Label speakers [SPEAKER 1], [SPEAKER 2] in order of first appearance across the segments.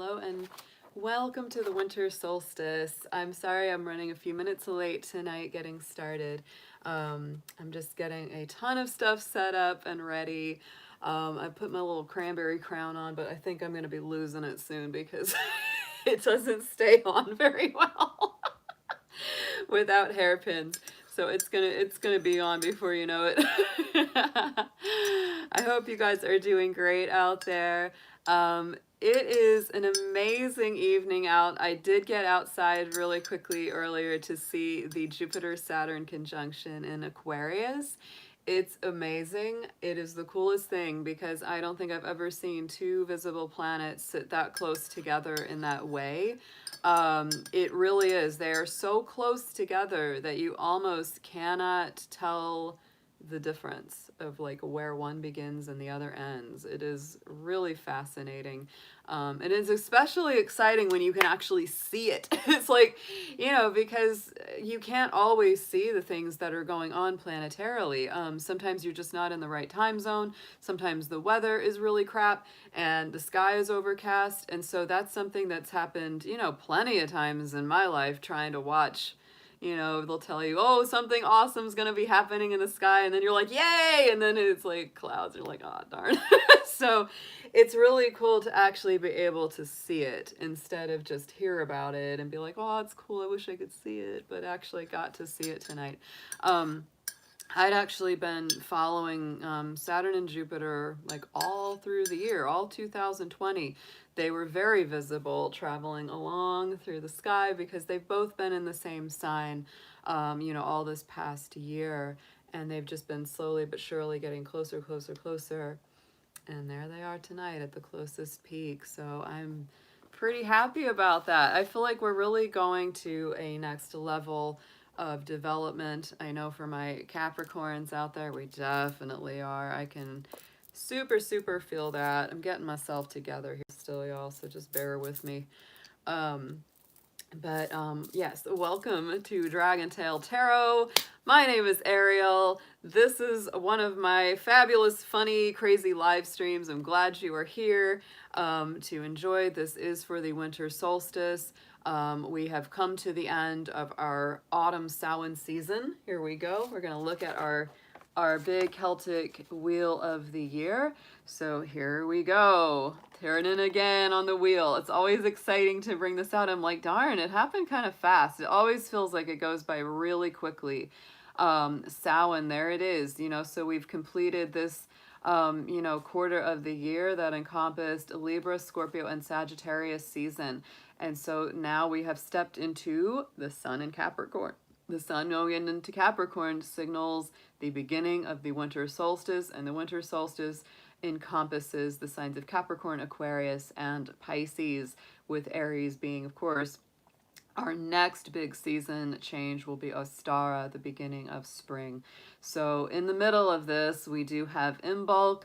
[SPEAKER 1] Hello and welcome to the winter solstice. I'm sorry I'm running a few minutes late tonight getting started. I'm just getting a ton of stuff set up and ready. I put my little cranberry crown on, but I think I'm going to be losing it soon because it doesn't stay on very well without hairpins. So it's gonna be on before you know it. I hope you guys are doing great out there. It is an amazing evening out. I did get outside really quickly earlier to see the Jupiter-Saturn conjunction in Aquarius. It's amazing. It is the coolest thing because I don't think I've ever seen two visible planets sit that close together in that way. It really is. They are so close together that you almost cannot tell the difference of like where one begins and the other ends. It is really fascinating. It is especially exciting when you can actually see it. It's like, because you can't always see the things that are going on planetarily. Sometimes you're just not in the right time zone. Sometimes the weather is really crap and the sky is overcast. And so that's something that's happened, plenty of times in my life trying to watch. They'll tell you, oh, something awesome's going to be happening in the sky. And then you're like, yay! And then it's like clouds. You're like, oh, darn. So it's really cool to actually be able to see it instead of just hear about it and be like, oh, it's cool. I wish I could see it. But actually got to see it tonight. I'd actually been following Saturn and Jupiter like all through the year, all 2020. They were very visible traveling along through the sky because they've both been in the same sign, all this past year. And they've just been slowly but surely getting closer, closer, closer. And there they are tonight at the closest peak. So I'm pretty happy about that. I feel like we're really going to a next level of development. I know for my Capricorns out there, we definitely are. I can super feel that. I'm getting myself together here still, y'all, so just bear with me. Yes, welcome to Dragon Tail Tarot. My name is Ariel. This is one of my fabulous, funny, crazy live streams. I'm glad you are here to enjoy. This is for the winter solstice. We have come to the end of our autumn Samhain season. Here we go. We're going to look at our big Celtic wheel of the year. So here we go. Tearing in again on the wheel. It's always exciting to bring this out. I'm like, darn, it happened kind of fast. It always feels like it goes by really quickly. Samhain, there it is. So we've completed this quarter of the year that encompassed Libra, Scorpio, and Sagittarius season. And so now we have stepped into the sun in Capricorn. The sun going into Capricorn signals the beginning of the winter solstice, and the winter solstice encompasses the signs of Capricorn, Aquarius, and Pisces, with Aries being, of course, our next big season change will be Ostara, the beginning of spring. So in the middle of this, we do have Imbolc,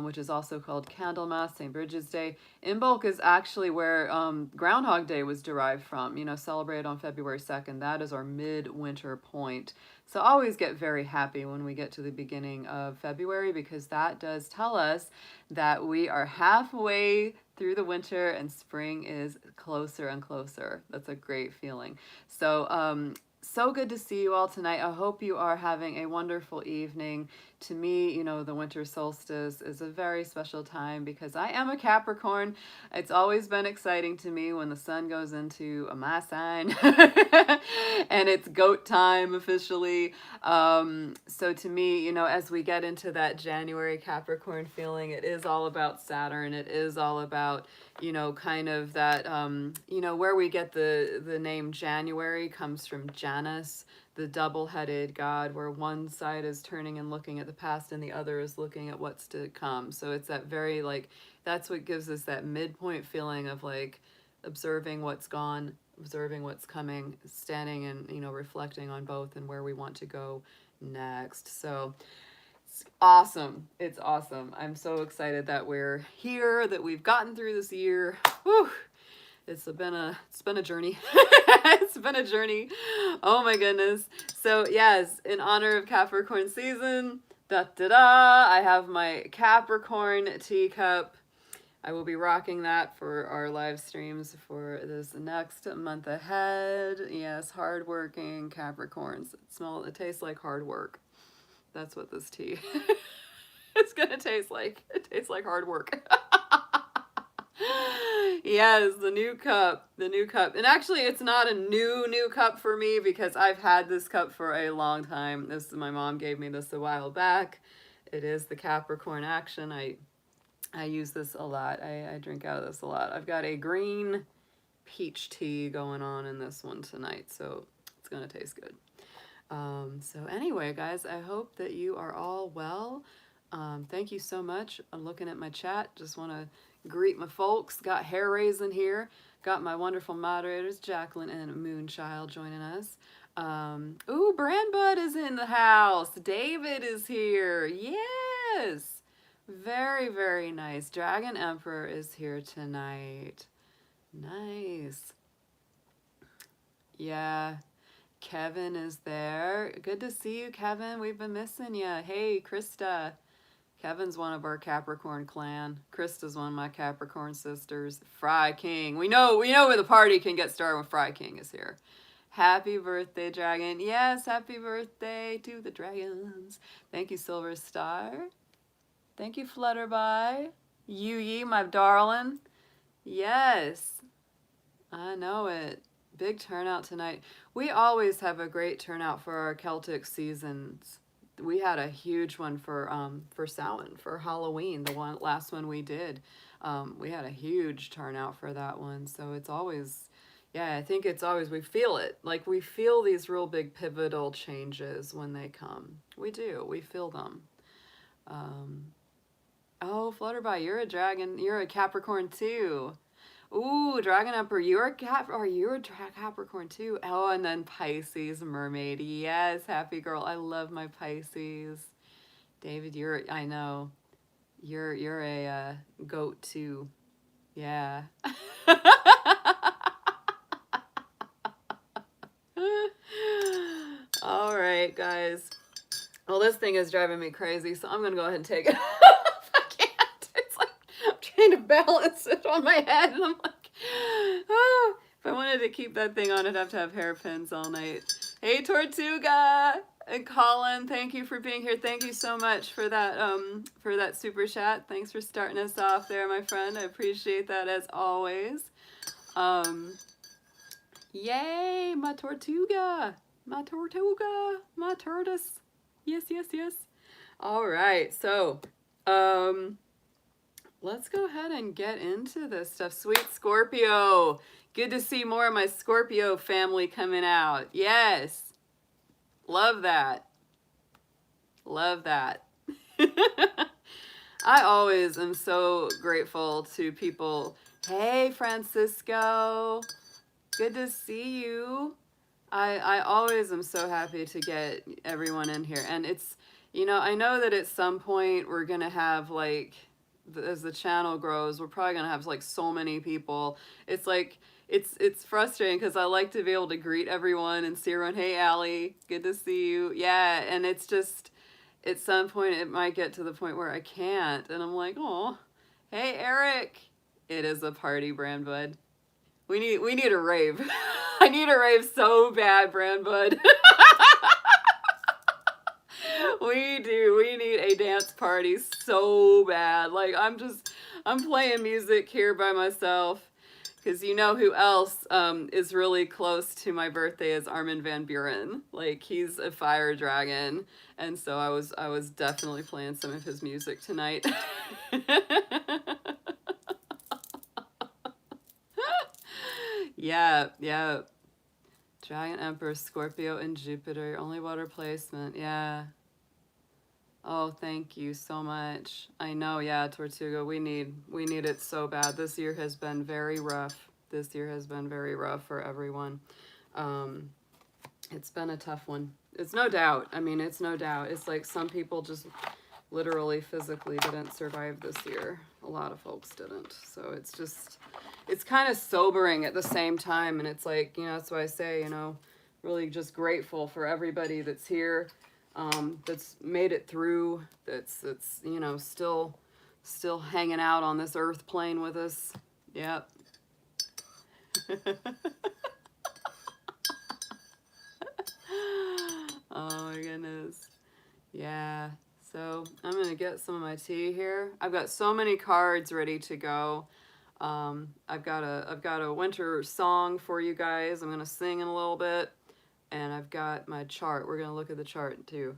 [SPEAKER 1] which is also called Candlemas, St. Bridget's Day. Imbolc is actually where Groundhog Day was derived from, celebrated on February 2nd. That is our midwinter point. So I always get very happy when we get to the beginning of February because that does tell us that we are halfway through the winter and spring is closer and closer. That's a great feeling. So, so good to see you all tonight. I hope you are having a wonderful evening. To me, the winter solstice is a very special time because I am a Capricorn. It's always been exciting to me when the sun goes into my sign and it's goat time officially. So to me, as we get into that January Capricorn feeling, it is all about Saturn. It is all about, kind of that, where we get the name January comes from Janus, the double-headed god, where one side is turning and looking at the past and the other is looking at what's to come. So it's that very, that's what gives us that midpoint feeling of, observing what's gone, observing what's coming, standing and, reflecting on both and where we want to go next. So it's awesome. It's awesome. I'm so excited that we're here, that we've gotten through this year. Whew. It's been a journey. It's been a journey. Oh my goodness. So yes, in honor of Capricorn season, I have my Capricorn teacup. I will be rocking that for our live streams for this next month ahead. Yes, hardworking Capricorns. It tastes like hard work. That's what this tea is gonna taste like. It tastes like hard work. Yes, the new cup, the new cup. And actually it's not a new cup for me because I've had this cup for a long time. My mom gave me this a while back. It is the Capricorn Action. I use this a lot. I drink out of this a lot. I've got a green peach tea going on in this one tonight, so it's gonna taste good. So anyway, guys, I hope that you are all well. Thank you so much. I'm looking at my chat. Just want to greet my folks. Got hair raising here. Got my wonderful moderators, Jacqueline and Moonchild, joining us. Ooh, Brandbud is in the house. David is here. Yes. Very, very nice. Dragon Emperor is here tonight. Nice. Yeah. Kevin is there. Good to see you, Kevin. We've been missing you. Hey, Krista. Kevin's one of our Capricorn clan. Krista's one of my Capricorn sisters. Fry King. We know where the party can get started when Fry King is here. Happy birthday, Dragon. Yes, happy birthday to the dragons. Thank you, Silver Star. Thank you, Flutterby. Yu Yi, my darling. Yes, I know it. Big turnout tonight. We always have a great turnout for our Celtic seasons. We had a huge one for Samhain, for Halloween, the last one we did. We had a huge turnout for that one. So it's always, yeah, I think it's always, we feel it. Like we feel these real big pivotal changes when they come. We do, we feel them. Oh, Flutterby, you're a dragon, you're a Capricorn too. Ooh, Dragon Emperor, you're a Capricorn too. Oh, and then Pisces, Mermaid. Yes, happy girl. I love my Pisces. David, I know. You're a goat too. Yeah. All right, guys. Well, this thing is driving me crazy, so I'm going to go ahead and take it off. I can't. It's like I'm trying to balance it on my head, and I'm like, oh, if I wanted to keep that thing on, I'd have to have hairpins all night. Hey, Tortuga and Colin, thank you for being here. Thank you so much for that super chat. Thanks for starting us off there, my friend. I appreciate that as always. Yay, my Tortuga, my Tortuga, my tortoise. Yes, yes, yes. All right, so let's go ahead and get into this stuff. Sweet Scorpio. Good to see more of my Scorpio family coming out. Yes. Love that. Love that. I always am so grateful to people. Hey, Francisco. Good to see you. I always am so happy to get everyone in here. And it's, you know, I know that at some point we're going to have like, as the channel grows, we're probably going to have like so many people. It's like, it's frustrating because I like to be able to greet everyone and see everyone. Hey, Allie, good to see you. Yeah, and it's just, at some point it might get to the point where I can't. And I'm like, oh, hey, Eric. It is a party, Brandbud. We need a rave. I need a rave so bad, Brandbud. We do. We need a dance party so bad. Like I'm playing music here by myself because you know who else is really close to my birthday is Armin van Buren. Like he's a fire dragon, and so I was definitely playing some of his music tonight. Yeah, yeah. Dragon Emperor, Scorpio, and Jupiter. Only water placement. Yeah. Oh, thank you so much. I know, yeah, Tortuga, we need it so bad. This year has been very rough. This year has been very rough for everyone. It's been a tough one. It's no doubt. I mean, it's no doubt. It's like some people just literally physically didn't survive this year. A lot of folks didn't. So it's just, it's kind of sobering at the same time. And it's like, you know, that's why I say, you know, really just grateful for everybody that's here, that's made it through, that's, you know, still still hanging out on this earth plane with us. Yep. Oh my goodness. Yeah. So I'm gonna get some of my tea here. I've got so many cards ready to go. I've got a winter song for you guys. I'm gonna sing in a little bit, and I've got my chart. We're gonna look at the chart too.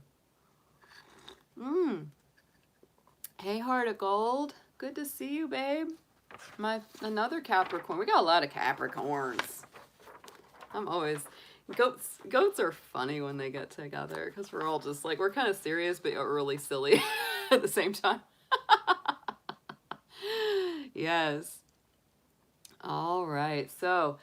[SPEAKER 1] Hey, Heart of Gold. Good to see you, babe. Another Capricorn. We got a lot of Capricorns. I'm always goats are funny when they get together because we're all just like, we're kind of serious but really silly at the same time. Yes. All right. So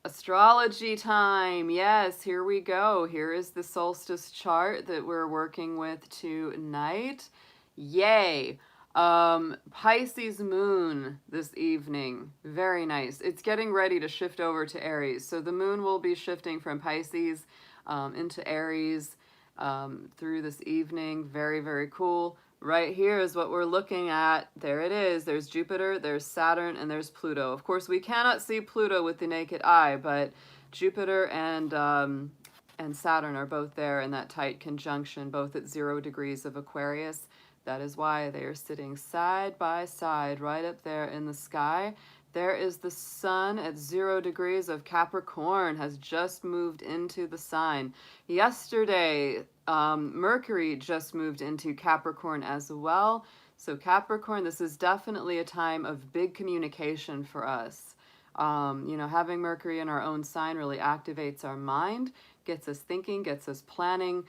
[SPEAKER 1] astrology time. Yes, here we go. Here is the solstice chart that we're working with tonight. Yay. Pisces moon this evening. Very nice. It's getting ready to shift over to Aries. So the moon will be shifting from Pisces into Aries through this evening. Very, very cool. Right here is what we're looking at. There it is. There's Jupiter, there's Saturn, and there's Pluto. Of course, we cannot see Pluto with the naked eye, but Jupiter and Saturn are both there in that tight conjunction, both at 0 degrees of Aquarius. That is why they are sitting side by side right up there in the sky. There is the sun at 0 degrees of Capricorn, has just moved into the sign. Yesterday, Mercury just moved into Capricorn as well. So Capricorn, this is definitely a time of big communication for us. You know, having Mercury in our own sign really activates our mind, gets us thinking, gets us planning,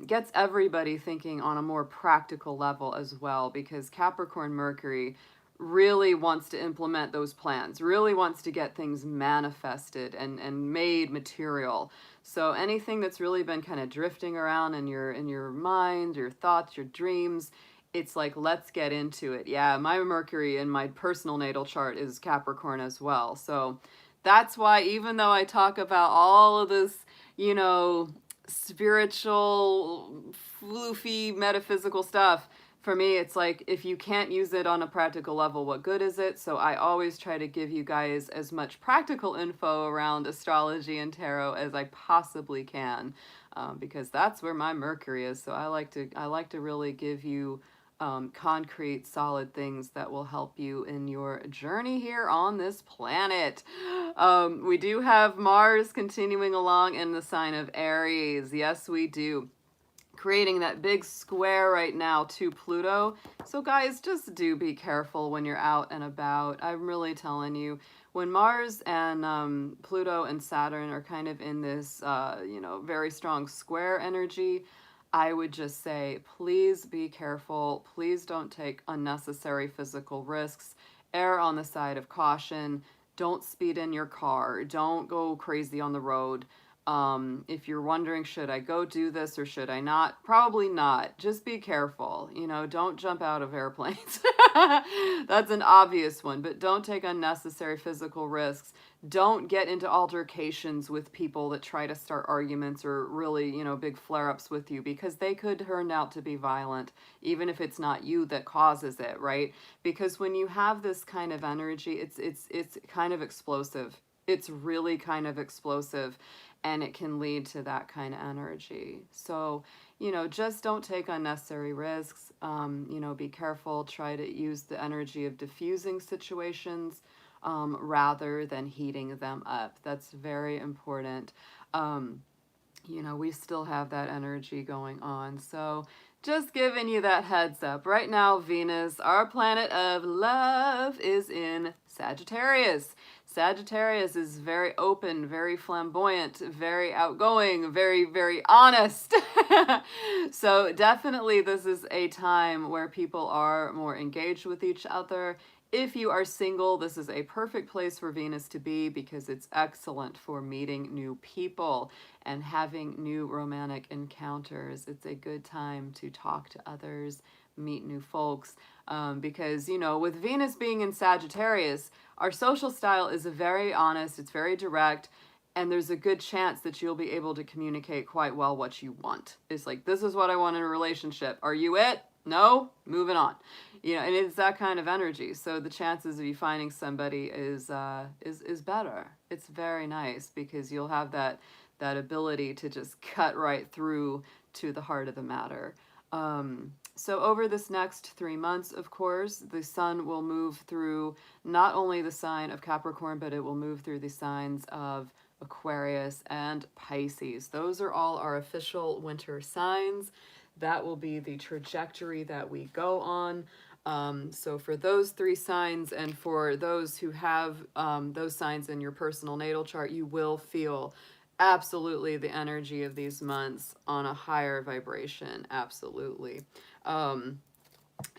[SPEAKER 1] gets everybody thinking on a more practical level as well, because Capricorn Mercury really wants to implement those plans, really wants to get things manifested and made material. So anything that's really been kind of drifting around in your mind, your thoughts, your dreams, it's like, let's get into it. Yeah, my Mercury in my personal natal chart is Capricorn as well. So that's why, even though I talk about all of this, you know, spiritual, floofy, metaphysical stuff, for me, it's like, if you can't use it on a practical level, what good is it? So I always try to give you guys as much practical info around astrology and tarot as I possibly can, because that's where my Mercury is. So I like to really give you concrete, solid things that will help you in your journey here on this planet. We do have Mars continuing along in the sign of Aries. Yes, we do. Creating that big square right now to Pluto. So guys, just do be careful when you're out and about. I'm really telling you, when Mars and Pluto and Saturn are kind of in this, you know, very strong square energy, I would just say, please be careful. Please don't take unnecessary physical risks. Err on the side of caution. Don't speed in your car. Don't go crazy on the road. If you're wondering, should I go do this or should I not? Probably not. Just be careful. You know, don't jump out of airplanes. That's an obvious one, but don't take unnecessary physical risks. Don't get into altercations with people that try to start arguments or really, you know, big flare-ups with you, because they could turn out to be violent, even if it's not you that causes it, right? Because when you have this kind of energy, it's kind of explosive. It's really kind of explosive, and it can lead to that kind of energy. So, you know, just don't take unnecessary risks. You know, be careful. Try to use the energy of diffusing situations rather than heating them up. That's very important. You know, we still have that energy going on. So just giving you that heads up. Right now, Venus, our planet of love, is in Sagittarius. Sagittarius is very open, very flamboyant, very outgoing, very, very honest. So definitely this is a time where people are more engaged with each other. If you are single, this is a perfect place for Venus to be, because it's excellent for meeting new people and having new romantic encounters. It's a good time to talk to others, meet new folks, because, you know, with Venus being in Sagittarius, our social style is very honest, it's very direct, and there's a good chance that you'll be able to communicate quite well what you want. It's like, this is what I want in a relationship. Are you it? No? Moving on. You know, and it's that kind of energy. So the chances of you finding somebody is better. It's very nice because you'll have that ability to just cut right through to the heart of the matter. So over this next 3 months, of course, the sun will move through not only the sign of Capricorn, but it will move through the signs of Aquarius and Pisces. Those are all our official winter signs. That will be the trajectory that we go on. So for those 3 signs, and for those who have those signs in your personal natal chart, you will feel absolutely the energy of these months on a higher vibration. Absolutely.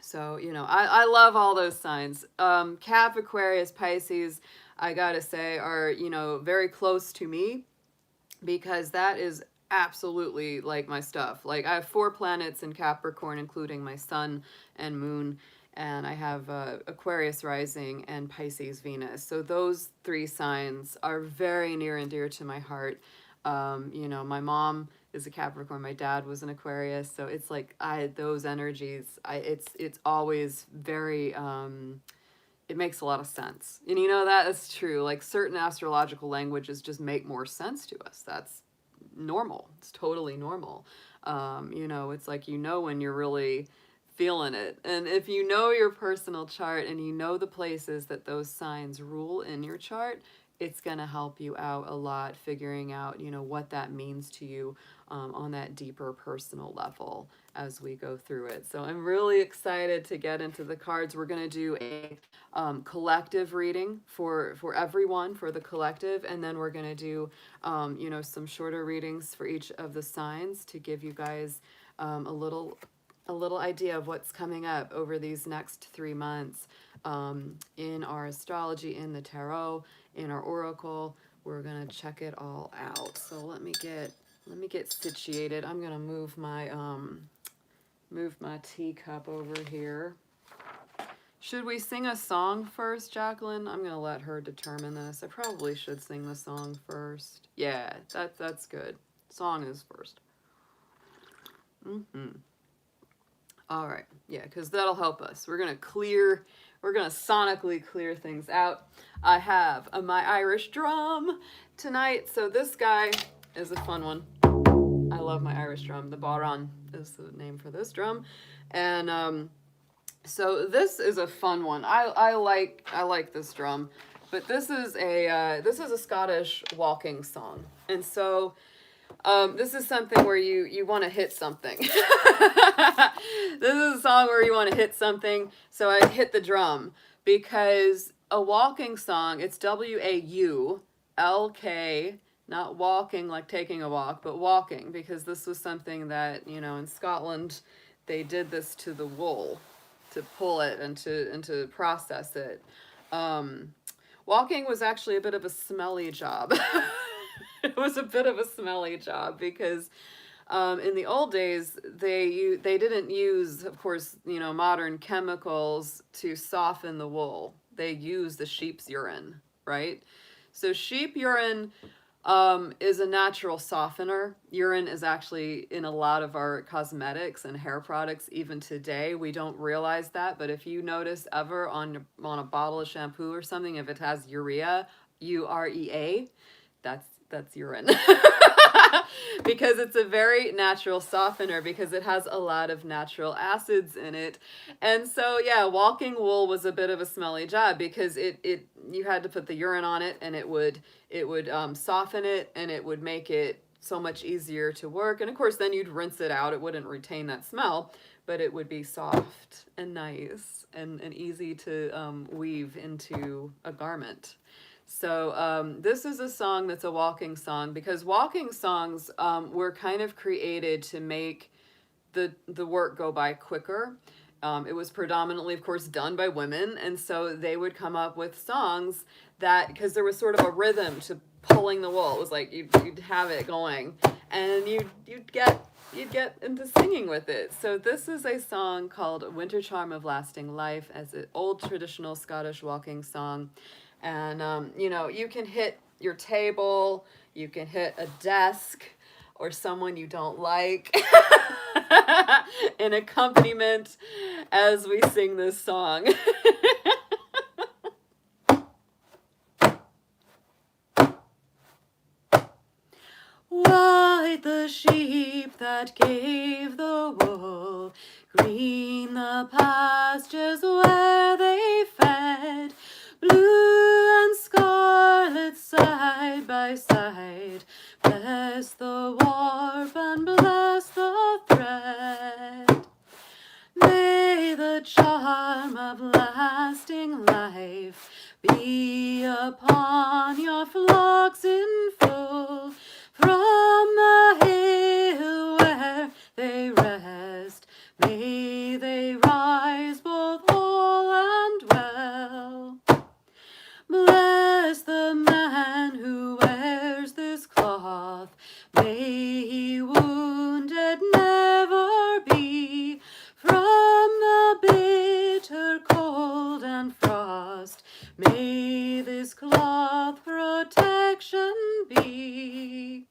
[SPEAKER 1] So, you know, I love all those signs. Cap, Aquarius, Pisces, I gotta say, are, you know, very close to me because that is absolutely like my stuff. Like, I have 4 planets in Capricorn, including my sun and moon, and I have Aquarius rising and Pisces Venus. So those 3 signs are very near and dear to my heart. You know, my mom is a Capricorn, my dad was an Aquarius, so it's like those energies, it's always very it makes a lot of sense. And you know, that is true. Like, certain astrological languages just make more sense to us. That's normal. It's totally normal. You know, it's like, you know, when you're really feeling it. And if you know your personal chart and you know the places that those signs rule in your chart, it's going to help you out a lot figuring out, you know, what that means to you on that deeper personal level as we go through it. So I'm really excited to get into the cards. We're going to do a collective reading for everyone, for the collective, and then we're going to do, you know, some shorter readings for each of the signs to give you guys a little idea of what's coming up over these next 3 months in our astrology, in the tarot, in our oracle. We're gonna check it all out. So let me get situated. I'm gonna move my teacup over here. Should we sing a song first, Jacqueline? I'm gonna let her determine this. I probably should sing the song first. Yeah, that's good. Song is first. All right, yeah, because that'll help us. We're gonna sonically clear things out. I have my Irish drum tonight. So this guy is a fun one. I love my Irish drum. The Baran is the name for this drum. And so this is a fun one. I like this drum, but this is a Scottish walking song. And so this is something where you want to hit something. This is a song where you want to hit something. So I hit the drum because a walking song, it's W-A-U-L-K, not walking like taking a walk, but walking, because this was something that, you know, in Scotland, they did this to the wool to pull it and to process it. Walking was actually a bit of a smelly job. It was a bit of a smelly job because in the old days, they didn't use, of course, you know, modern chemicals to soften the wool. They used the sheep's urine, right? So sheep urine is a natural softener. Urine is actually in a lot of our cosmetics and hair products even today. We don't realize that, but if you notice ever on a bottle of shampoo or something, if it has urea, U-R-E-A, that's urine. Because it's a very natural softener, because it has a lot of natural acids in it. And so, yeah, walking wool was a bit of a smelly job because you had to put the urine on it, and it would soften it, and it would make it so much easier to work. And of course, then you'd rinse it out. It wouldn't retain that smell, but it would be soft and nice and easy to weave into a garment. So this is a song that's a walking song, because walking songs were kind of created to make the work go by quicker. It was predominantly, of course, done by women, and so they would come up with songs that, because there was sort of a rhythm to pulling the wool. It was like you'd have it going, and you'd get into singing with it. So this is a song called Winter Charm of Lasting Life, as an old traditional Scottish walking song. And, you know, you can hit your table, you can hit a desk, or someone you don't like. in accompaniment as we sing this song. White the sheep that gave the wool, green the pastures where they fed, blue and scarlet side by side. Bless the warp and bless the thread. May the charm of lasting life be upon your flocks in full, from the hill where they rest. May they rise both whole and well. Bless the man who wears this cloth. May he wounded never be from the bitter cold and frost. May this cloth protection be.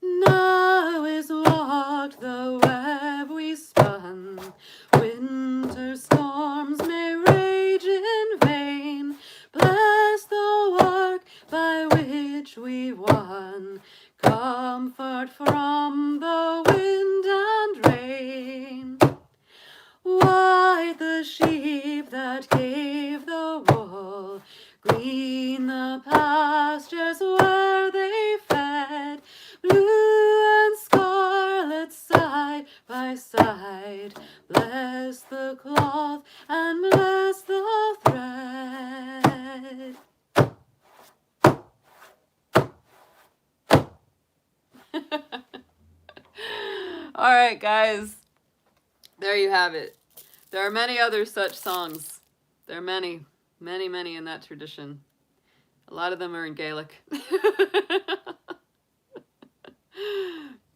[SPEAKER 1] Now is walked the web we spun. Winter storms may rage in vain. Bless the work by which we won comfort from the wind and rain. White the sheep that gave the wool, green the pastures where they fed, blue and scarlet side by side. Bless the cloth and bless the thread. All right, guys. There you have it. There are many other such songs. There are many, many, many in that tradition. A lot of them are in Gaelic.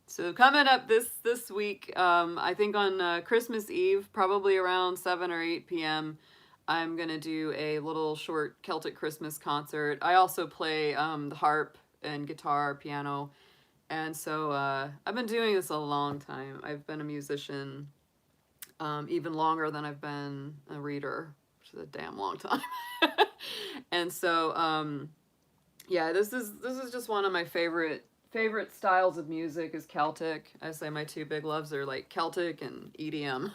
[SPEAKER 1] So coming up this week, I think on Christmas Eve, probably around 7 or 8 p.m., I'm going to do a little short Celtic Christmas concert. I also play the harp and guitar, piano. And so I've been doing this a long time. I've been a musician even longer than I've been a reader, which is a damn long time. And so, yeah, this is just one of my favorite styles of music is Celtic. I say my two big loves are like Celtic and EDM.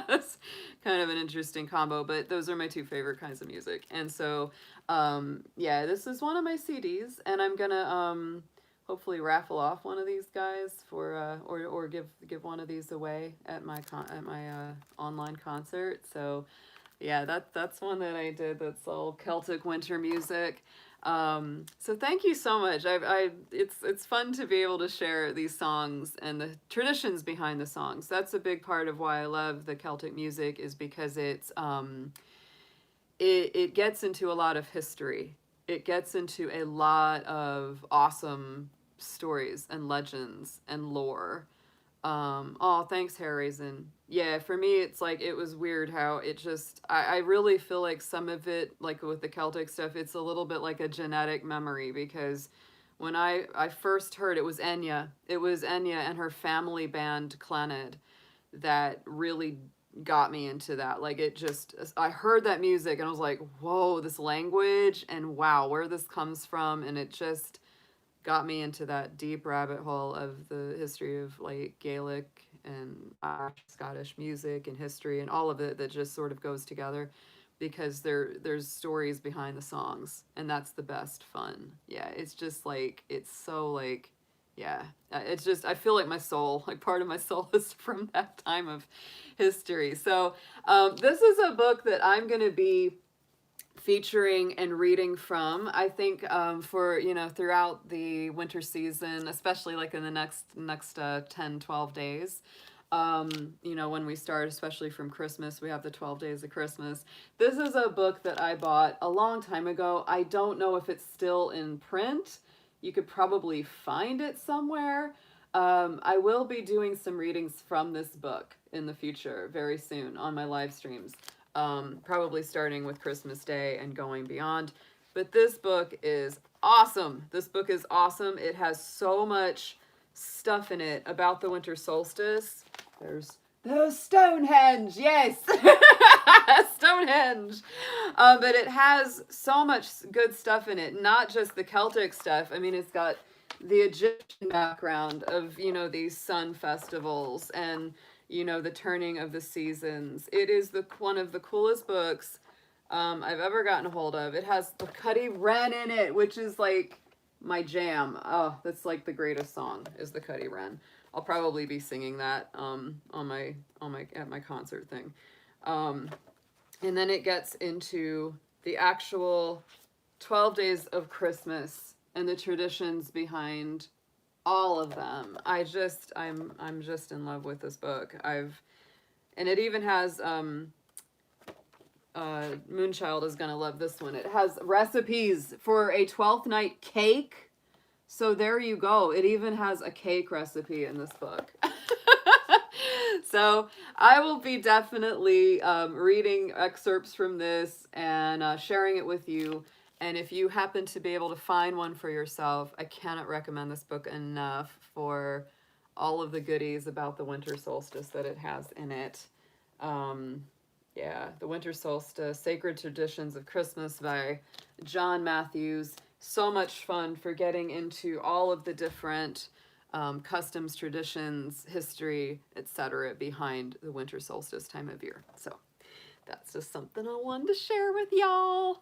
[SPEAKER 1] That's kind of an interesting combo, but those are my two favorite kinds of music. And so, yeah, this is one of my CDs, and I'm gonna hopefully raffle off one of these guys for or give one of these away at my online concert. So yeah, that's one that I did. That's all Celtic winter music. So thank you so much. It's fun to be able to share these songs and the traditions behind the songs. That's a big part of why I love the Celtic music, is because it gets into a lot of history. It gets into a lot of awesome stories and legends and lore. Oh, thanks, Harry's. And yeah, for me, it's like, it was weird how it just, I really feel like some of it, like with the Celtic stuff, it's a little bit like a genetic memory, because when I first heard, it was Enya and her family band Clannad that really got me into that. Like, it just, I heard that music and I was like, whoa, this language, and wow, where this comes from. And it just got me into that deep rabbit hole of the history of like Gaelic and Irish, Scottish music and history and all of it that just sort of goes together, because there's stories behind the songs, and that's the best fun. Yeah, it's just like, it's so like, yeah, it's just, I feel like my soul, like part of my soul is from that time of history. So this is a book that I'm going to be featuring and reading from, I think, for, throughout the winter season, especially like in the next 10, 12 days. When we start, especially from Christmas, we have the 12 days of Christmas. This is a book that I bought a long time ago. I don't know if it's still in print. You could probably find it somewhere. I will be doing some readings from this book in the future, very soon, on my live streams. Probably starting with Christmas Day and going beyond. But this book is awesome. This book is awesome. It has so much stuff in it about the winter solstice there's Stonehenge, yes. Stonehenge. But it has so much good stuff in it, not just the Celtic stuff. I mean, it's got the Egyptian background of, you know, these sun festivals and, you know, the turning of the seasons. It is one of the coolest books I've ever gotten a hold of. It has the Cuddy Wren in it, which is like my jam. Oh, that's like the greatest song is the Cuddy Wren. I'll probably be singing that at my concert thing. And then it gets into the actual 12 days of Christmas and the traditions behind all of them. I'm just in love with this book. And it even has Moonchild is gonna love this one. It has recipes for a 12th night cake. So there you go. It even has a cake recipe in this book. So I will be definitely reading excerpts from this and sharing it with you. And if you happen to be able to find one for yourself, I cannot recommend this book enough for all of the goodies about the winter solstice that it has in it. Yeah, The Winter Solstice, Sacred Traditions of Christmas by John Matthews. So much fun for getting into all of the different customs, traditions, history, etc. behind the winter solstice time of year. So that's just something I wanted to share with y'all.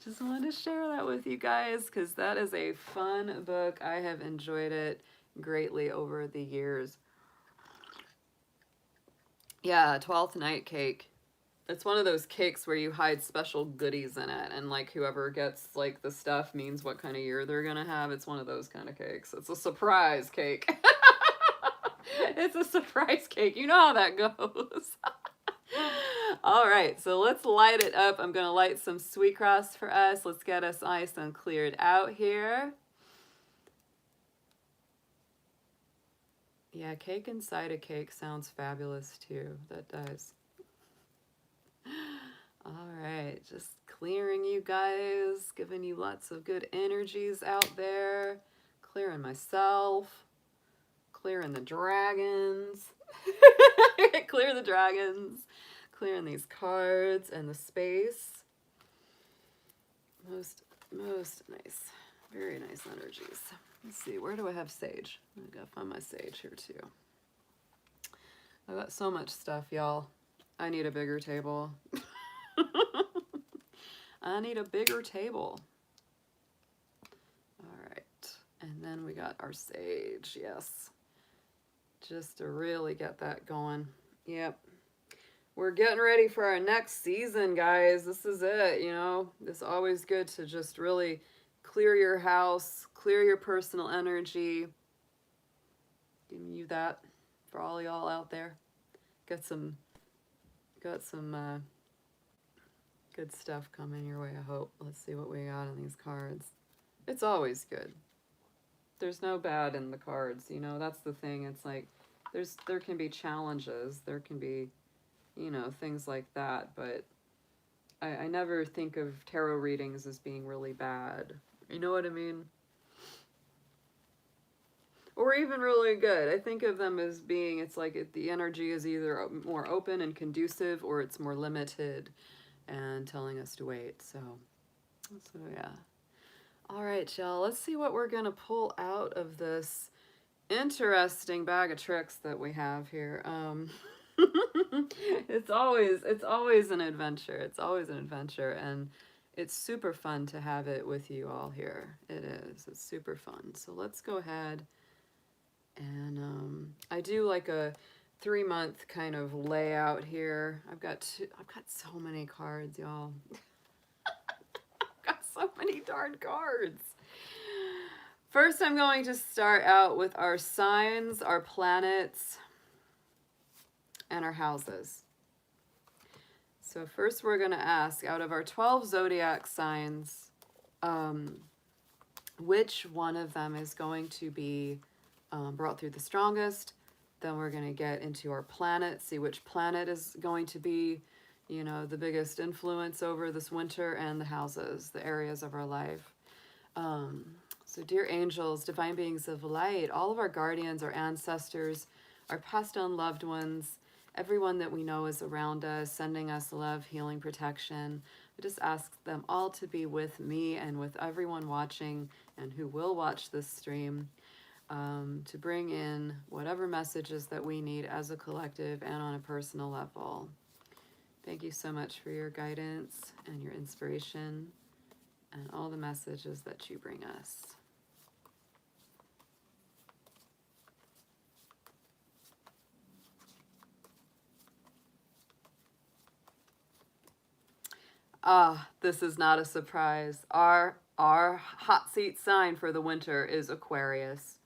[SPEAKER 1] Just wanted to share that with you guys because that is a fun book. I have enjoyed it greatly over the years. Yeah, 12th night cake. It's one of those cakes where you hide special goodies in it, and like whoever gets like the stuff means what kind of year they're gonna have. It's one of those kind of cakes. It's a surprise cake. It's a surprise cake. You know how that goes. All right, so let's light it up. I'm gonna light some Sweetgrass for us. Let's get us nice and cleared out here. Yeah, cake inside a cake sounds fabulous too. That does. All right, just clearing you guys, giving you lots of good energies out there, clearing myself, clearing the dragons, clear the dragons, clearing these cards and the space. Most nice, very nice energies. Let's see, where do I have sage? I gotta find my sage here too. I got so much stuff, y'all. I need a bigger table. I need a bigger table. All right, and then we got our sage, yes. Just to really get that going. Yep. We're getting ready for our next season, guys. This is it, you know. It's always good to just really clear your house, clear your personal energy. Giving you that for all y'all out there. Got some good stuff coming your way, I hope. Let's see what we got in these cards. It's always good. There's no bad in the cards, you know. That's the thing. It's like there can be challenges. There can be, you know, things like that, but I never think of tarot readings as being really bad. You know what I mean? Or even really good. I think of them as being, it's like the energy is either more open and conducive or it's more limited and telling us to wait. So yeah. All right, y'all. Let's see what we're going to pull out of this interesting bag of tricks that we have here. It's always an adventure. It's always an adventure, and it's super fun to have it with you all here. It is. It's super fun. So let's go ahead and I do like a 3-month kind of layout here. I've got so many cards, y'all. I've got so many darn cards. First, I'm going to start out with our signs, our planets, and our houses. So first we're going to ask, out of our 12 zodiac signs, which one of them is going to be brought through the strongest. Then we're going to get into our planet, see which planet is going to be, you know, the biggest influence over this winter, and the houses, the areas of our life. So dear angels, divine beings of light, all of our guardians, our ancestors, our passed on loved ones, everyone that we know is around us, sending us love, healing, protection. I just ask them all to be with me and with everyone watching and who will watch this stream, to bring in whatever messages that we need as a collective and on a personal level. Thank you so much for your guidance and your inspiration and all the messages that you bring us. This is not a surprise. Our hot seat sign for the winter is Aquarius.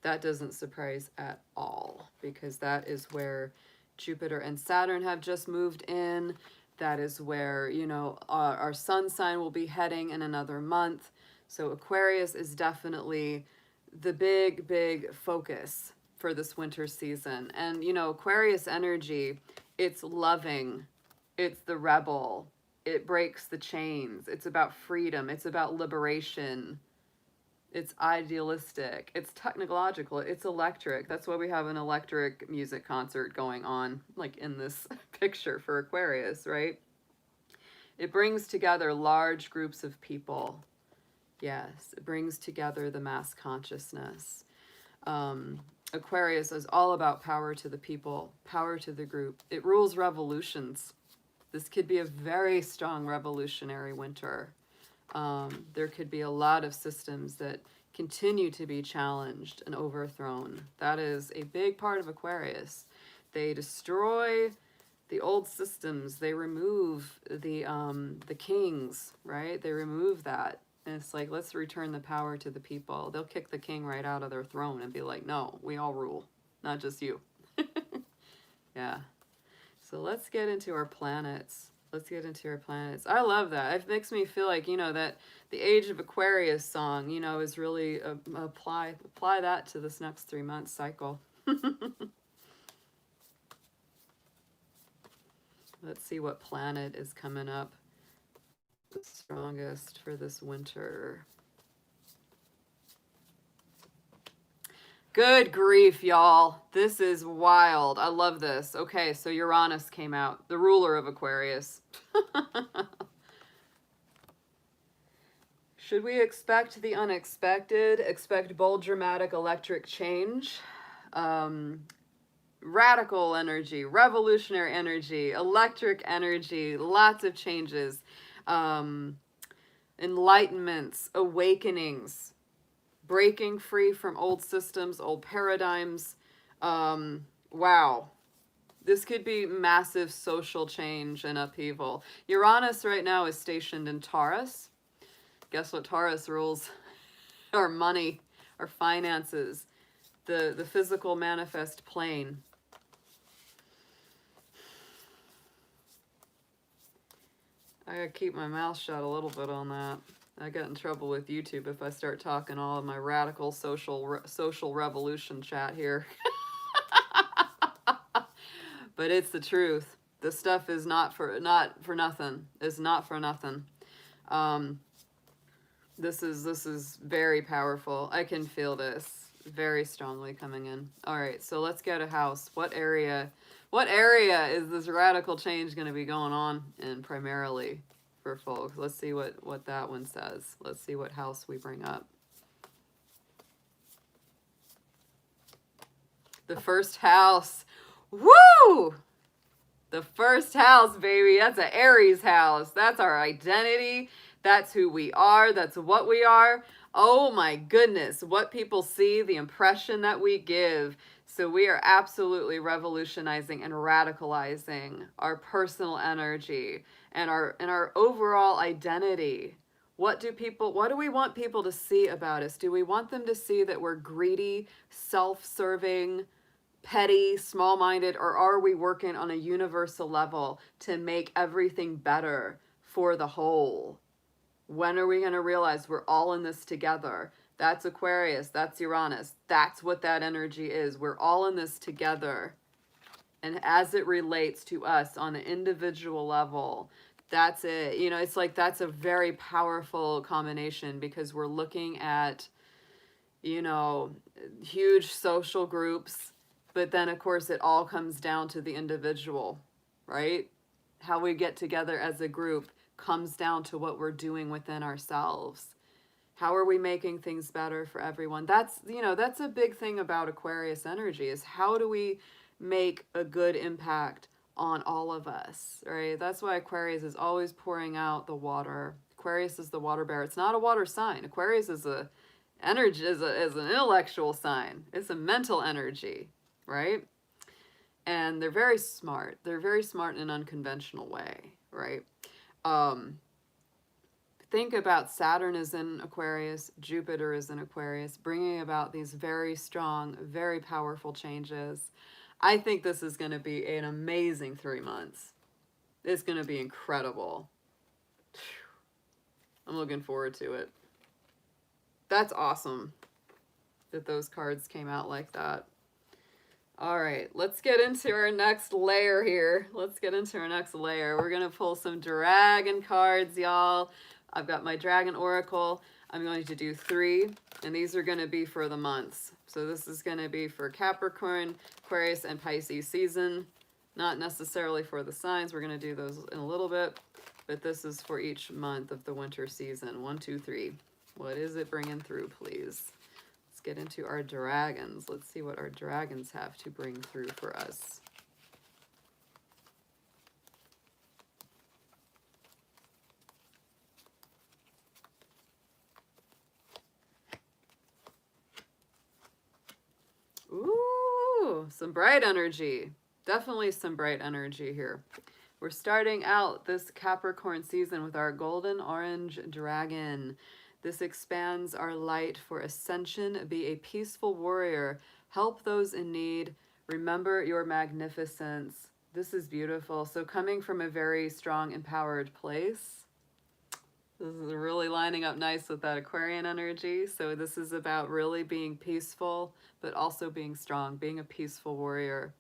[SPEAKER 1] That doesn't surprise at all, because that is where Jupiter and Saturn have just moved in. That is where, you know, our sun sign will be heading in another month. So Aquarius is definitely the big focus for this winter season. And, you know, Aquarius energy, it's loving, it's the rebel, it breaks the chains, it's about freedom, it's about liberation. It's idealistic, it's technological, it's electric. That's why we have an electric music concert going on, like in this picture for Aquarius, right? It brings together large groups of people. Yes, it brings together the mass consciousness. Aquarius is all about power to the people, power to the group. It rules revolutions. This could be a very strong revolutionary winter. There could be a lot of systems that continue to be challenged and overthrown. That is a big part of Aquarius. They destroy the old systems. They remove the kings, right? They remove that. And it's like, let's return the power to the people. They'll kick the king right out of their throne and be like, no, we all rule, not just you. Yeah. So let's get into our planets. Let's get into our planets. I love that. It makes me feel like, you know, that the Age of Aquarius song, you know, is really apply that to this next 3 month cycle. Let's see what planet is coming up the strongest for this winter. Good grief, y'all. This is wild. I love this. Okay, so Uranus came out, the ruler of Aquarius. Should we expect the unexpected? Expect bold, dramatic, electric change? Radical energy, revolutionary energy, electric energy, lots of changes, enlightenments, awakenings, breaking free from old systems, old paradigms. Wow. This could be massive social change and upheaval. Uranus right now is stationed in Taurus. Guess what Taurus rules? Our money, our finances, the physical manifest plane. I gotta keep my mouth shut a little bit on that. I get in trouble with YouTube if I start talking all of my radical social revolution chat here. But it's the truth. This stuff is not for nothing. It's not for nothing. This is very powerful. I can feel this very strongly coming in. All right, so let's go to house. What area is this radical change going to be going on in primarily for folks? Let's see what that one says. Let's see what house we bring up. The first house. Woo! The first house, baby. That's an Aries house. That's our identity. That's who we are. That's what we are. Oh my goodness. What people see, the impression that we give. So we are absolutely revolutionizing and radicalizing our personal energy and our overall identity. What do we want people to see about us? Do we want them to see that we're greedy, self-serving, petty, small-minded, or are we working on a universal level to make everything better for the whole? When are we going to realize we're all in this together? That's Aquarius, that's Uranus. That's what that energy is. We're all in this together. And as it relates to us on an individual level, that's it. You know, it's like that's a very powerful combination because we're looking at you know, huge social groups. But then, of course, it all comes down to the individual, right? How we get together as a group comes down to what we're doing within ourselves. How are we making things better for everyone? That's, you know, that's a big thing about Aquarius energy, is how do we make a good impact on all of us, right? That's why Aquarius is always pouring out the water. Aquarius is the water bearer. It's not a water sign. Aquarius is a energy, is an intellectual sign. It's a mental energy, right? And they're very smart. They're very smart in an unconventional way, right? Think about Saturn is in Aquarius, Jupiter is in Aquarius, bringing about these very strong, very powerful changes. I think this is going to be an amazing 3 months. It's going to be incredible. I'm looking forward to it. That's awesome that those cards came out like that. All right, let's get into our next layer here. Let's get into our next layer. We're going to pull some dragon cards, y'all. I've got my dragon oracle. I'm going to do 3, and these are going to be for the months. So this is going to be for Capricorn, Aquarius, and Pisces season. Not necessarily for the signs. We're going to do those in a little bit, but this is for each month of the winter season. 1, 2, 3. What is it bringing through, please? Let's get into our dragons. Let's see what our dragons have to bring through for us. Ooh, some bright energy. Definitely some bright energy here. We're starting out this Capricorn season with our golden orange dragon. This expands our light for ascension. Be a peaceful warrior. Help those in need. Remember your magnificence. This is beautiful. So coming from a very strong, empowered place. This is really lining up nice with that Aquarian energy. So this is about really being peaceful, but also being strong, being a peaceful warrior,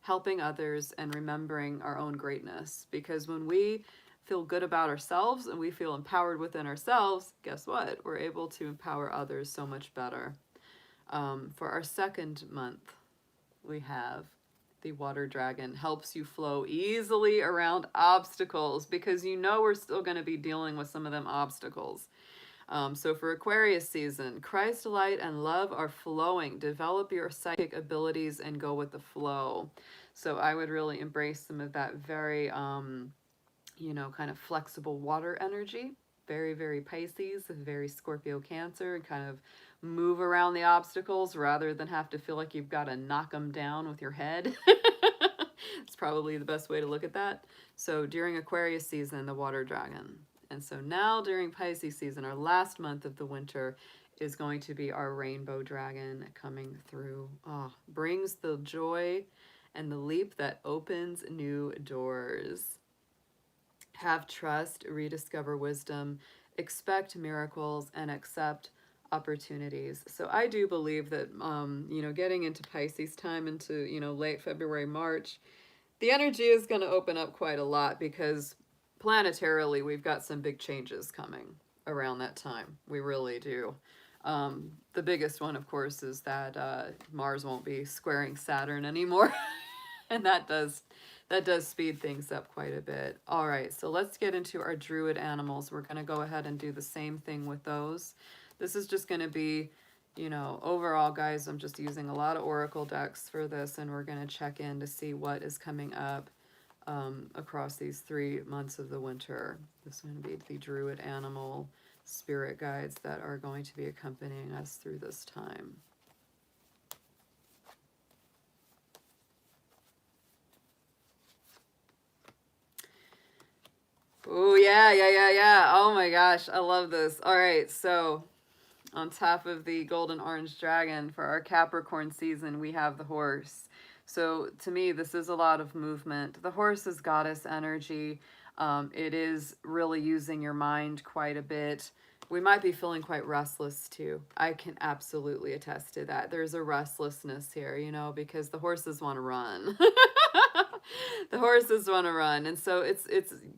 [SPEAKER 1] helping others, and remembering our own greatness. Because when we feel good about ourselves and we feel empowered within ourselves, guess what? We're able to empower others so much better. For our second month, we have the water dragon. Helps you flow easily around obstacles, because you know we're still going to be dealing with some of them obstacles. So for Aquarius season, Christ light and love are flowing. Develop your psychic abilities and go with the flow. So I would really embrace some of that very, you know, kind of flexible water energy. Very, very Pisces, very Scorpio Cancer, and kind of move around the obstacles rather than have to feel like you've got to knock them down with your head. It's probably the best way to look at that. So during Aquarius season, the water dragon. And so now during Pisces season, our last month of the winter is going to be our rainbow dragon coming through. Oh, brings the joy and the leap that opens new doors. Have trust, rediscover wisdom, expect miracles, and accept opportunities. So I do believe that, you know, getting into Pisces time, into, you know, late February, March, the energy is going to open up quite a lot, because planetarily we've got some big changes coming around that time. We really do. The biggest one, of course, is that Mars won't be squaring Saturn anymore. And that does speed things up quite a bit. All right, so let's get into our druid animals. We're going to go ahead and do the same thing with those. This is just going to be, you know, overall, guys, I'm just using a lot of oracle decks for this, and we're going to check in to see what is coming up across these 3 months of the winter. This is going to be the druid animal spirit guides that are going to be accompanying us through this time. Oh, yeah. Oh my gosh, I love this. All right, so on top of the golden orange dragon for our Capricorn season, we have the horse. So to me, this is a lot of movement. The horse is goddess energy. It is really using your mind quite a bit. We might be feeling quite restless too. I can absolutely attest to that. There's a restlessness here, you know, because the horses want to run. The horses want to run. And so it's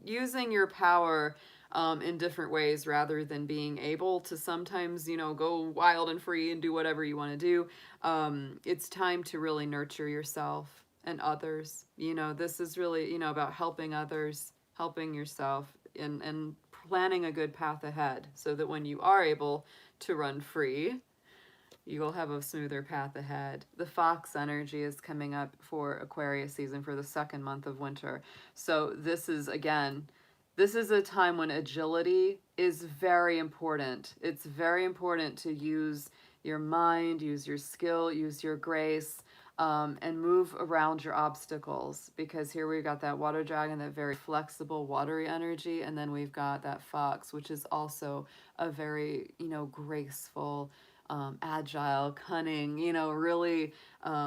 [SPEAKER 1] using your power in different ways, rather than being able to sometimes, you know, go wild and free and do whatever you want to do. It's time to really nurture yourself and others. You know, this is really, you know, about helping others, helping yourself, and planning a good path ahead, so that when you are able to run free, you will have a smoother path ahead. The fox energy is coming up for Aquarius season for the second month of winter. So this is, again, this is a time when agility is very important. It's very important to use your mind, use your skill, use your grace, and move around your obstacles. Because here we've got that water dragon, that very flexible, watery energy, and then we've got that fox, which is also a very, you know, graceful, agile, cunning, you know, really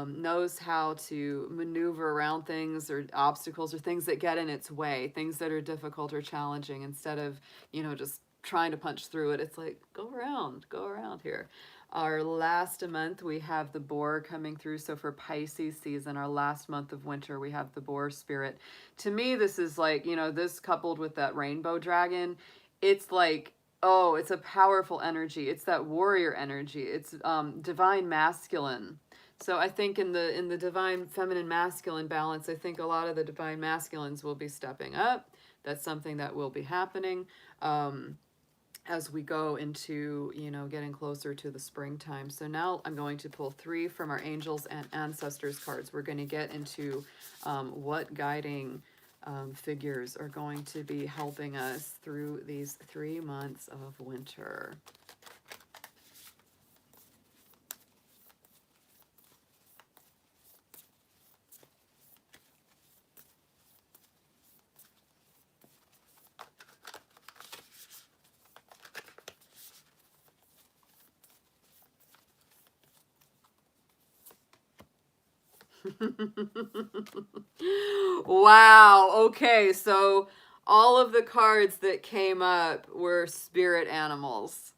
[SPEAKER 1] knows how to maneuver around things or obstacles or things that get in its way, things that are difficult or challenging, instead of, you know, just trying to punch through it. It's like, go around here. Our last month, we have the boar coming through. So for Pisces season, our last month of winter, we have the boar spirit. To me, this is like, you know, this coupled with that rainbow dragon, it's like, oh, it's a powerful energy. It's that warrior energy. It's divine masculine. So I think in the divine feminine masculine balance, I think a lot of the divine masculines will be stepping up. That's something that will be happening as we go into, you know, getting closer to the springtime. So now I'm going to pull 3 from our angels and ancestors cards. We're going to get into what guiding figures are going to be helping us through these 3 months of winter. Wow. Okay, so all of the cards that came up were spirit animals.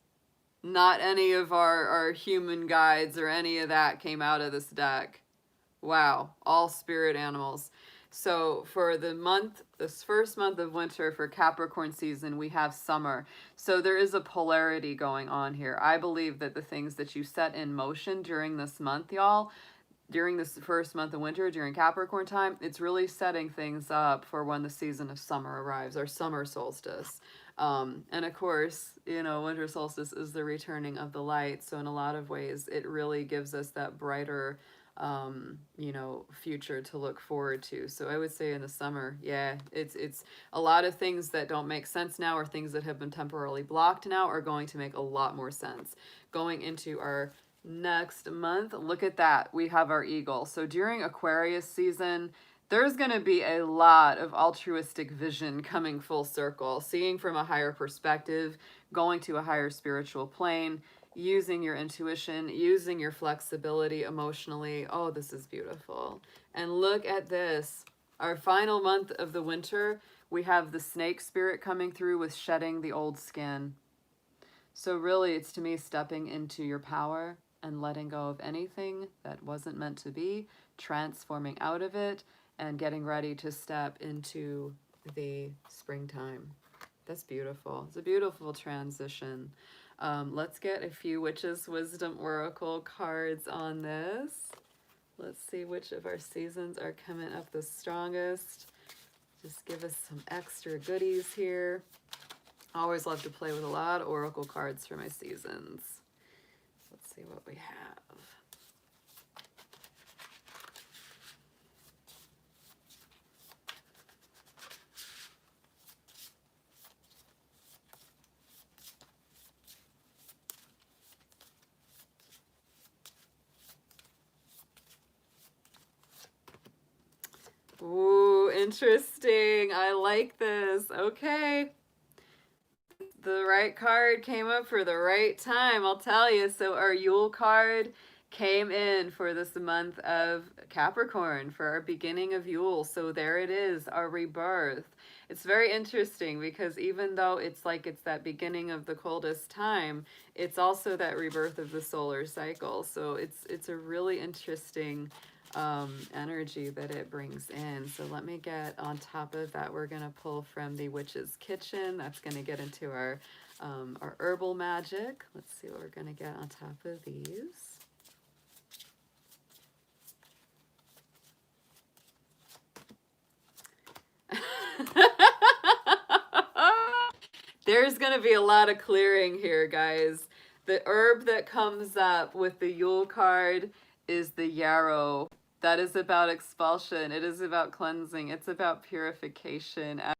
[SPEAKER 1] Not any of our human guides or any of that came out of this deck. Wow, all spirit animals. So for the month, this first month of winter for Capricorn season, we have summer. So there is a polarity going on here. I believe that the things that you set in motion during this month, y'all, during this first month of winter, during Capricorn time, it's really setting things up for when the season of summer arrives, our summer solstice. And of course, you know, winter solstice is the returning of the light. So in a lot of ways, it really gives us that brighter, you know, future to look forward to. So I would say in the summer, yeah, it's a lot of things that don't make sense now, or things that have been temporarily blocked now, are going to make a lot more sense. Going into our next month, look at that. We have our eagle. So during Aquarius season, there's going to be a lot of altruistic vision coming full circle, seeing from a higher perspective, going to a higher spiritual plane, using your intuition, using your flexibility emotionally. Oh, this is beautiful. And look at this. Our final month of the winter, we have the snake spirit coming through with shedding the old skin. So really, it's to me stepping into your power and letting go of anything that wasn't meant to be, transforming out of it, and getting ready to step into the springtime. That's beautiful. It's a beautiful transition. Let's get a few Witches Wisdom Oracle cards on this. Let's see which of our seasons are coming up the strongest. Just give us some extra goodies here. I always love to play with a lot of oracle cards for my seasons. Let's see what we have. Ooh, interesting. I like this. Okay. The right card came up for the right time, I'll tell you. So our Yule card came in for this month of Capricorn, for our beginning of Yule. So there it is, our rebirth. It's very interesting because even though it's like it's that beginning of the coldest time, it's also that rebirth of the solar cycle. So it's a really interesting energy that it brings in. So let me get on top of that. We're going to pull from the Witch's Kitchen. That's going to get into our herbal magic. Let's see what we're going to get on top of these. There's going to be a lot of clearing here, guys. The herb that comes up with the Yule card is the yarrow. That is about expulsion. It is about cleansing. It's about purification, a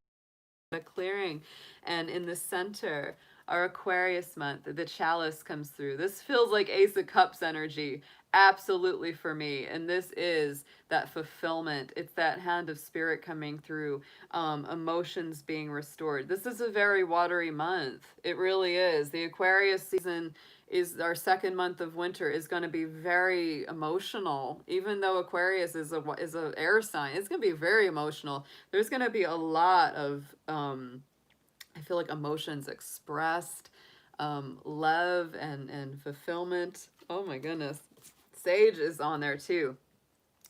[SPEAKER 1] clearing. And in the center, our Aquarius month, the chalice comes through. This feels like Ace of Cups energy, absolutely, for me. And this is that fulfillment. It's that hand of spirit coming through, emotions being restored. This is a very watery month. It really is. The Aquarius season is our second month of winter, is going to be very emotional. Even though Aquarius is a air sign, it's going to be very emotional. There's going to be a lot of I feel like emotions expressed, love and fulfillment. Oh my goodness. Sage is on there too.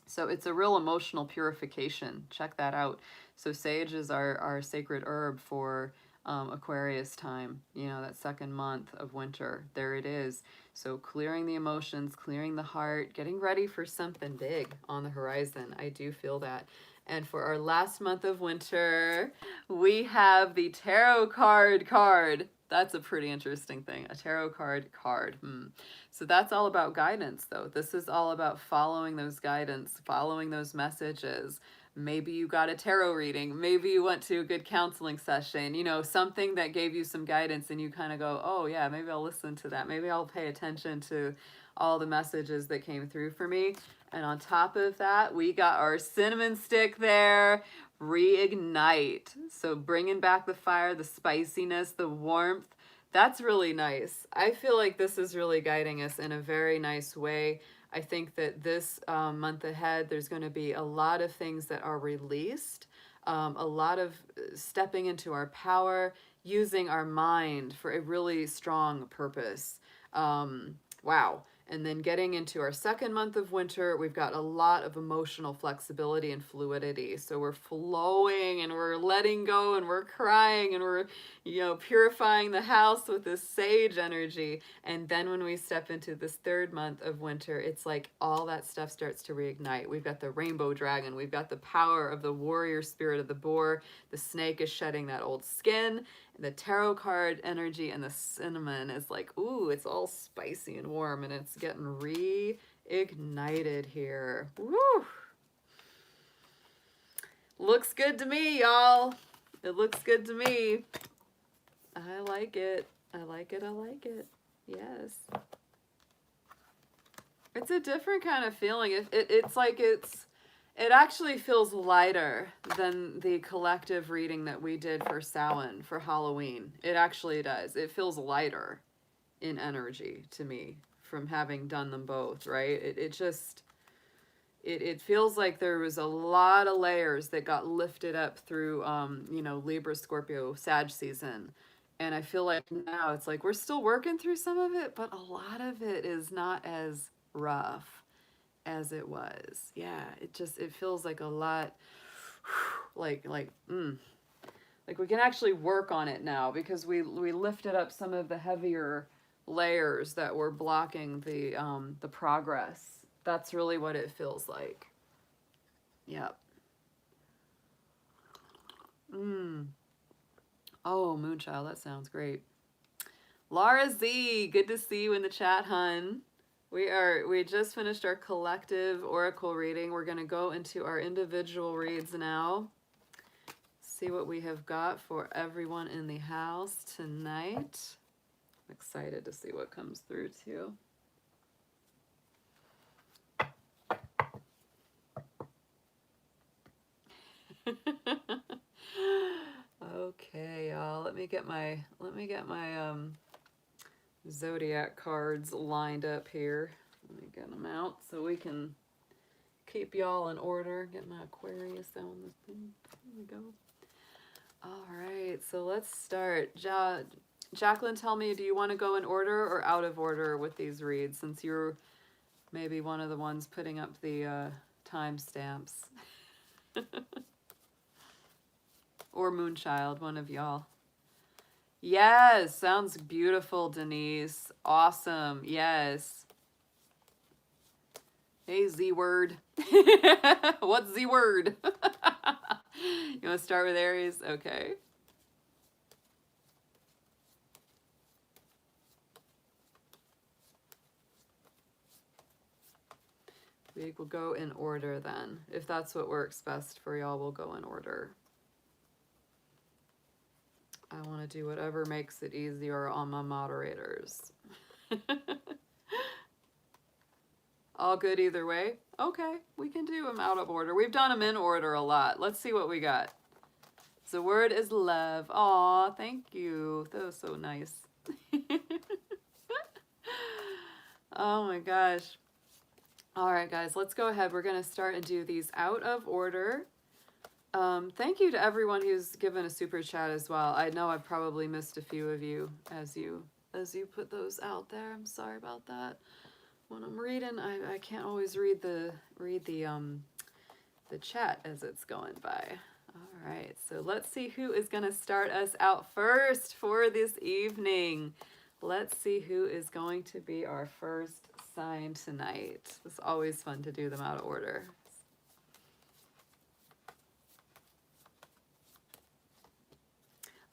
[SPEAKER 1] So it's a real emotional purification. Check that out. So sage is our sacred herb for Aquarius time, you know, that second month of winter. There it is. So clearing the emotions, clearing the heart, getting ready for something big on the horizon. I do feel that. And for our last month of winter, we have the tarot card. That's a pretty interesting thing. A tarot card. So that's all about guidance, though. This is all about following those guidance, following those messages. Maybe you got a tarot reading. Maybe you went to a good counseling session, you know, something that gave you some guidance and you kind of go, oh yeah, maybe I'll listen to that. Maybe I'll pay attention to all the messages that came through for me. And on top of that, we got our cinnamon stick there, reignite. So bringing back the fire, the spiciness, the warmth. That's really nice. I feel like this is really guiding us in a very nice way. I think that this month ahead, there's going to be a lot of things that are released, a lot of stepping into our power, using our mind for a really strong purpose. Wow. And then getting into our second month of winter, we've got a lot of emotional flexibility and fluidity. So we're flowing and we're letting go and we're crying and we're, you know, purifying the house with this sage energy. And then when we step into this third month of winter, it's like all that stuff starts to reignite. We've got the rainbow dragon. We've got the power of the warrior spirit of the boar. The snake is shedding that old skin. The tarot card energy and the cinnamon is like, ooh, it's all spicy and warm and it's getting reignited here. Woo! Looks good to me, y'all. It looks good to me. I like it. I like it. I like it. Yes. It's a different kind of feeling. It's like it actually feels lighter than the collective reading that we did for Samhain, for Halloween. It actually does. It feels lighter in energy to me from having done them both, right? It feels like there was a lot of layers that got lifted up through, you know, Libra, Scorpio, Sag season. And I feel like now it's like we're still working through some of it, but a lot of it is not as rough as it was. Yeah, it feels like a lot like we can actually work on it now because we lifted up some of the heavier layers that were blocking the progress. That's really what it feels like. Yep. Oh, Moonchild, that sounds great. Laura Z, good to see you in the chat, hun. We just finished our collective oracle reading. We're going to go into our individual reads now. See what we have got for everyone in the house tonight. I'm excited to see what comes through too. Okay, y'all. Let me get my zodiac cards lined up here. Let me get them out so we can keep y'all in order. Get my Aquarius on this thing. There we go. All right, so let's start. Jacqueline, tell me, do you want to go in order or out of order with these reads, since you're maybe one of the ones putting up the timestamps. Or Moonchild, one of y'all. Yes, sounds beautiful, Denise. Awesome. Yes. Hey, Z word. What's Z word? You want to start with Aries? Okay. We will go in order then. If that's what works best for y'all, we'll go in order. I want to do whatever makes it easier on my moderators. All good either way? Okay, we can do them out of order. We've done them in order a lot. Let's see what we got. The word is love. Aw, thank you. That was so nice. Oh my gosh. All right, guys, let's go ahead. We're going to start and do these out of order. Thank you to everyone who's given a super chat as well. I know I've probably missed a few of you as you put those out there. I'm sorry about that. When I'm reading, I can't always read the chat as it's going by. All right, so let's see who is going to start us out first for this evening. Let's see who is going to be our first sign tonight. It's always fun to do them out of order.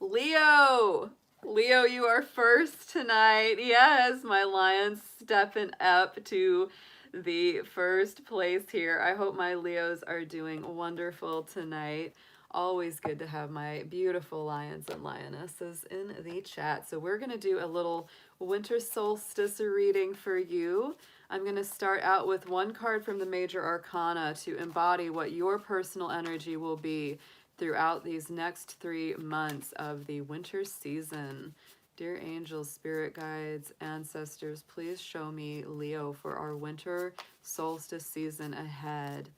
[SPEAKER 1] Leo! Leo, you are first tonight. Yes, my lions stepping up to the first place here. I hope my Leos are doing wonderful tonight. Always good to have my beautiful lions and lionesses in the chat. So we're going to do a little winter solstice reading for you. I'm going to start out with one card from the major arcana to embody what your personal energy will be throughout these next 3 months of the winter season. Dear angels, spirit guides, ancestors, please show me Leo for our winter solstice season ahead.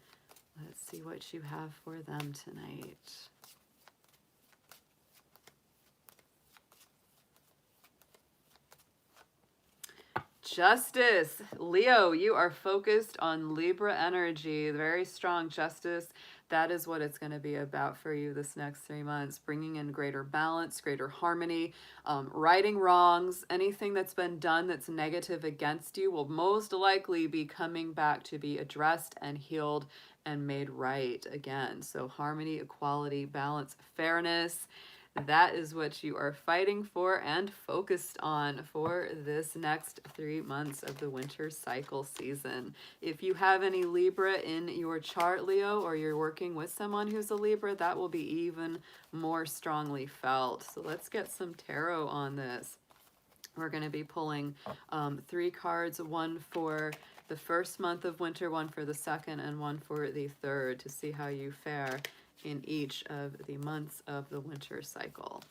[SPEAKER 1] Let's see what you have for them tonight. Justice. Leo, you are focused on Libra energy. Very strong justice. That is what it's going to be about for you this next 3 months, bringing in greater balance, greater harmony, righting wrongs. Anything that's been done that's negative against you will most likely be coming back to be addressed and healed and made right again. So harmony, equality, balance, fairness. That is what you are fighting for and focused on for this next 3 months of the winter cycle season. If you have any Libra in your chart, Leo, or you're working with someone who's a Libra, that will be even more strongly felt. So let's get some tarot on this. We're going to be pulling 3 cards, one for the first month of winter, one for the second, and one for the third, to see how you fare in each of the months of the winter cycle.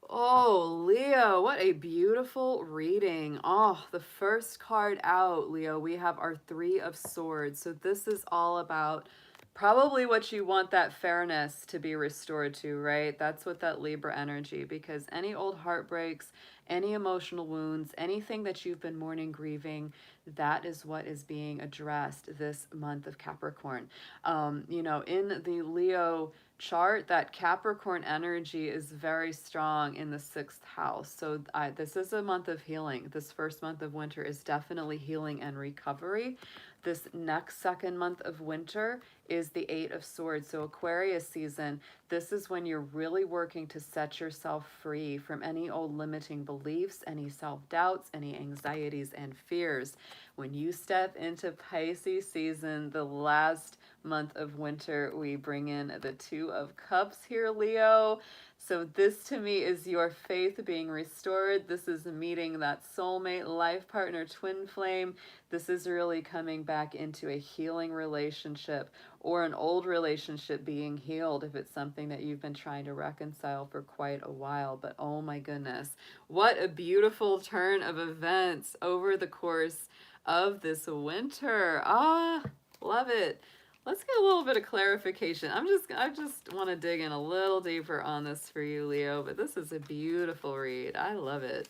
[SPEAKER 1] Oh, Leo, what a beautiful reading. Oh, the first card out, Leo, we have our 3 of Swords. So this is all about probably what you want that fairness to be restored to, right? That's what that Libra energy, because any old heartbreaks, any emotional wounds, anything that you've been mourning, grieving, that is what is being addressed this month of Capricorn. You know, in the Leo chart, that Capricorn energy is very strong in the 6th house. So this is a month of healing. This first month of winter is definitely healing and recovery. This next second month of winter is the 8 of Swords. So Aquarius season, this is when you're really working to set yourself free from any old limiting beliefs, any self-doubts, any anxieties and fears. When you step into Pisces season, the last month of winter, we bring in the 2 of Cups here, Leo. So this to me is your faith being restored. This is meeting that soulmate, life partner, twin flame. This is really coming back into a healing relationship or an old relationship being healed if it's something that you've been trying to reconcile for quite a while. But oh my goodness, what a beautiful turn of events over the course of this winter. Ah, love it. let's get a little bit of clarification. I just want to dig in a little deeper on this for you, Leo, but this is a beautiful read. I love it.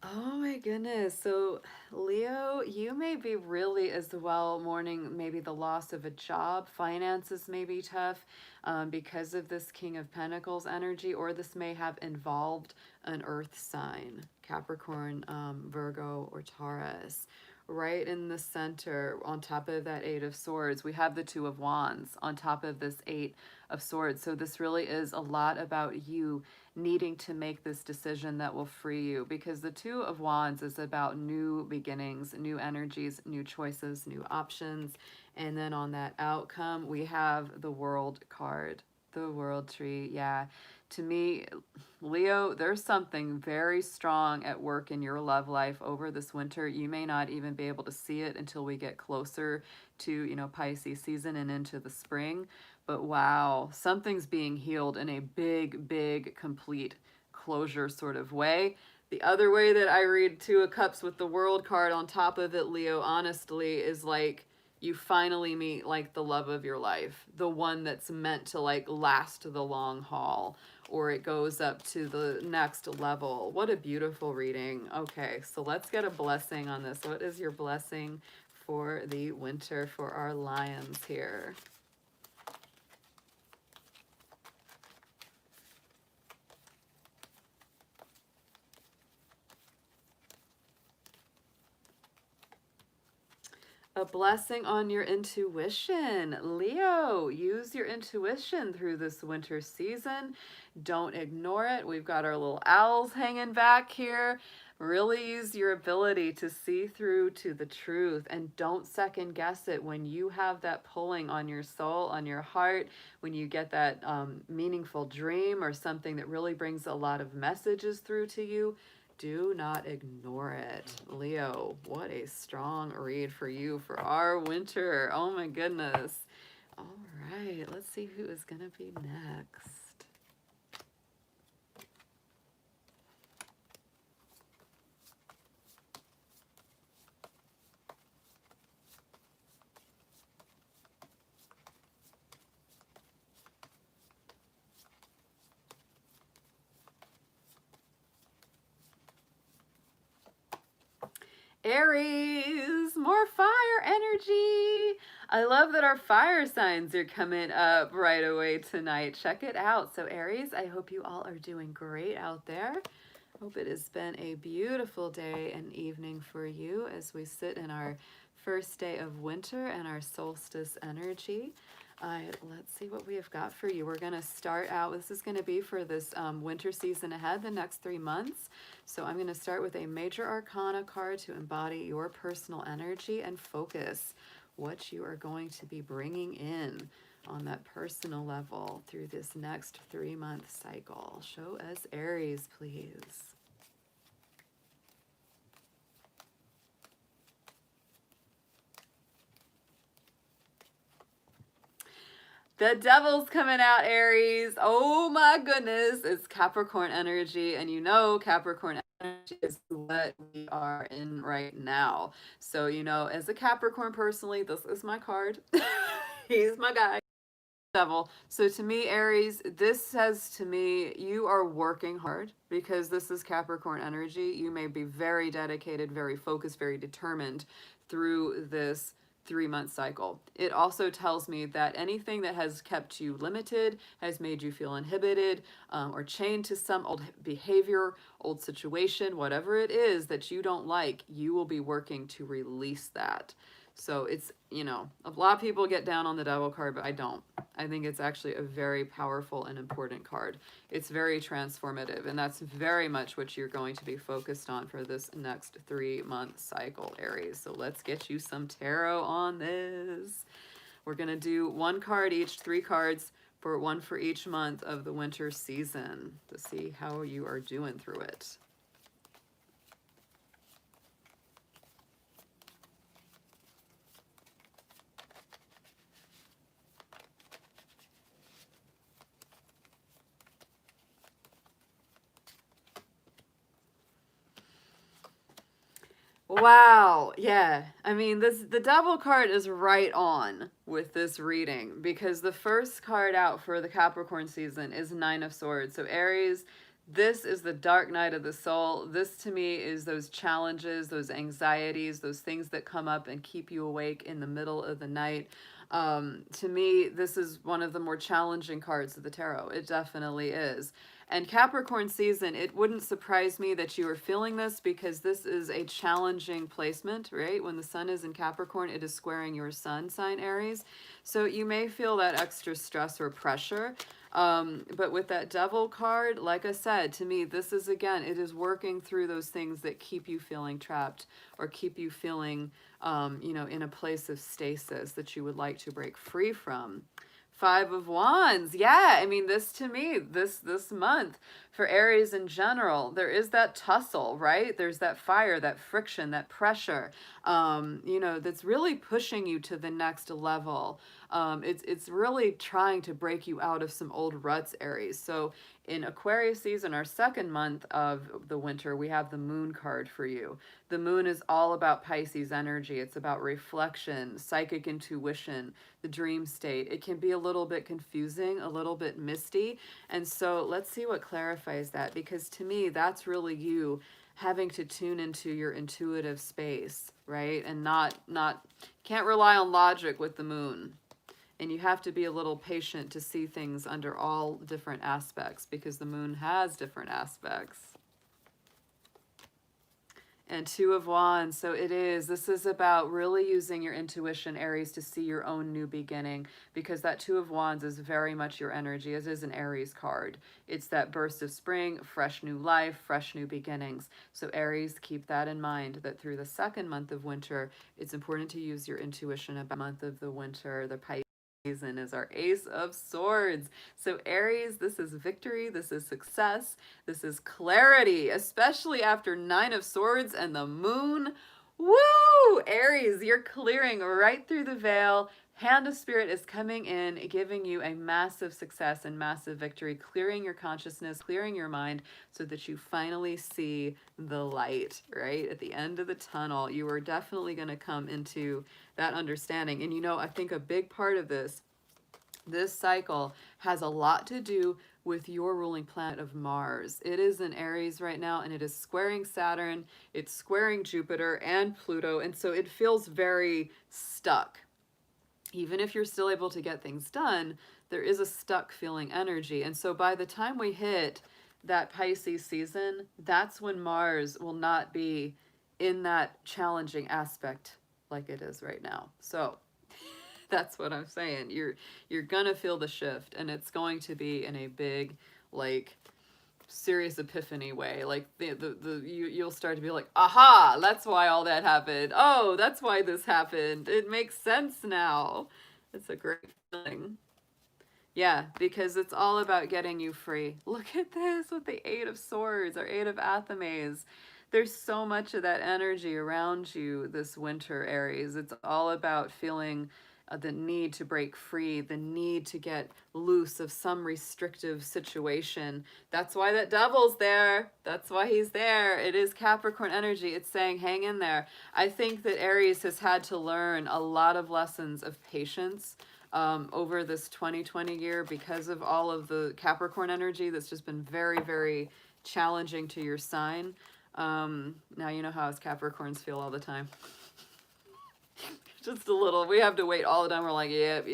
[SPEAKER 1] Oh my goodness. So, Leo, you may be really as well mourning maybe the loss of a job. Finances may be tough because of this King of Pentacles energy, or this may have involved an earth sign, Capricorn, Virgo, or Taurus. Right in the center, on top of that Eight of Swords, we have the Two of Wands on top of this Eight of Swords. So this really is a lot about you needing to make this decision that will free you, because the Two of Wands is about new beginnings, new energies, new choices, new options. And then on that outcome, we have the World card, the World tree. Yeah. To me, Leo, there's something very strong at work in your love life over this winter. You may not even be able to see it until we get closer to, you know, Pisces season and into the spring. But wow, something's being healed in a big, big, complete closure sort of way. The other way that I read Two of Cups with the World card on top of it, Leo, honestly, is like you finally meet like the love of your life, the one that's meant to like last the long haul, or it goes up to the next level. What a beautiful reading. Okay, so let's get a blessing on this. What is your blessing for the winter for our lions here? A blessing on your intuition. Leo, use your intuition through this winter season. Don't ignore it. We've got our little owls hanging back here. Really use your ability to see through to the truth, and don't second guess it when you have that pulling on your soul, on your heart, when you get that meaningful dream or something that really brings a lot of messages through to you. Do not ignore it. Leo, what a strong read for you for our winter. Oh my goodness. All right, let's see who is going to be next. Aries, more fire energy. I love that our fire signs are coming up right away tonight. Check it out. So Aries, I hope you all are doing great out there. Hope it has been a beautiful day and evening for you as we sit in our first day of winter and our solstice energy. Let's see what we have got for you. We're going to start out, this is going to be for this winter season ahead, the next 3 months. So I'm going to start with a major arcana card to embody your personal energy and focus what you are going to be bringing in on that personal level through this next 3-month cycle. Show us Aries, please. The devil's coming out, Aries. Oh my goodness. It's Capricorn energy. And you know Capricorn energy is what we are in right now. So, you know, as a Capricorn personally, this is my card. He's my guy. Devil. So to me, Aries, this says to me, you are working hard because this is Capricorn energy. You may be very dedicated, very focused, very determined through this 3-month cycle. It also tells me that anything that has kept you limited, has made you feel inhibited, or chained to some old behavior, old situation, whatever it is that you don't like, you will be working to release that. So it's, you know, a lot of people get down on the devil card, but I don't. I think it's actually a very powerful and important card. It's very transformative, and that's very much what you're going to be focused on for this next 3-month cycle, Aries. So let's get you some tarot on this. We're going to do 1 card each, 3 cards, for 1 for each month of the winter season to see how you are doing through it. Wow. Yeah. I mean, the Devil card is right on with this reading because the first card out for the Capricorn season is Nine of Swords. So Aries, this is the dark night of the soul. This to me is those challenges, those anxieties, those things that come up and keep you awake in the middle of the night. To me, this is one of the more challenging cards of the tarot. It definitely is. And Capricorn season, it wouldn't surprise me that you are feeling this because this is a challenging placement, right? When the sun is in Capricorn, it is squaring your sun sign Aries. So you may feel that extra stress or pressure. But with that Devil card, like I said, to me, this is, again, it is working through those things that keep you feeling trapped or keep you feeling, in a place of stasis that you would like to break free from. Five of Wands. Yeah, I mean, this to me, this month for Aries in general, there is that tussle, right? There's that fire, that friction, that pressure, that's really pushing you to the next level. It's really trying to break you out of some old ruts, Aries. So in Aquarius season, our second month of the winter, we have the Moon card for you. The Moon is all about Pisces energy. It's about reflection, psychic intuition, the dream state. It can be a little bit confusing, a little bit misty. And so let's see what clarifies that, because to me, that's really you having to tune into your intuitive space, right? And can't rely on logic with the Moon. And you have to be a little patient to see things under all different aspects because the Moon has different aspects. And Two of Wands. So this is about really using your intuition, Aries, to see your own new beginning, because that Two of Wands is very much your energy. It is an Aries card. It's that burst of spring, fresh new life, fresh new beginnings. So Aries, keep that in mind, that through the second month of winter, it's important to use your intuition about the month of the winter, the Pisces season is our Ace of Swords. So Aries, this is victory, this is success, this is clarity, especially after Nine of Swords and the Moon. Woo! Aries, you're clearing right through the veil. Hand of Spirit is coming in, giving you a massive success and massive victory, clearing your consciousness, clearing your mind so that you finally see the light, right? At the end of the tunnel, you are definitely going to come into that understanding. And I think a big part of this cycle has a lot to do with your ruling planet of Mars. It is in Aries right now, and it is squaring Saturn, it's squaring Jupiter and Pluto, and so it feels very stuck. Even if you're still able to get things done, there is a stuck feeling energy. And so by the time we hit that Pisces season, that's when Mars will not be in that challenging aspect like it is right now. So that's what I'm saying. You're gonna feel the shift, and it's going to be in a big, like, serious epiphany way. Like you'll start to be like, aha, that's why all that happened. Oh, that's why this happened. It makes sense now. It's a great feeling. Yeah, because it's all about getting you free. Look at this with the Eight of Swords or Eight of Athames. There's so much of that energy around you this winter, Aries. It's all about feeling the need to break free, the need to get loose of some restrictive situation. That's why that Devil's there. That's why he's there. It is Capricorn energy. It's saying, hang in there. I think that Aries has had to learn a lot of lessons of patience over this 2020 year because of all of the Capricorn energy that's just been very, very challenging to your sign. Now you know how us Capricorns feel all the time. Just a little. We have to wait all the time. We're like, yep.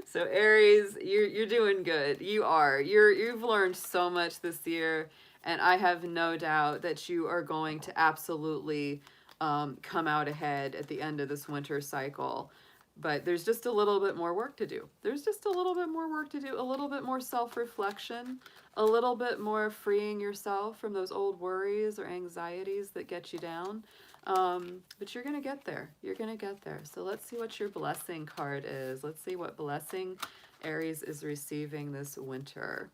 [SPEAKER 1] So Aries, you're doing good. You are. You've learned so much this year, and I have no doubt that you are going to absolutely come out ahead at the end of this winter cycle. But there's just a little bit more work to do. There's just a little bit more work to do, a little bit more self-reflection, a little bit more freeing yourself from those old worries or anxieties that get you down. But you're going to get there. You're going to get there. So let's see what your blessing card is. Let's see what blessing Aries is receiving this winter.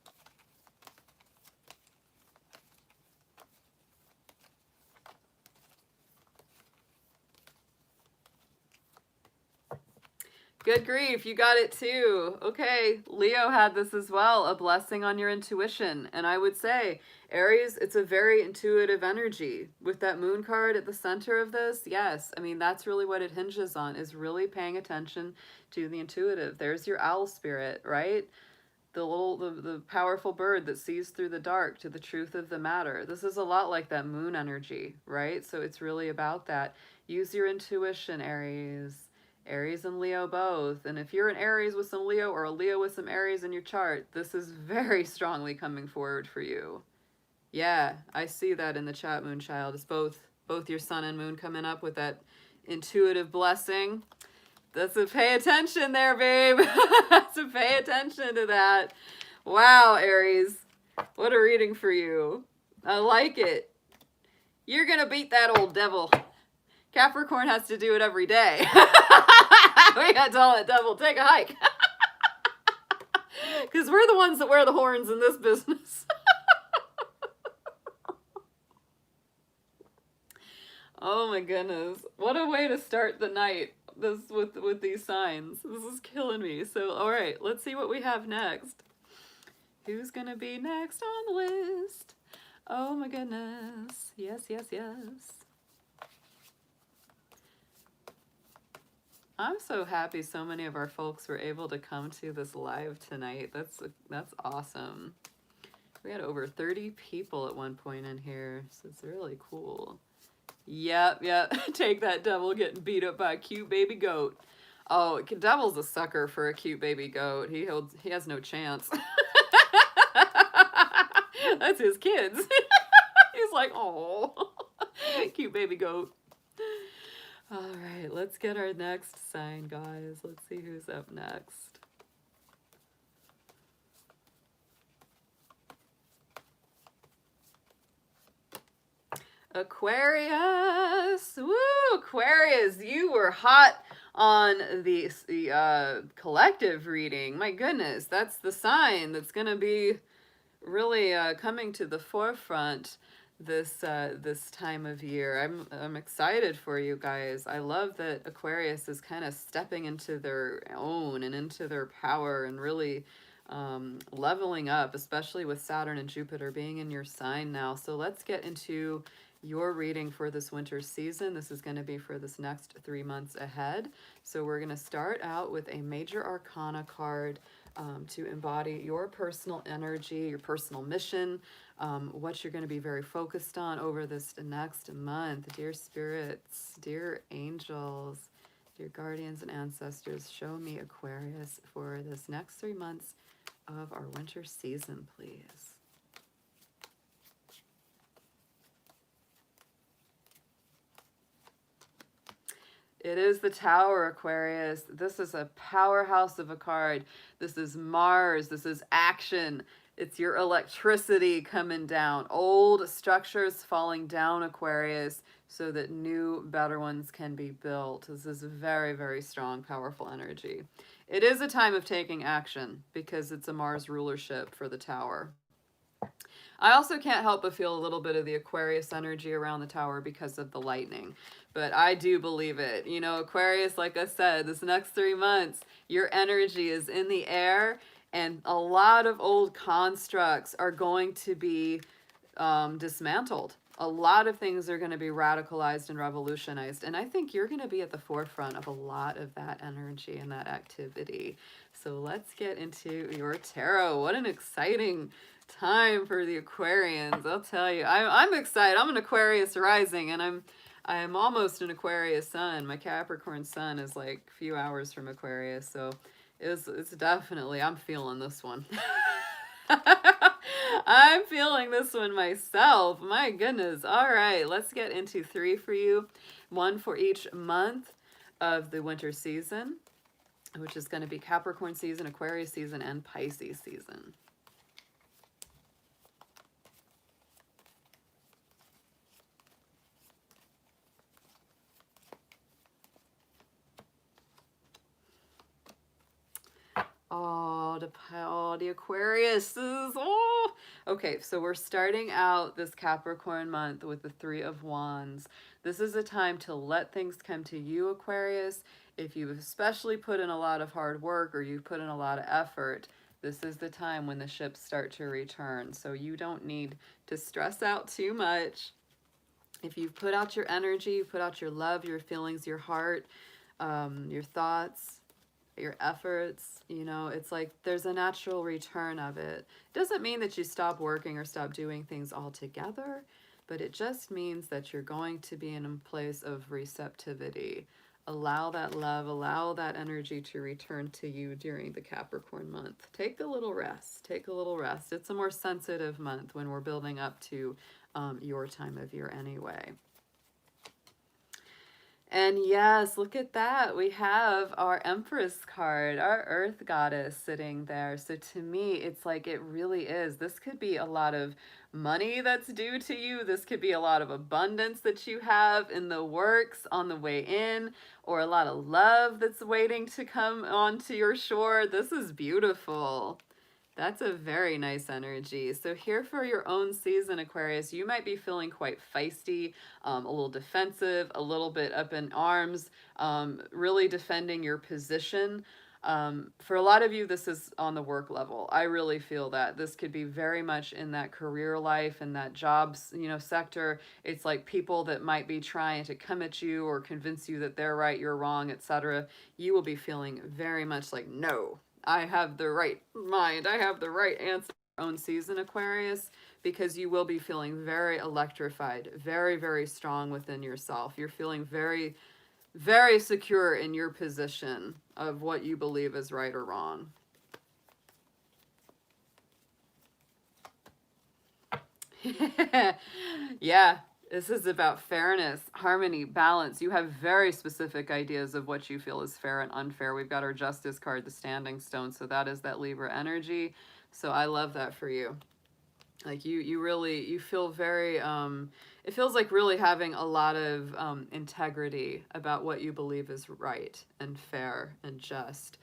[SPEAKER 1] Good grief, you got it too. Okay, Leo had this as well, a blessing on your intuition. And I would say, Aries, it's a very intuitive energy. With that moon card at the center of this, yes, I mean, that's really what it hinges on, is really paying attention to the intuitive. There's your owl spirit, right? The powerful bird that sees through the dark to the truth of the matter. This is a lot like that moon energy, right? So it's really about that. Use your intuition, Aries. Aries and Leo both. And if you're an Aries with some Leo or a Leo with some Aries in your chart, this is very strongly coming forward for you. Yeah, I see that in the chat, Moonchild. It's both your sun and moon coming up with that intuitive blessing. That's a pay attention there, babe. That's a pay attention to that. Wow, Aries. What a reading for you. I like it. You're going to beat that old devil. Capricorn has to do it every day. We got to tell that devil, take a hike. Because we're the ones that wear the horns in this business. Oh my goodness. What a way to start the night. This with these signs. This is killing me. So, all right, let's see what we have next. Who's going to be next on the list? Oh my goodness. Yes, yes, yes. I'm so happy so many of our folks were able to come to this live tonight. That's awesome. We had over 30 people at one point in here, so it's really cool. Yep. Take that devil getting beat up by a cute baby goat. Oh, devil's a sucker for a cute baby goat. He has no chance. That's his kids. He's like, oh, cute baby goat. All right, let's get our next sign, guys. Let's see who's up next. Aquarius. Woo, Aquarius, you were hot on the collective reading. My goodness, that's the sign that's going to be really coming to the forefront this time of year. I'm excited for you guys. I love that Aquarius is kind of stepping into their own and into their power and really leveling up, especially with Saturn and Jupiter being in your sign now. So let's get into your reading for this winter season. This is going to be for this next 3 months ahead. So we're going to start out with a major arcana card to embody your personal energy, your personal mission, what you're going to be very focused on over this next month. Dear spirits, dear angels, dear guardians and ancestors, show me Aquarius for this next 3 months of our winter season, please. It is the Tower, Aquarius. This is a powerhouse of a card. This is Mars. This is action. It's your electricity coming down. Old structures falling down, Aquarius, so that new, better ones can be built. This is a very, very strong, powerful energy. It is a time of taking action because it's a Mars rulership for the Tower. I also can't help but feel a little bit of the Aquarius energy around the Tower because of the lightning. But I do believe it. You know, Aquarius, like I said, this next 3 months, your energy is in the air, and a lot of old constructs are going to be dismantled. A lot of things are going to be radicalized and revolutionized. And I think you're going to be at the forefront of a lot of that energy and that activity. So let's get into your tarot. What an exciting time for the Aquarians. I'll tell you, I'm excited. I'm an Aquarius rising, and I'm almost an Aquarius sun. My Capricorn sun is like a few hours from Aquarius, so it's definitely, I'm feeling this one. I'm feeling this one myself. My goodness. All right, let's get into 3 for you. 1 for each month of the winter season, which is going to be Capricorn season, Aquarius season, and Pisces season. Oh, the Aquarius. Oh. Okay, so we're starting out this Capricorn month with the 3 of Wands. This is a time to let things come to you, Aquarius, If you've especially put in a lot of hard work or you've put in a lot of effort, this is the time when the ships start to return. So you don't need to stress out too much. If you've put out your energy, you put out your love, your feelings, your heart, your thoughts, your efforts, you know, it's like there's a natural return of it. Doesn't mean that you stop working or stop doing things altogether, but it just means that you're going to be in a place of receptivity. Allow that love, allow that energy to return to you during the Capricorn month. Take a little rest. Take a little rest. It's a more sensitive month when we're building up to your time of year anyway. And yes, look at that. We have our Empress card, our Earth goddess sitting there. So to me, it's like it really is. This could be a lot of money that's due to you. This could be a lot of abundance that you have in the works on the way in, or a lot of love that's waiting to come onto your shore. This is beautiful. That's a very nice energy. So here for your own season, Aquarius, you might be feeling quite feisty, a little defensive, a little bit up in arms, really defending your position. For a lot of you, this is on the work level. I really feel that this could be very much in that career life and that jobs, you know, sector. It's like people that might be trying to come at you or convince you that they're right, you're wrong, etc. You will be feeling very much like, no, I have the right mind. I have the right answer. Own season, Aquarius, because you will be feeling very electrified, very, very strong within yourself. You're feeling very, very secure in your position of what you believe is right or wrong. Yeah, this is about fairness, harmony, balance. You have very specific ideas of what you feel is fair and unfair. We've got our Justice card, the Standing Stone. So that is that Libra energy. So I love that for you. Like you really, you feel very, it feels like really having a lot of integrity about what you believe is right and fair and just.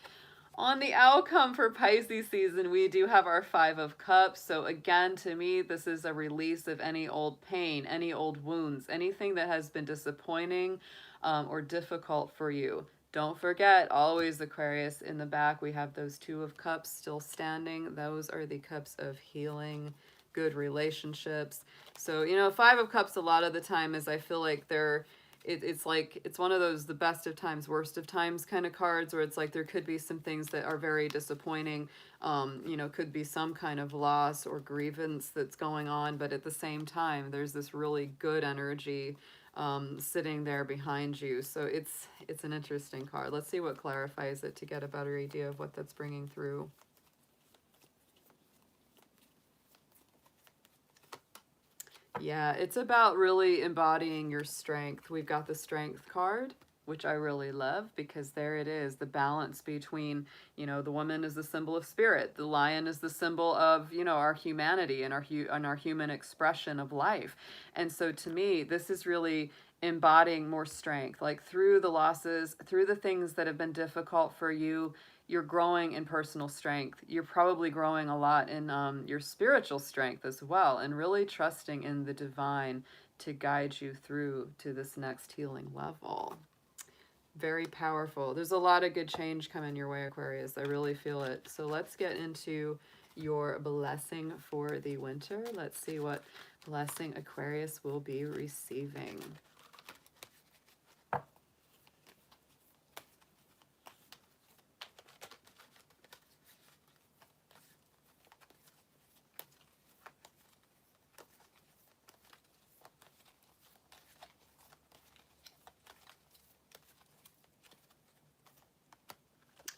[SPEAKER 1] On the outcome for Pisces season, we do have our Five of Cups. So again, to me, this is a release of any old pain, any old wounds, anything that has been disappointing or difficult for you. Don't forget, always, Aquarius, in the back, we have those Two of Cups still standing. Those are the cups of healing, good relationships. So, you know, Five of Cups a lot of the time is I feel like they're it's like it's one of those the best of times, worst of times kind of cards, where it's like there could be some things that are very disappointing. You know, could be some kind of loss or grievance that's going on, but at the same time, there's this really good energy sitting there behind you. So it's an interesting card. Let's see what clarifies it to get a better idea of what that's bringing through. Yeah, it's about really embodying your strength. We've got the Strength card, which I really love because there it is, the balance between, you know, the woman is the symbol of spirit. The lion is the symbol of, you know, our humanity and our human expression of life. And so to me, this is really embodying more strength, like through the losses, through the things that have been difficult for you. You're growing in personal strength. You're probably growing a lot in your spiritual strength as well, and really trusting in the divine to guide you through to this next healing level. Very powerful. There's a lot of good change coming your way, Aquarius. I really feel it. So let's get into your blessing for the winter. Let's see what blessing Aquarius will be receiving.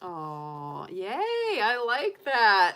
[SPEAKER 1] Oh, yay, I like that.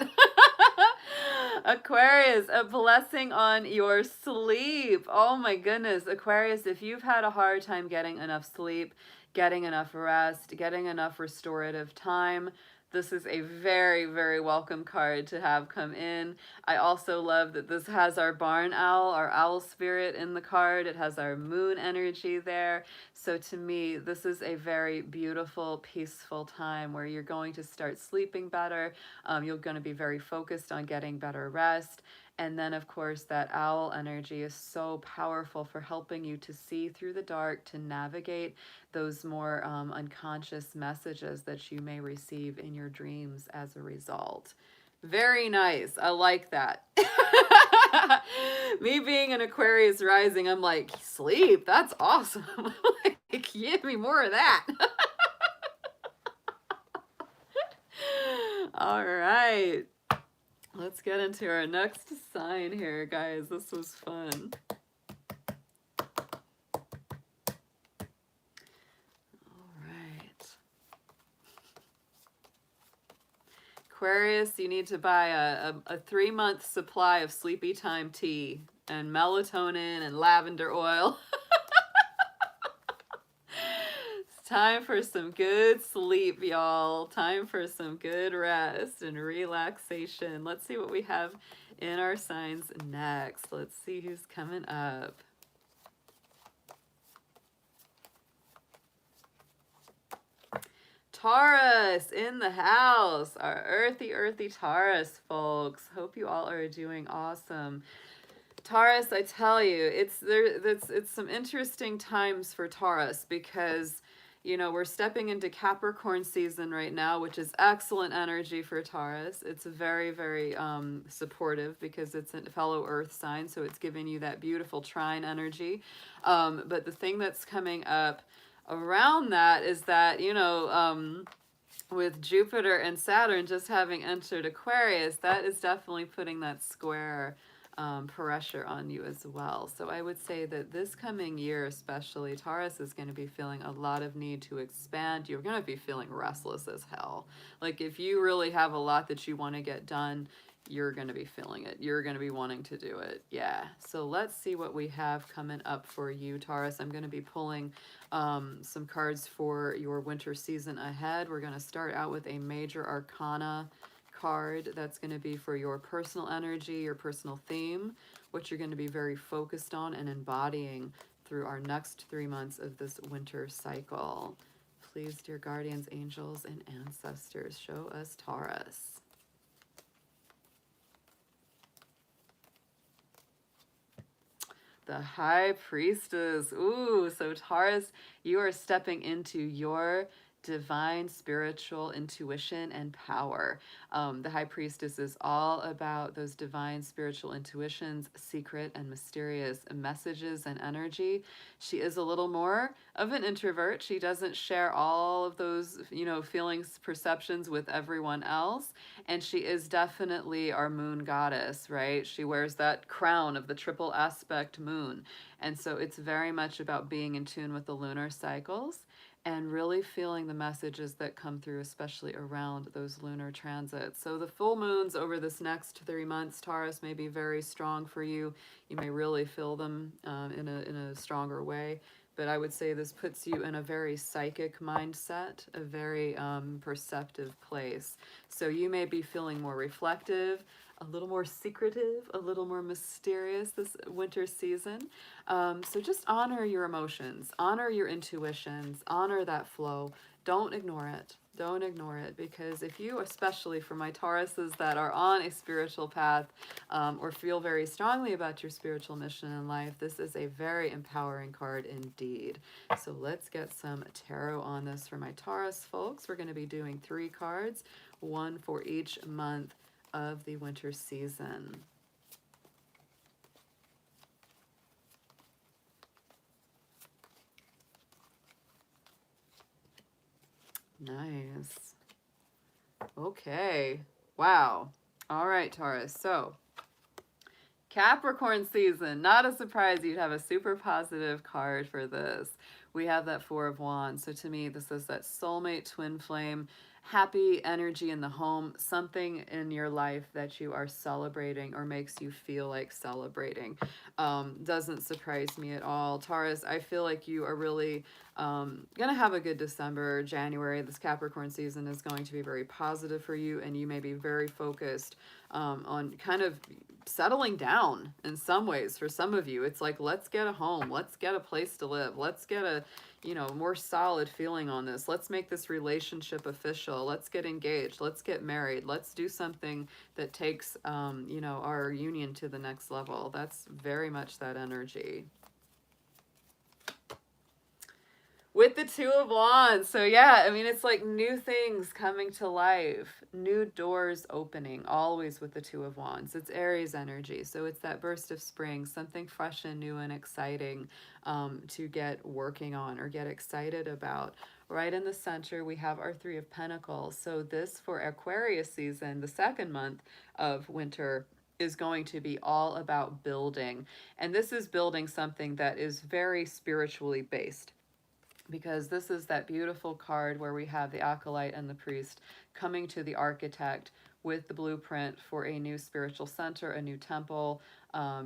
[SPEAKER 1] Aquarius, a blessing on your sleep. Oh my goodness, Aquarius, if you've had a hard time getting enough sleep, getting enough rest, getting enough restorative time, this is a very, very welcome card to have come in. I also love that this has our barn owl, our owl spirit in the card. It has our moon energy there. So to me, this is a very beautiful, peaceful time where you're going to start sleeping better. You're going to be very focused on getting better rest. And then, of course, that owl energy is so powerful for helping you to see through the dark, to navigate those more unconscious messages that you may receive in your dreams as a result. Very nice. I like that. Me being an Aquarius rising, I'm like, sleep, that's awesome. Like, give me more of that. All right. Let's get into our next sign here, guys. This was fun. All right. Aquarius, you need to buy a 3-month supply of sleepy time tea and melatonin and lavender oil. It's time for some good sleep, y'all. Time for some good rest and relaxation. Let's see what we have in our signs next. Let's see who's coming up. Taurus in the house, our earthy Taurus folks. Hope you all are doing awesome. Taurus, I tell you, it's some interesting times for Taurus because, you know, we're stepping into Capricorn season right now, which is excellent energy for Taurus. It's very, very supportive because it's a fellow earth sign, so it's giving you that beautiful trine energy. But the thing that's coming up around that is that, you know, with Jupiter and Saturn just having entered Aquarius, that is definitely putting that square pressure on you as well. So I would say that this coming year, especially, Taurus is going to be feeling a lot of need to expand. You're going to be feeling restless as hell. Like if you really have a lot that you want to get done, you're going to be feeling it. You're going to be wanting to do it. Yeah. So let's see what we have coming up for you, Taurus. I'm going to be pulling some cards for your winter season ahead. We're going to start out with a major arcana card that's going to be for your personal energy, your personal theme, what you're going to be very focused on and embodying through our next 3 months of this winter cycle. Please, dear guardians, angels, and ancestors, show us Taurus. The High Priestess. Ooh, so Taurus, you are stepping into your divine spiritual intuition and power. The High Priestess is all about those divine spiritual intuitions, secret and mysterious messages and energy. She is a little more of an introvert. She doesn't share all of those, you know, feelings, perceptions with everyone else. And she is definitely our moon goddess, right? She wears that crown of the triple aspect moon. And so it's very much about being in tune with the lunar cycles and really feeling the messages that come through, especially around those lunar transits. So the full moons over this next 3 months, Taurus, may be very strong for you. You may really feel them in a stronger way. But I would say this puts you in a very psychic mindset, a very perceptive place. So you may be feeling more reflective, a little more secretive, a little more mysterious this winter season. So just honor your emotions, honor your intuitions, honor that flow. Don't ignore it. Don't ignore it, because if you, especially for my Tauruses that are on a spiritual path or feel very strongly about your spiritual mission in life, this is a very empowering card indeed. So let's get some tarot on this for my Taurus folks. We're going to be doing 3 cards, 1 for each month of the winter season. Nice. Okay. Wow. All right, Taurus. So, Capricorn season. Not a surprise you'd have a super positive card for this. We have that 4 of Wands. So to me, this is that soulmate twin flame, happy energy in the home, something in your life that you are celebrating or makes you feel like celebrating. Doesn't surprise me at all. Taurus, I feel like you are really gonna have a good December, January. This Capricorn season is going to be very positive for you, and you may be very focused on kind of settling down in some ways. For some of you, it's like, let's get a home, let's get a place to live, let's get a, you know, more solid feeling on this. Let's make this relationship official. Let's get engaged. Let's get married. Let's do something that takes, you know, our union to the next level. That's very much that energy. With the Two of Wands. So yeah, I mean, it's like new things coming to life, new doors opening, always with the Two of Wands. It's Aries energy. So it's that burst of spring, something fresh and new and exciting to get working on or get excited about. Right in the center, we have our Three of Pentacles. So this for Aquarius season, the second month of winter, is going to be all about building. And this is building something that is very spiritually based, because this is that beautiful card where we have the acolyte and the priest coming to the architect with the blueprint for a new spiritual center, a new temple,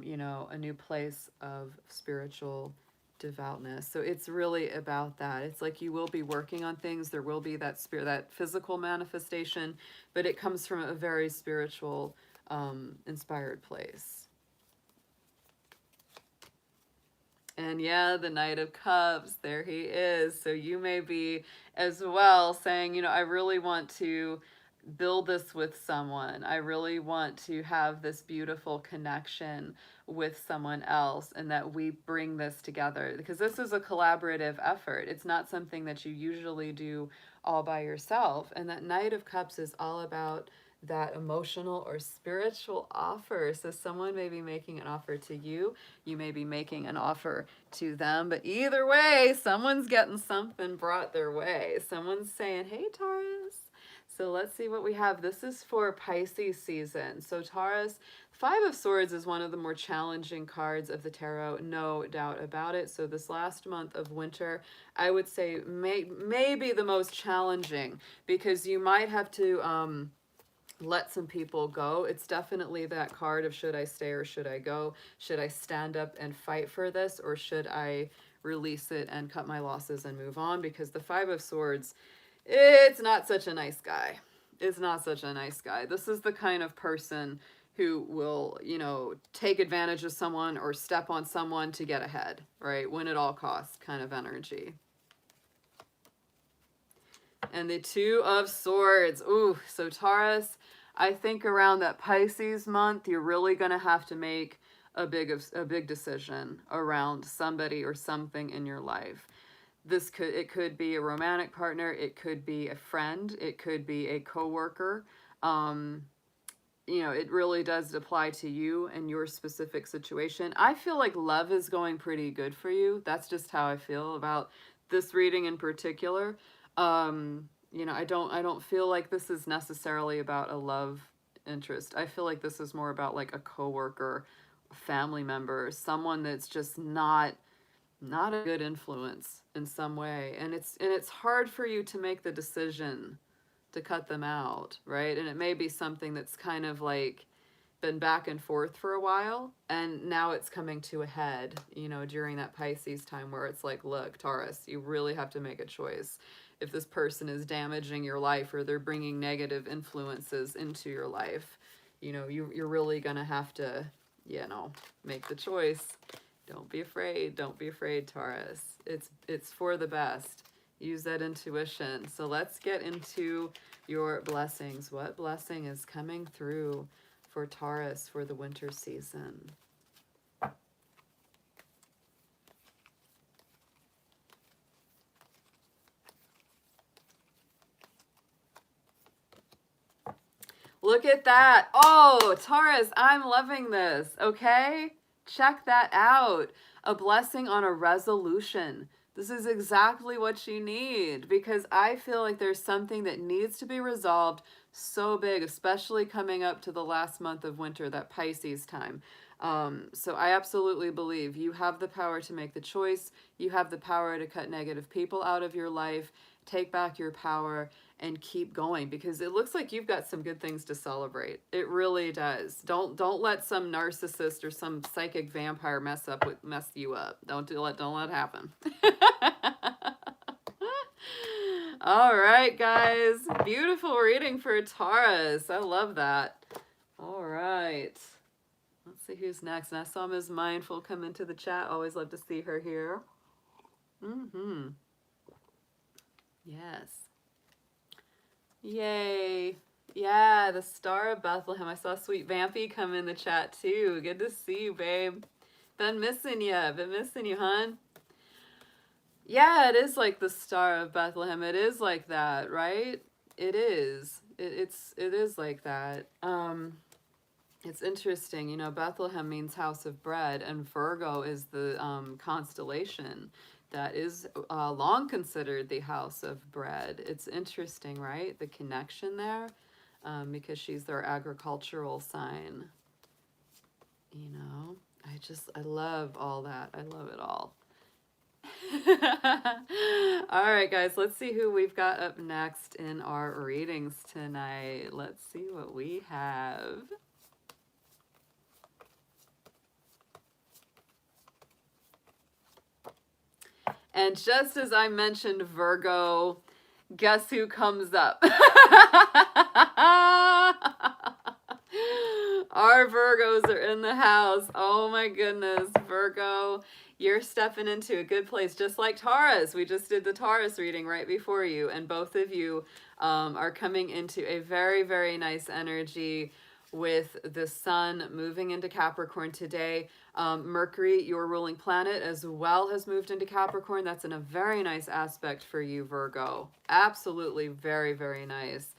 [SPEAKER 1] you know, a new place of spiritual devoutness. So it's really about that. It's like you will be working on things. There will be that spirit, that physical manifestation, but it comes from a very spiritual, inspired place. And yeah, the Knight of Cups, there he is. So you may be as well saying, you know, I really want to build this with someone. I really want to have this beautiful connection with someone else, and that we bring this together, because this is a collaborative effort. It's not something that you usually do all by yourself. And that Knight of Cups is all about that emotional or spiritual offer. So someone may be making an offer to you, you may be making an offer to them, but either way, someone's getting something brought their way. Someone's saying, hey, Taurus. So let's see what we have. This is for Pisces season. So Taurus, Five of Swords is one of the more challenging cards of the tarot, no doubt about it. So this last month of winter, I would say maybe the most challenging, because you might have to let some people go. It's definitely that card of, should I stay or should I go? Should I stand up and fight for this, or should I release it and cut my losses and move on? Because the Five of Swords, it's not such a nice guy. It's not such a nice guy. This is the kind of person who will, you know, take advantage of someone or step on someone to get ahead, right? Win at all costs kind of energy. And the Two of Swords. Ooh, so Taurus, I think around that Pisces month, you're really going to have to make a big decision around somebody or something in your life. It could be a romantic partner, it could be a friend, it could be a coworker. You know, it really does apply to you and your specific situation. I feel like love is going pretty good for you. That's just how I feel about this reading in particular. You know, I don't feel like this is necessarily about a love interest. I feel like this is more about like a coworker, family member, someone that's just not a good influence in some way. And it's hard for you to make the decision to cut them out, right? And it may be something that's kind of like been back and forth for a while, and now it's coming to a head, you know, during that Pisces time, where it's like, look, Taurus, you really have to make a choice. If this person is damaging your life, or they're bringing negative influences into your life, you know, you're really gonna have to, you know, make the choice. Don't be afraid. Don't be afraid, Taurus. It's for the best. Use that intuition. So let's get into your blessings. What blessing is coming through for Taurus for the winter season? Look at that. Oh, Taurus, I'm loving this. Okay? Check that out. A blessing on a resolution. This is exactly what you need, because I feel like there's something that needs to be resolved so big, especially coming up to the last month of winter, that Pisces time. So I absolutely believe you have the power to make the choice. You have the power to cut negative people out of your life, take back your power, and keep going, because it looks like you've got some good things to celebrate. It really does. Don't let some narcissist or some psychic vampire mess you up. Don't let it happen. All right, guys. Beautiful reading for Taurus. I love that. All right. Let's see who's next. And I saw Ms. Mindful come into the chat. Always love to see her here. Mm-hmm. Yes. Yay. Yeah, the Star of Bethlehem. I saw Sweet Vampy come in the chat too. Good to see you, babe. Been missing you. Been missing you, hon. Yeah, it is like the Star of Bethlehem. It is like that, right? It is. It is like that. It's interesting, you know, Bethlehem means house of bread, and Virgo is the constellation that is long considered the house of bread. It's interesting, right? The connection there, because she's their agricultural sign. You know, I love all that. I love it all. All right, guys, let's see who we've got up next in our readings tonight. Let's see what we have. And just as I mentioned Virgo, guess who comes up? Our Virgos are in the house. Oh my goodness, Virgo, you're stepping into a good place, just like Taurus. We just did the Taurus reading right before you, and both of you are coming into a very, very nice energy with the sun moving into Capricorn today. Mercury, your ruling planet, as well has moved into Capricorn. That's in a very nice aspect for you, Virgo. Absolutely very, very nice.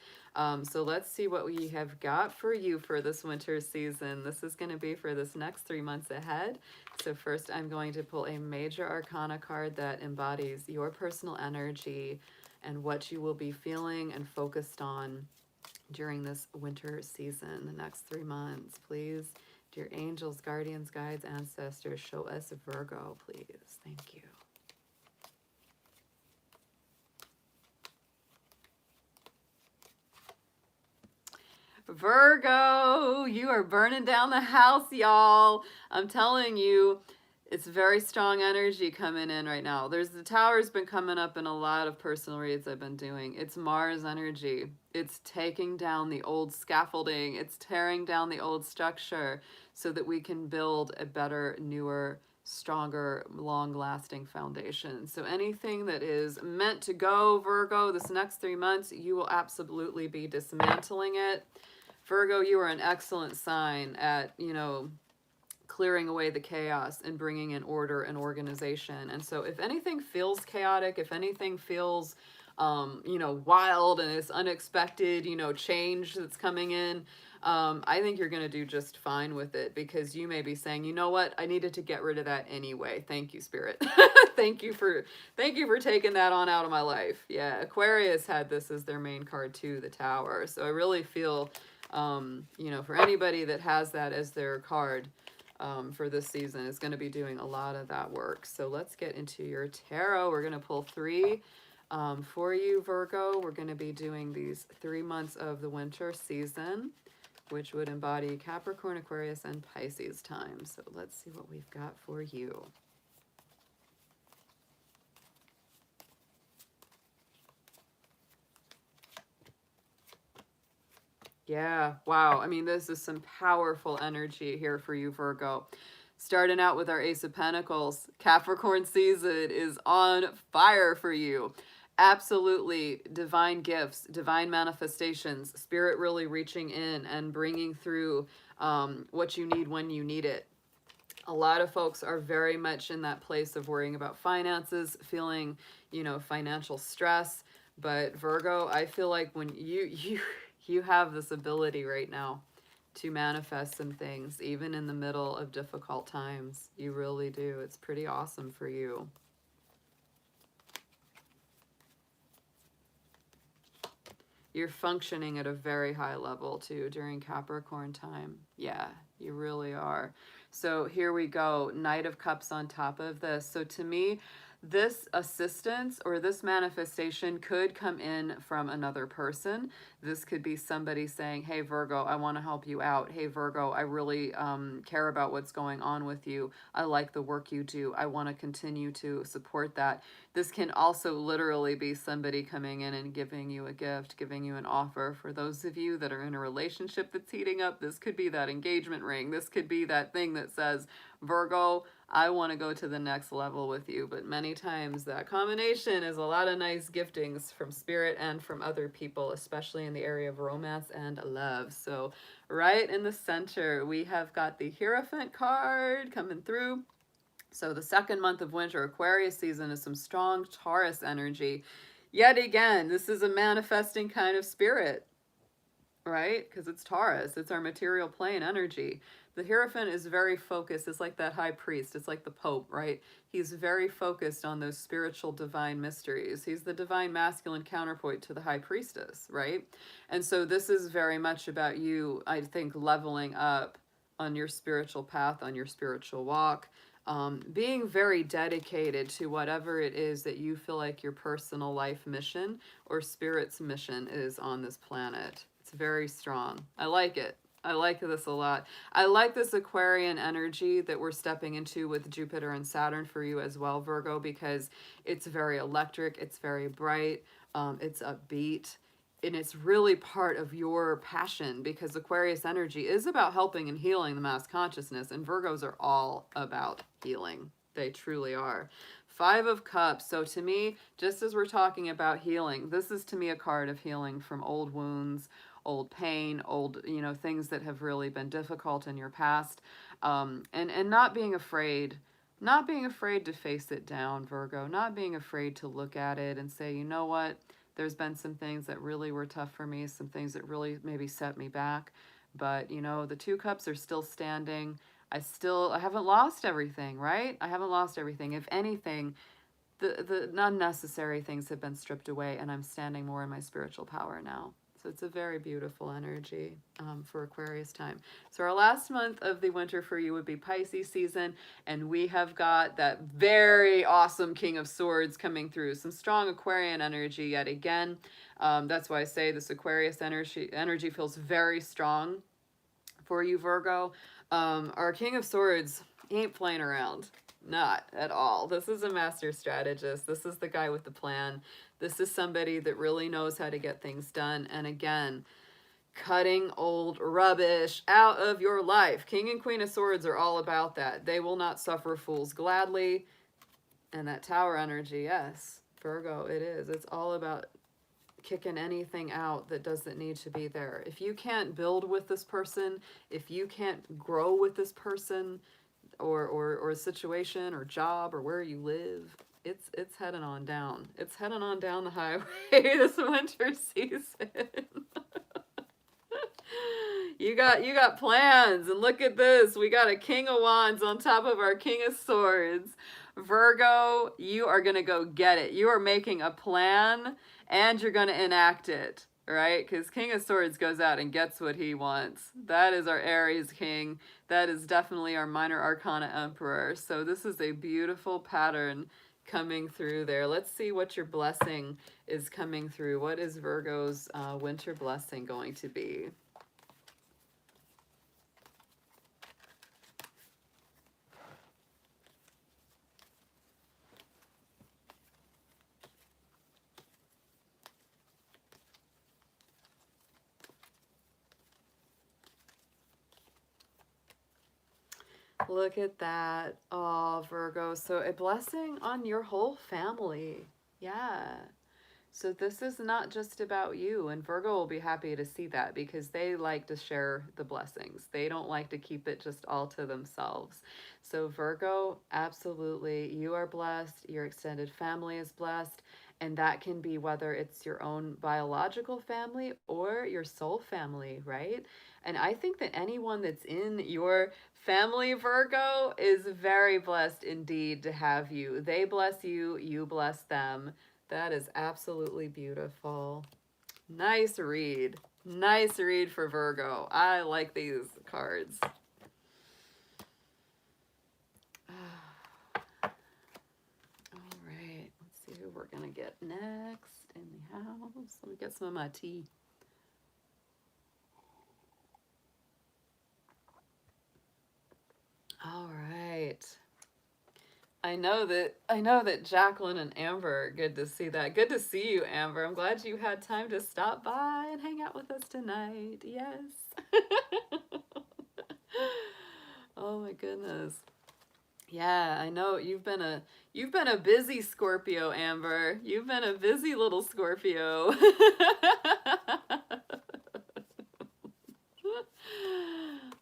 [SPEAKER 1] So let's see what we have got for you for this winter season. This is going to be for this next 3 months ahead. So first I'm going to pull a major arcana card that embodies your personal energy and what you will be feeling and focused on during this winter season, the next 3 months. Please, dear angels, guardians, guides, ancestors, show us Virgo, please. Thank you. Virgo, you are burning down the house, y'all. I'm telling you, it's very strong energy coming in right now. There's the Tower's been coming up in a lot of personal reads I've been doing. It's Mars energy. It's taking down the old scaffolding. It's tearing down the old structure so that we can build a better, newer, stronger, long-lasting foundation. So anything that is meant to go, Virgo, this next 3 months, you will absolutely be dismantling it. Virgo, you are an excellent sign at, you know, clearing away the chaos and bringing in order and organization. And so if anything feels chaotic, if anything feels, you know, wild and it's unexpected, you know, change that's coming in, I think you're going to do just fine with it, because you may be saying, you know what, I needed to get rid of that anyway. Thank you, Spirit. Thank you for taking that on out of my life. Yeah, Aquarius had this as their main card too, the Tower. So I really feel, you know, for anybody that has that as their card, for this season is going to be doing a lot of that work. So let's get into your tarot. We're going to pull 3 for you, Virgo. We're going to be doing these 3 months of the winter season, which would embody Capricorn, Aquarius, and Pisces time. So let's see what we've got for you. Yeah, wow. I mean, this is some powerful energy here for you, Virgo. Starting out with our Ace of Pentacles, Capricorn season is on fire for you. Absolutely divine gifts, divine manifestations, spirit really reaching in and bringing through what you need when you need it. A lot of folks are very much in that place of worrying about finances, feeling, you know, financial stress. But Virgo, I feel like when you have this ability right now to manifest some things, even in the middle of difficult times. You really do. It's pretty awesome for you. You're functioning at a very high level too during Capricorn time. Yeah, you really are. So here we go. Knight of Cups on top of this. So to me, this assistance or this manifestation could come in from another person. This could be somebody saying, hey, Virgo, I want to help you out. Hey, Virgo, I really care about what's going on with you. I like the work you do. I want to continue to support that. This can also literally be somebody coming in and giving you a gift, giving you an offer. For those of you that are in a relationship that's heating up, this could be that engagement ring. This could be that thing that says, Virgo, I want to go to the next level with you. But many times that combination is a lot of nice giftings from spirit and from other people, especially in the area of romance and love. So right in the center, we have got the Hierophant card coming through. So the second month of winter, Aquarius season, is some strong Taurus energy. Yet again, this is a manifesting kind of spirit, right? Because it's Taurus, it's our material plane energy. The Hierophant is very focused. It's like that high priest. It's like the Pope, right? He's very focused on those spiritual divine mysteries. He's the divine masculine counterpoint to the high priestess, right? And so this is very much about you, I think, leveling up on your spiritual path, on your spiritual walk, being very dedicated to whatever it is that you feel like your personal life mission or spirit's mission is on this planet. It's very strong. I like it. I like this a lot. I like this Aquarian energy that we're stepping into with Jupiter and Saturn for you as well, Virgo, because it's very electric, it's very bright, it's upbeat, and it's really part of your passion, because Aquarius energy is about helping and healing the mass consciousness, and Virgos are all about healing. They truly are. Five of Cups. So to me, just as we're talking about healing, this is to me a card of healing from old wounds, old pain, old, things that have really been difficult in your past, and not being afraid. Not being afraid to face it down, Virgo. Not being afraid to look at it and say, you know what? There's been some things that really were tough for me, some things that really maybe set me back. But, the two cups are still standing. I haven't lost everything, right? I haven't lost everything. If anything, the unnecessary things have been stripped away, and I'm standing more in my spiritual power now. So it's a very beautiful energy for Aquarius time. So our last month of the winter for you would be Pisces season, and we have got that very awesome King of Swords coming through. Some strong Aquarian energy yet again. That's why I say this Aquarius energy feels very strong for you, Virgo. Our King of Swords, he ain't playing around. Not at all. This is a master strategist. This is the guy with the plan. This is somebody that really knows how to get things done. And again, cutting old rubbish out of your life. King and Queen of Swords are all about that. They will not suffer fools gladly. And that Tower energy, yes, Virgo, it is. It's all about kicking anything out that doesn't need to be there. If you can't build with this person, if you can't grow with this person, or a situation or job or where you live, it's heading on down. It's heading on down the highway this winter season. You got plans, and look at this. We got a King of Wands on top of our King of Swords. Virgo, you are going to go get it. You are making a plan, and you're going to enact it, right? Because King of Swords goes out and gets what he wants. That is our Aries king. That is definitely our minor arcana emperor. So this is a beautiful pattern coming through there. Let's see what your blessing is coming through. What is Virgo's winter blessing going to be? Look at that. Oh, Virgo. So a blessing on your whole family. Yeah. So this is not just about you, and Virgo will be happy to see that, because they like to share the blessings. They don't like to keep it just all to themselves. So Virgo, absolutely, you are blessed, your extended family is blessed, and that can be whether it's your own biological family or your soul family, right? And I think that anyone that's in your family, Virgo, is very blessed indeed to have you. They bless you, you bless them. That is absolutely beautiful. Nice read. Nice read for Virgo. I like these cards. All right. Let's see who we're going to get next in the house. Let me get some of my tea. All right. I know that Jacqueline and Amber, good to see that. Good to see you, Amber. I'm glad you had time to stop by and hang out with us tonight. Yes. Oh my goodness. Yeah, I know you've been a busy Scorpio, Amber. You've been a busy little Scorpio.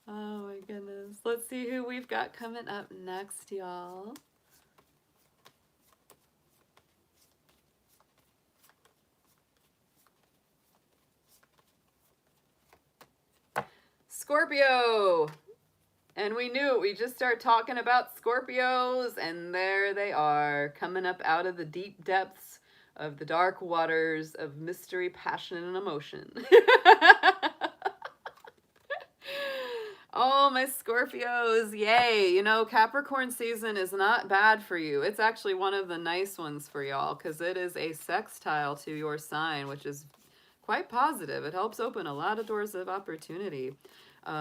[SPEAKER 1] Oh my goodness. Let's see who we've got coming up next, y'all. Scorpio. And we knew it. We just start talking about Scorpios, and there they are, coming up out of the deep depths of the dark waters of mystery, passion, and emotion. Oh, my Scorpios, yay. You know, Capricorn season is not bad for you. It's actually one of the nice ones for y'all because it is a sextile to your sign, which is quite positive. It helps open a lot of doors of opportunity.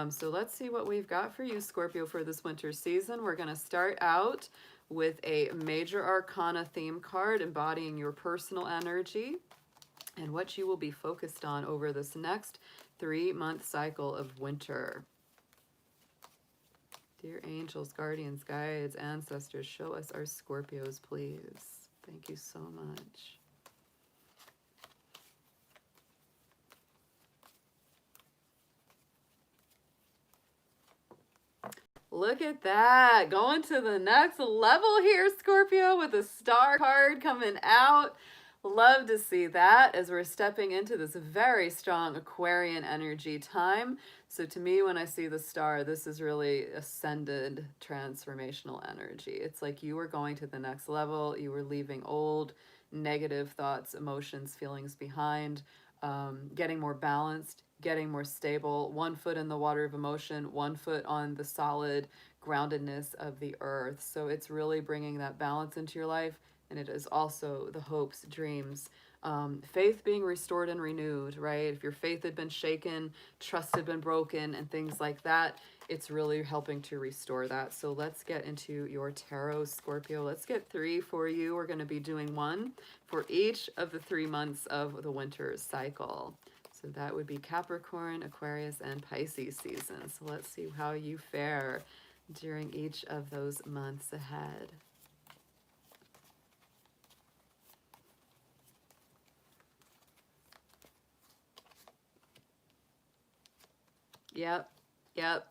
[SPEAKER 1] So let's see what we've got for you, Scorpio, for this winter season. We're going to start out with a major arcana theme card embodying your personal energy and what you will be focused on over this next 3-month cycle of winter. Dear angels, guardians, guides, ancestors, show us our Scorpios, please. Thank you so much. Look at that. Going to the next level here, Scorpio, with a star card coming out. Love to see that as we're stepping into this very strong Aquarian energy time. So to me, when I see the star, this is really ascended transformational energy. It's like you were going to the next level. You were leaving old negative thoughts, emotions, feelings behind, getting more balanced, getting more stable, 1 foot in the water of emotion, 1 foot on the solid groundedness of the earth. So it's really bringing that balance into your life. And it is also the hopes, dreams, faith being restored and renewed, right? If your faith had been shaken, trust had been broken, and things like that, it's really helping to restore that. So let's get into your tarot, Scorpio. Let's get 3 for you. We're going to be doing 1 for each of the 3 months of the winter cycle. So that would be Capricorn, Aquarius, and Pisces season. So let's see how you fare during each of those months ahead. Yep, yep.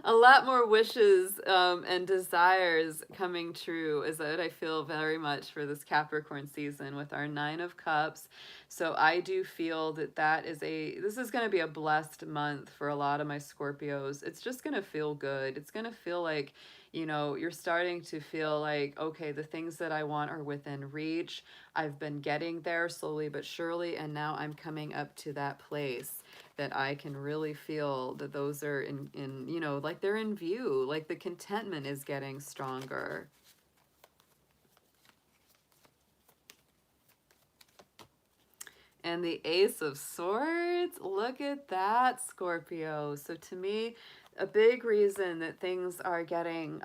[SPEAKER 1] A lot more wishes and desires coming true is what I feel very much for this Capricorn season with our 9 of Cups. So I do feel that this is going to be a blessed month for a lot of my Scorpios. It's just going to feel good. It's going to feel like, you know, you're starting to feel like, okay, the things that I want are within reach. I've been getting there slowly but surely, and now I'm coming up to that place that I can really feel that those are in you know, like they're in view, like the contentment is getting stronger. And the Ace of Swords, look at that, Scorpio. So to me, a big reason that things are getting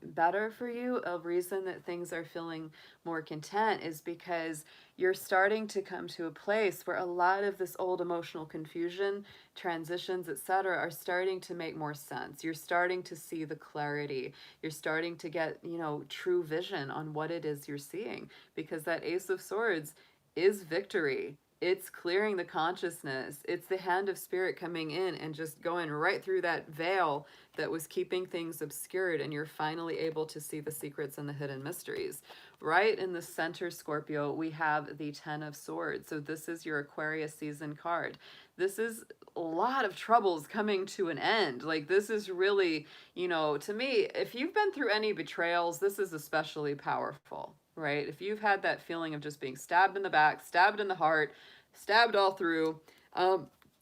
[SPEAKER 1] better for you, a reason that things are feeling more content is because you're starting to come to a place where a lot of this old emotional confusion, transitions, etc., are starting to make more sense. You're starting to see the clarity. You're starting to get, you know, true vision on what it is you're seeing, because that Ace of Swords is victory. It's clearing the consciousness. It's the hand of spirit coming in and just going right through that veil that was keeping things obscured, and you're finally able to see the secrets and the hidden mysteries. Right in the center, Scorpio, we have the 10 of Swords. So this is your Aquarius season card. This is a lot of troubles coming to an end. Like, this is really, you know, to me, if you've been through any betrayals, this is especially powerful, right? If you've had that feeling of just being stabbed in the back, stabbed in the heart, stabbed all through,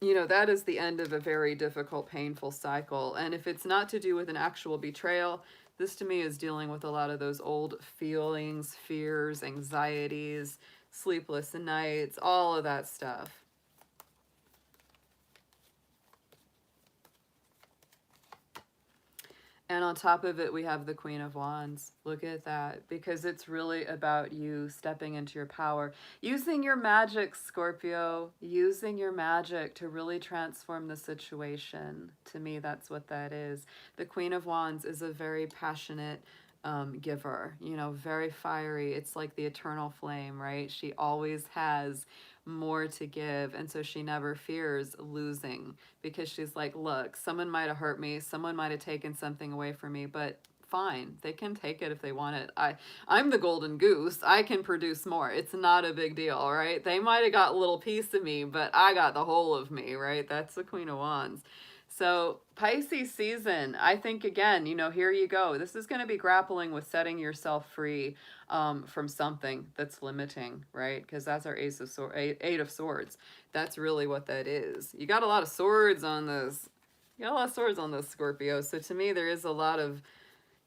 [SPEAKER 1] you know, that is the end of a very difficult, painful cycle. And if it's not to do with an actual betrayal, this to me is dealing with a lot of those old feelings, fears, anxieties, sleepless nights, all of that stuff. And on top of it, we have the Queen of Wands. Look at that, because it's really about you stepping into your power, using your magic, Scorpio, using your magic to really transform the situation. To me, that's what that is. The Queen of Wands is a very passionate giver, you know, very fiery. It's like the eternal flame, right? She always has more to give, and so she never fears losing, because she's like, look, someone might have hurt me, someone might have taken something away from me, but fine, they can take it if they want it. I'm the golden goose, I can produce more. It's not a big deal, right? They might have got a little piece of me, but I got the whole of me, right? That's the Queen of Wands. So Pisces season, I think, again, you know, here you go. This is going to be grappling with setting yourself free from something that's limiting, right? Because that's our Eight of Swords. That's really what that is. You got a lot of swords on this. You got a lot of swords on this, Scorpio. So to me, there is a lot of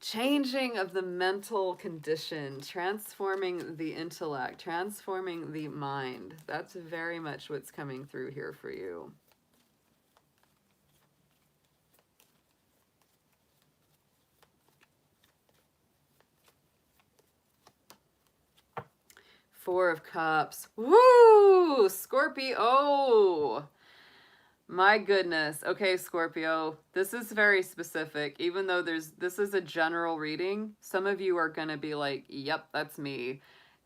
[SPEAKER 1] changing of the mental condition, transforming the intellect, transforming the mind. That's very much what's coming through here for you. Four of Cups. Woo! Scorpio. My goodness. Okay, Scorpio. This is very specific. Even though this is a general reading, some of you are going to be like, yep, that's me.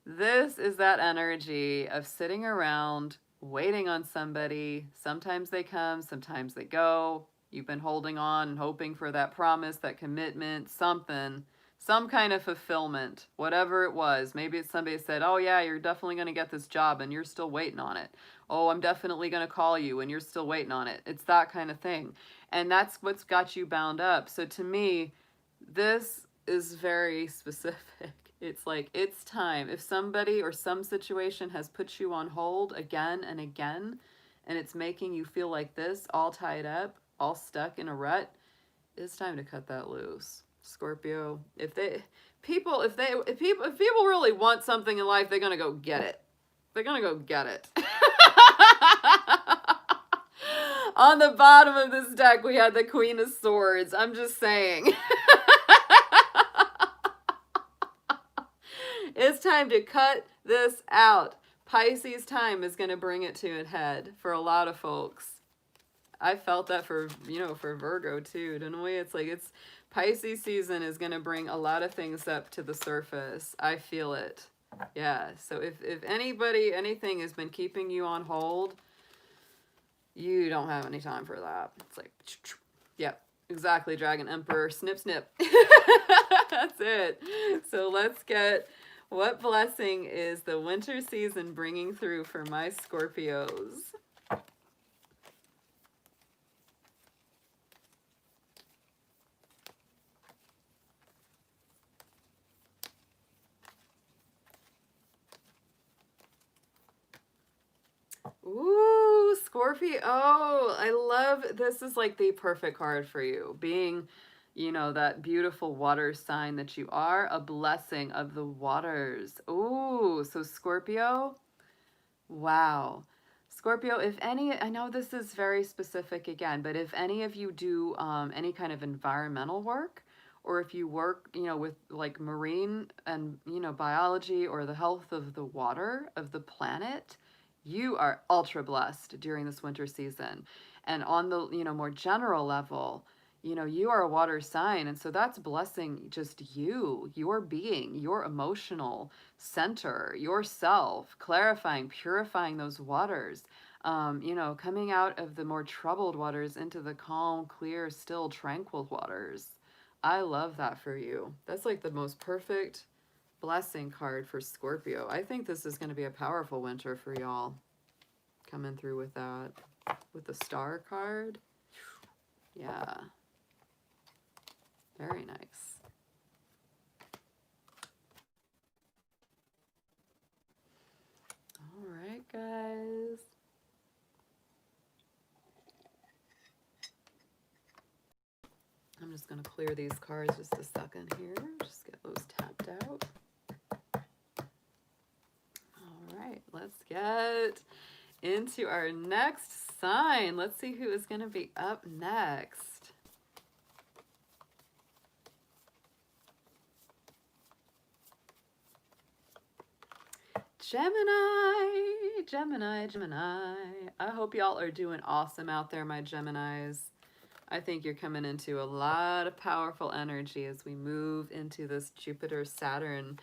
[SPEAKER 1] This is that energy of sitting around, waiting on somebody. Sometimes they come, sometimes they go. You've been holding on and hoping for that promise, that commitment, something. Some kind of fulfillment, whatever it was. Maybe it's somebody said, oh yeah, you're definitely going to get this job, and you're still waiting on it. Oh, I'm definitely going to call you, and you're still waiting on it. It's that kind of thing. And that's what's got you bound up. So to me, this is very specific. It's like, it's time. If somebody or some situation has put you on hold again and again, and it's making you feel like this, all tied up, all stuck in a rut, it's time to cut that loose. Scorpio, if people really want something in life, they're gonna go get it. They're gonna go get it. On the bottom of this deck, we had the Queen of Swords. I'm just saying. It's time to cut this out. Pisces time is going to bring it to a head for a lot of folks. I felt that for, you know, for Virgo too, didn't we? It's like, it's Pisces season is going to bring a lot of things up to the surface. I feel it. Yeah. So if anything has been keeping you on hold, you don't have any time for that. It's like, yeah, exactly. Dragon Emperor, snip, snip. That's it. So let's get, what blessing is the winter season bringing through for my Scorpios? Ooh, Scorpio. Oh, I love, this is like the perfect card for you. Being, you know, that beautiful water sign that you are, a blessing of the waters. Ooh, so Scorpio, wow. Scorpio, if any, I know this is very specific again, but if any of you do any kind of environmental work, or if you work, you know, with like marine and, you know, biology or the health of the water, of the planet, you are ultra blessed during this winter season. And on the, you know, more general level, you know, you are a water sign. And so that's blessing just you, your being, your emotional center, yourself, clarifying, purifying those waters, you know, coming out of the more troubled waters into the calm, clear, still, tranquil waters. I love that for you. That's like the most perfect blessing card for Scorpio. I think this is going to be a powerful winter for y'all. Coming through with that, with the star card. Yeah. Very nice. All right, guys. I'm just going to clear these cards just a second here. Just get those tapped out. All right, let's get into our next sign. Let's see who is going to be up next. Gemini, Gemini, Gemini. I hope y'all are doing awesome out there, my Geminis. I think you're coming into a lot of powerful energy as we move into this Jupiter-Saturn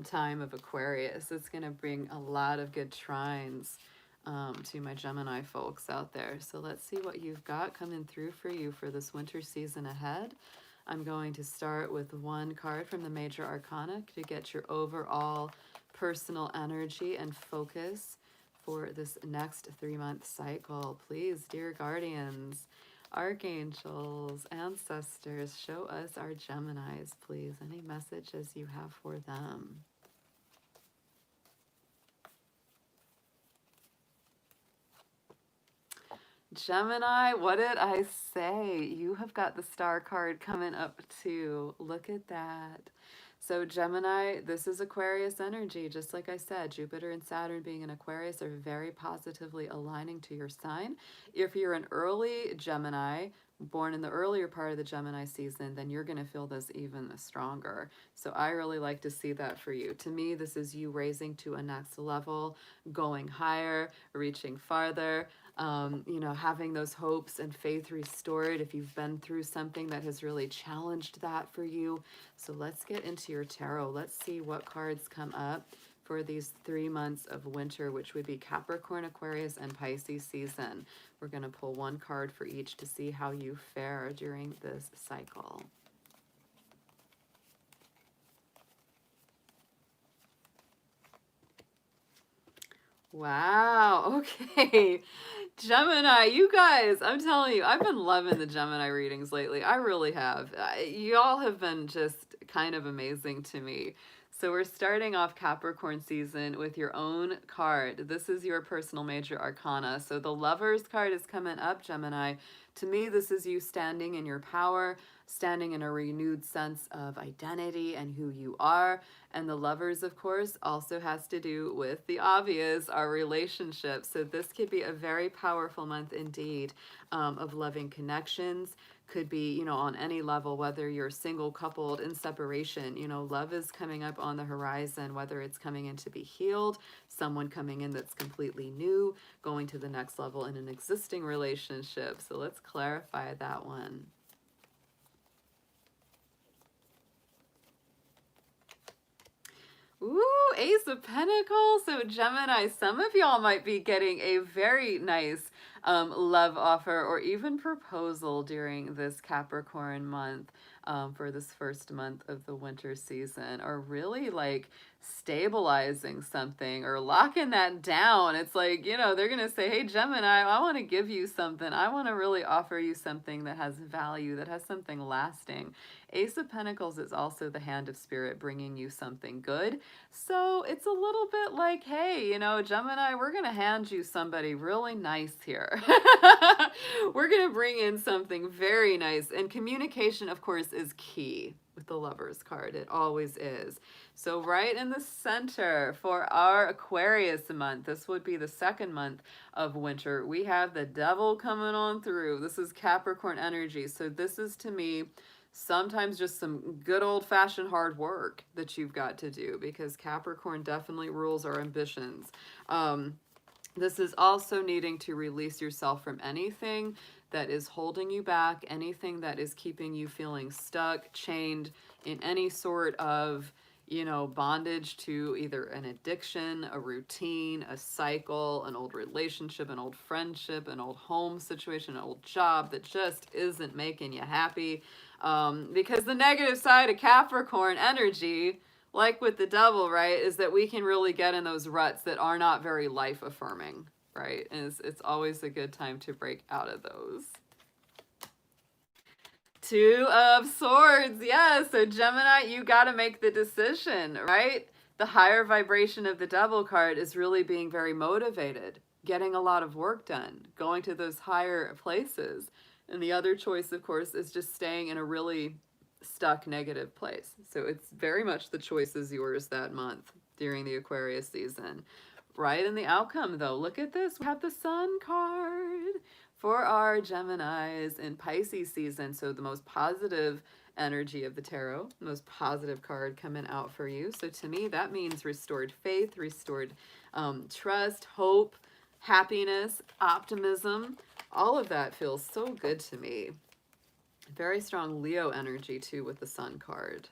[SPEAKER 1] time of Aquarius. It's going to bring a lot of good trines to my Gemini folks out there. So let's see what you've got coming through for you for this winter season ahead. I'm going to start with one card from the Major Arcana to get your overall personal energy and focus for this next 3-month cycle. Please, dear guardians, archangels, ancestors, show us our Geminis, please. Any messages you have for them? Gemini, what did I say? You have got the star card coming up too. Look at that. So Gemini, this is Aquarius energy. Just like I said, Jupiter and Saturn being in Aquarius are very positively aligning to your sign. If you're an early Gemini, born in the earlier part of the Gemini season, then you're going to feel this even stronger. So I really like to see that for you. To me, this is you raising to a next level, going higher, reaching farther. You know, having those hopes and faith restored if you've been through something that has really challenged that for you. So let's get into your tarot. Let's see what cards come up for these 3 months of winter, which would be Capricorn, Aquarius, and Pisces season. We're going to pull one card for each to see how you fare during this cycle. Wow, okay. Gemini, you guys, I'm telling you, I've been loving the Gemini readings lately. I really have. Y'all have been just kind of amazing to me. So we're starting off Capricorn season with your own card. This is your personal major arcana. So the Lovers card is coming up, Gemini. To me, this is you standing in your power, standing in a renewed sense of identity and who you are. And the Lovers, of course, also has to do with the obvious, our relationship. So this could be a very powerful month indeed of loving connections. Could be, you know, on any level, whether you're single, coupled, in separation, you know, love is coming up on the horizon, whether it's coming in to be healed, someone coming in that's completely new, going to the next level in an existing relationship. So let's clarify that one. Ooh, Ace of Pentacles. So Gemini, some of y'all might be getting a very nice love offer or even proposal during this Capricorn month for this first month of the winter season, or really like stabilizing something or locking that down. It's like, you know, they're going to say, hey, Gemini, I want to give you something. I want to really offer you something that has value, that has something lasting. Ace of Pentacles is also the hand of spirit bringing you something good. So it's a little bit like, hey, you know, Gemini, we're going to hand you somebody really nice here. We're going to bring in something very nice. And communication, of course, is key with the Lovers card. It always is. So right in the center for our Aquarius month, this would be the second month of winter, we have the Devil coming on through. This is Capricorn energy. So this is, to me, sometimes just some good old-fashioned hard work that you've got to do, because Capricorn definitely rules our ambitions. This is also needing to release yourself from anything that is holding you back, anything that is keeping you feeling stuck, chained in any sort of, you know, bondage to either an addiction, a routine, a cycle, an old relationship, an old friendship, an old home situation, an old job that just isn't making you happy. Because the negative side of Capricorn energy, like with the Devil, right, is that we can really get in those ruts that are not very life affirming, right? And it's always a good time to break out of those. Two of Swords, yes. So Gemini, you got to make the decision, right? The higher vibration of the Devil card is really being very motivated, getting a lot of work done, going to those higher places. And the other choice, of course, is just staying in a really stuck negative place. So it's very much the choice is yours that month during the Aquarius season. Right in the outcome, though, look at this. We have the Sun card for our Geminis in Pisces season. So the most positive energy of the tarot, most positive card coming out for you. So to me, that means restored faith, restored trust, hope, happiness, optimism. All of that feels so good to me. Very strong Leo energy too with the Sun card.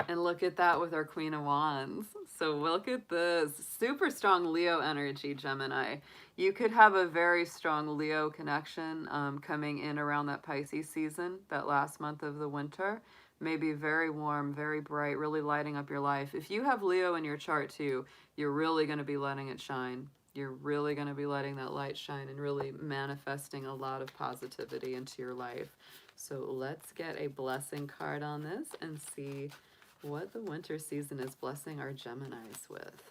[SPEAKER 1] And look at that with our Queen of Wands. So look at this. Super strong Leo energy, Gemini. You could have a very strong Leo connection coming in around that Pisces season, that last month of the winter. Maybe very warm, very bright, really lighting up your life. If you have Leo in your chart too, you're really going to be letting it shine. You're really going to be letting that light shine and really manifesting a lot of positivity into your life. So let's get a blessing card on this and see what the winter season is blessing our Geminis with.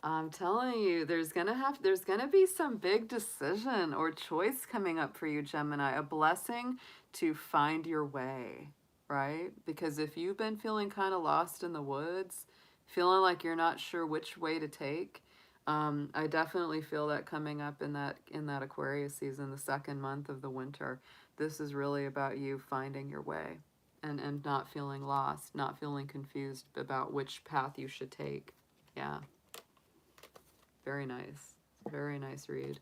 [SPEAKER 1] I'm telling you, there's gonna be some big decision or choice coming up for you, Gemini. A blessing to find your way, right? Because if you've been feeling kind of lost in the woods, feeling like you're not sure which way to take, I definitely feel that coming up in that Aquarius season, the second month of the winter. This is really about you finding your way and not feeling lost, not feeling confused about which path you should take. Yeah. Very nice. Very nice read.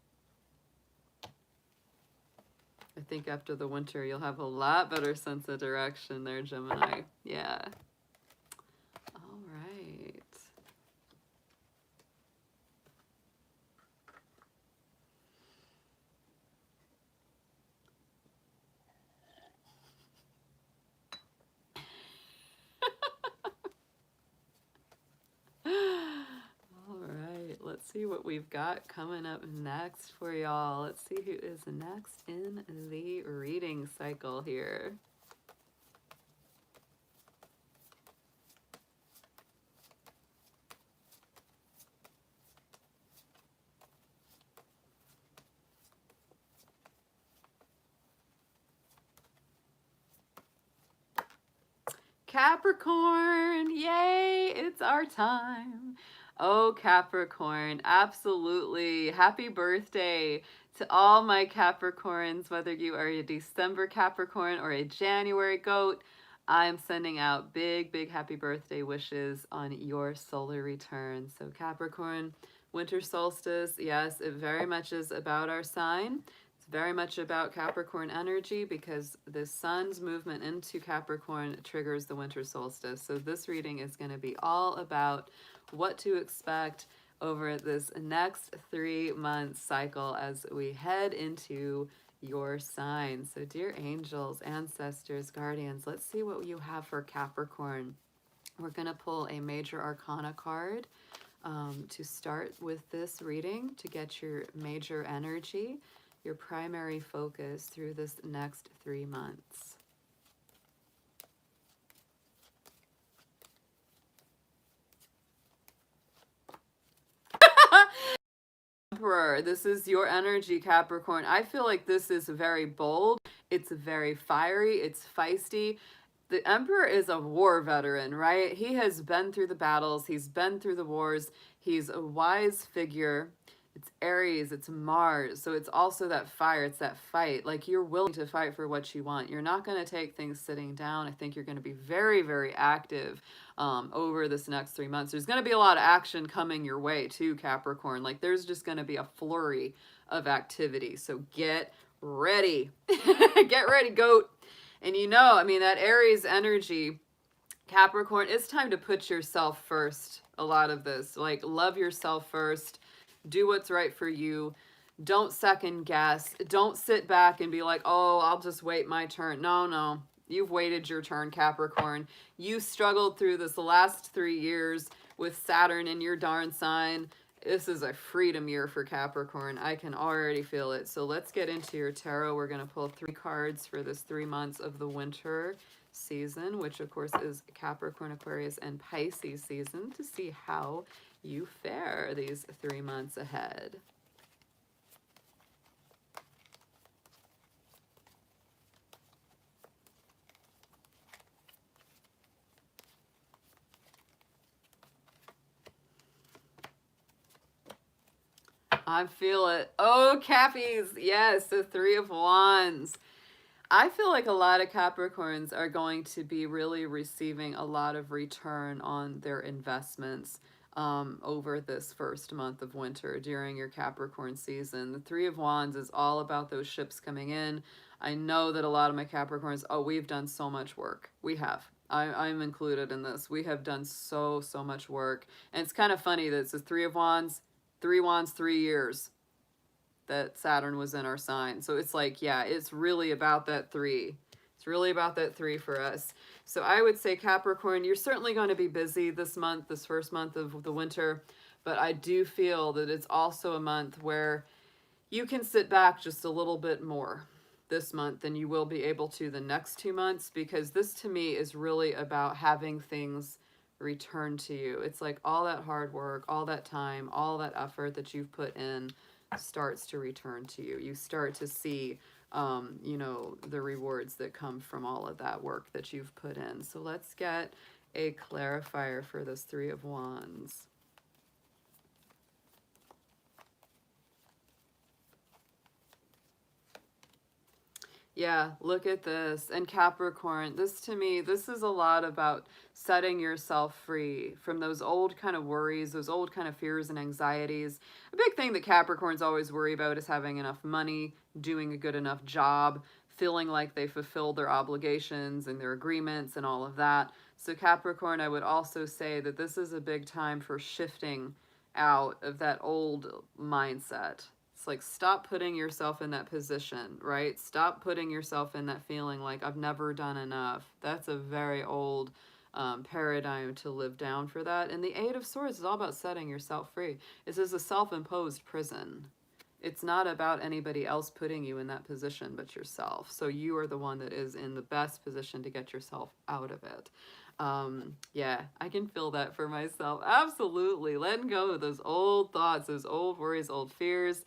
[SPEAKER 1] I think after the winter, you'll have a lot better sense of direction there, Gemini. Yeah. All right. Let's see what we've got coming up next for y'all. Let's see who is next in the reading cycle here. Capricorn, yay, it's our time. Oh, Capricorn, absolutely. Happy birthday to all my Capricorns, whether you are a December Capricorn or a January goat. I'm sending out big, big happy birthday wishes on your solar return. So Capricorn, winter solstice, yes, it very much is about our sign. It's very much about Capricorn energy because the sun's movement into Capricorn triggers the winter solstice. So this reading is going to be all about what to expect over this next 3-month cycle as we head into your sign. So dear angels, ancestors, guardians, let's see what you have for Capricorn. We're going to pull a major arcana card to start with this reading to get your major energy, your primary focus through this next 3 months. Emperor, this is your energy, Capricorn. I feel like this is very bold. It's very fiery. It's feisty. The Emperor is a war veteran, right? He has been through the battles. He's been through the wars. He's a wise figure. It's Aries, it's Mars. So it's also that fire, it's that fight. Like you're willing to fight for what you want. You're not going to take things sitting down. I think you're going to be very, very active over this next 3 months. There's going to be a lot of action coming your way too, Capricorn. Like there's just going to be a flurry of activity. So get ready. Get ready, goat. And you know, I mean, that Aries energy, Capricorn, it's time to put yourself first. A lot of this, like love yourself first. Do what's right for you. Don't second guess. Don't sit back and be like, oh, I'll just wait my turn. No, no. You've waited your turn, Capricorn. You struggled through this the last 3 years with Saturn in your darn sign. This is a freedom year for Capricorn. I can already feel it. So let's get into your tarot. We're going to pull 3 cards for this 3 months of the winter season, which of course is Capricorn, Aquarius, and Pisces season, to see how you fare these 3 months ahead. I feel it. Oh, Cappies. Yes, the 3 of Wands. I feel like a lot of Capricorns are going to be really receiving a lot of return on their investments over this first month of winter during your Capricorn season. The 3 of Wands is all about those ships coming in. I know that a lot of my Capricorns, oh, we've done so much work. We have. I'm included in this. We have done so much work. And it's kind of funny that it's the 3 of Wands, 3 Wands, 3 years that Saturn was in our sign. So it's like, yeah, it's really about that 3. It's really about that 3 for us. So I would say Capricorn, you're certainly going to be busy this month, this first month of the winter, but I do feel that it's also a month where you can sit back just a little bit more this month than you will be able to the next 2 months, because this to me is really about having things return to you. It's like all that hard work, all that time, all that effort that you've put in starts to return to you. You start to see, you know, the rewards that come from all of that work that you've put in. So let's get a clarifier for this 3 of Wands. Yeah, look at this. And Capricorn, this to me, this is a lot about setting yourself free from those old kind of worries, those old kind of fears and anxieties. A big thing that Capricorns always worry about is having enough money, doing a good enough job, feeling like they fulfilled their obligations and their agreements and all of that. So Capricorn, I would also say that this is a big time for shifting out of that old mindset. Like, stop putting yourself in that position, right? Stop putting yourself in that feeling like I've never done enough. That's a very old paradigm to live down for that. And the 8 of Swords is all about setting yourself free. This is a self-imposed prison. It's not about anybody else putting you in that position but yourself. So you are the one that is in the best position to get yourself out of it. Yeah, I can feel that for myself. Absolutely. Letting go of those old thoughts, those old worries, old fears.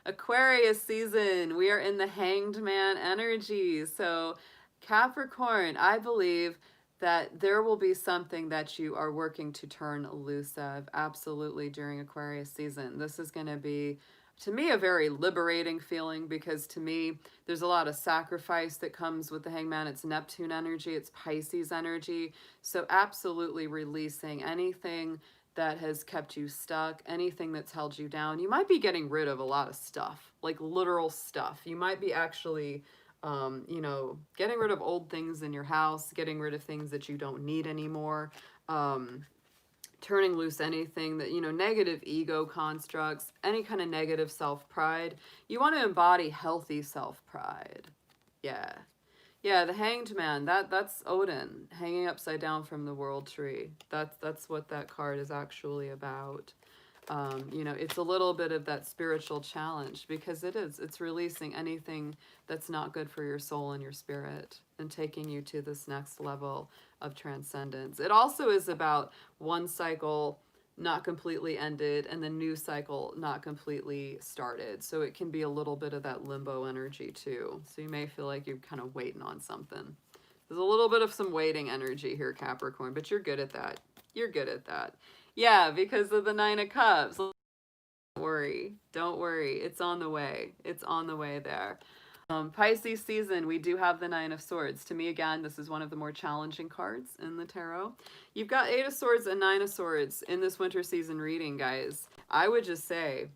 [SPEAKER 1] Aquarius season, we are in the Hanged Man energy. So Capricorn, I believe that there will be something that you are working to turn loose of, absolutely, during Aquarius season. This is going to be, to me, a very liberating feeling, because to me, there's a lot of sacrifice that comes with the Hangman. It's Neptune energy, it's Pisces energy. So absolutely releasing anything that has kept you stuck, anything that's held you down. You might be getting rid of a lot of stuff, like literal stuff. You might be actually, you know, getting rid of old things in your house, getting rid of things that you don't need anymore, turning loose anything that, you know, negative ego constructs, any kind of negative self-pride. You want to embody healthy self-pride. Yeah. Yeah, the Hanged Man, that's Odin hanging upside down from the world tree. That's what that card is actually about. You know, it's a little bit of that spiritual challenge, because it's releasing anything that's not good for your soul and your spirit and taking you to this next level of transcendence. It also is about one cycle not completely ended and the new cycle not completely started. So it can be a little bit of that limbo energy too. So you may feel like you're kind of waiting on something. There's a little bit of some waiting energy here, Capricorn, but you're good at that. You're good at that. Yeah, because of the 9 of Cups. Don't worry. Don't worry. It's on the way. It's on the way there. Pisces season, we do have the 9 of Swords. To me, again, this is one of the more challenging cards in the tarot. You've got 8 of Swords and 9 of Swords in this winter season reading, guys. I would just say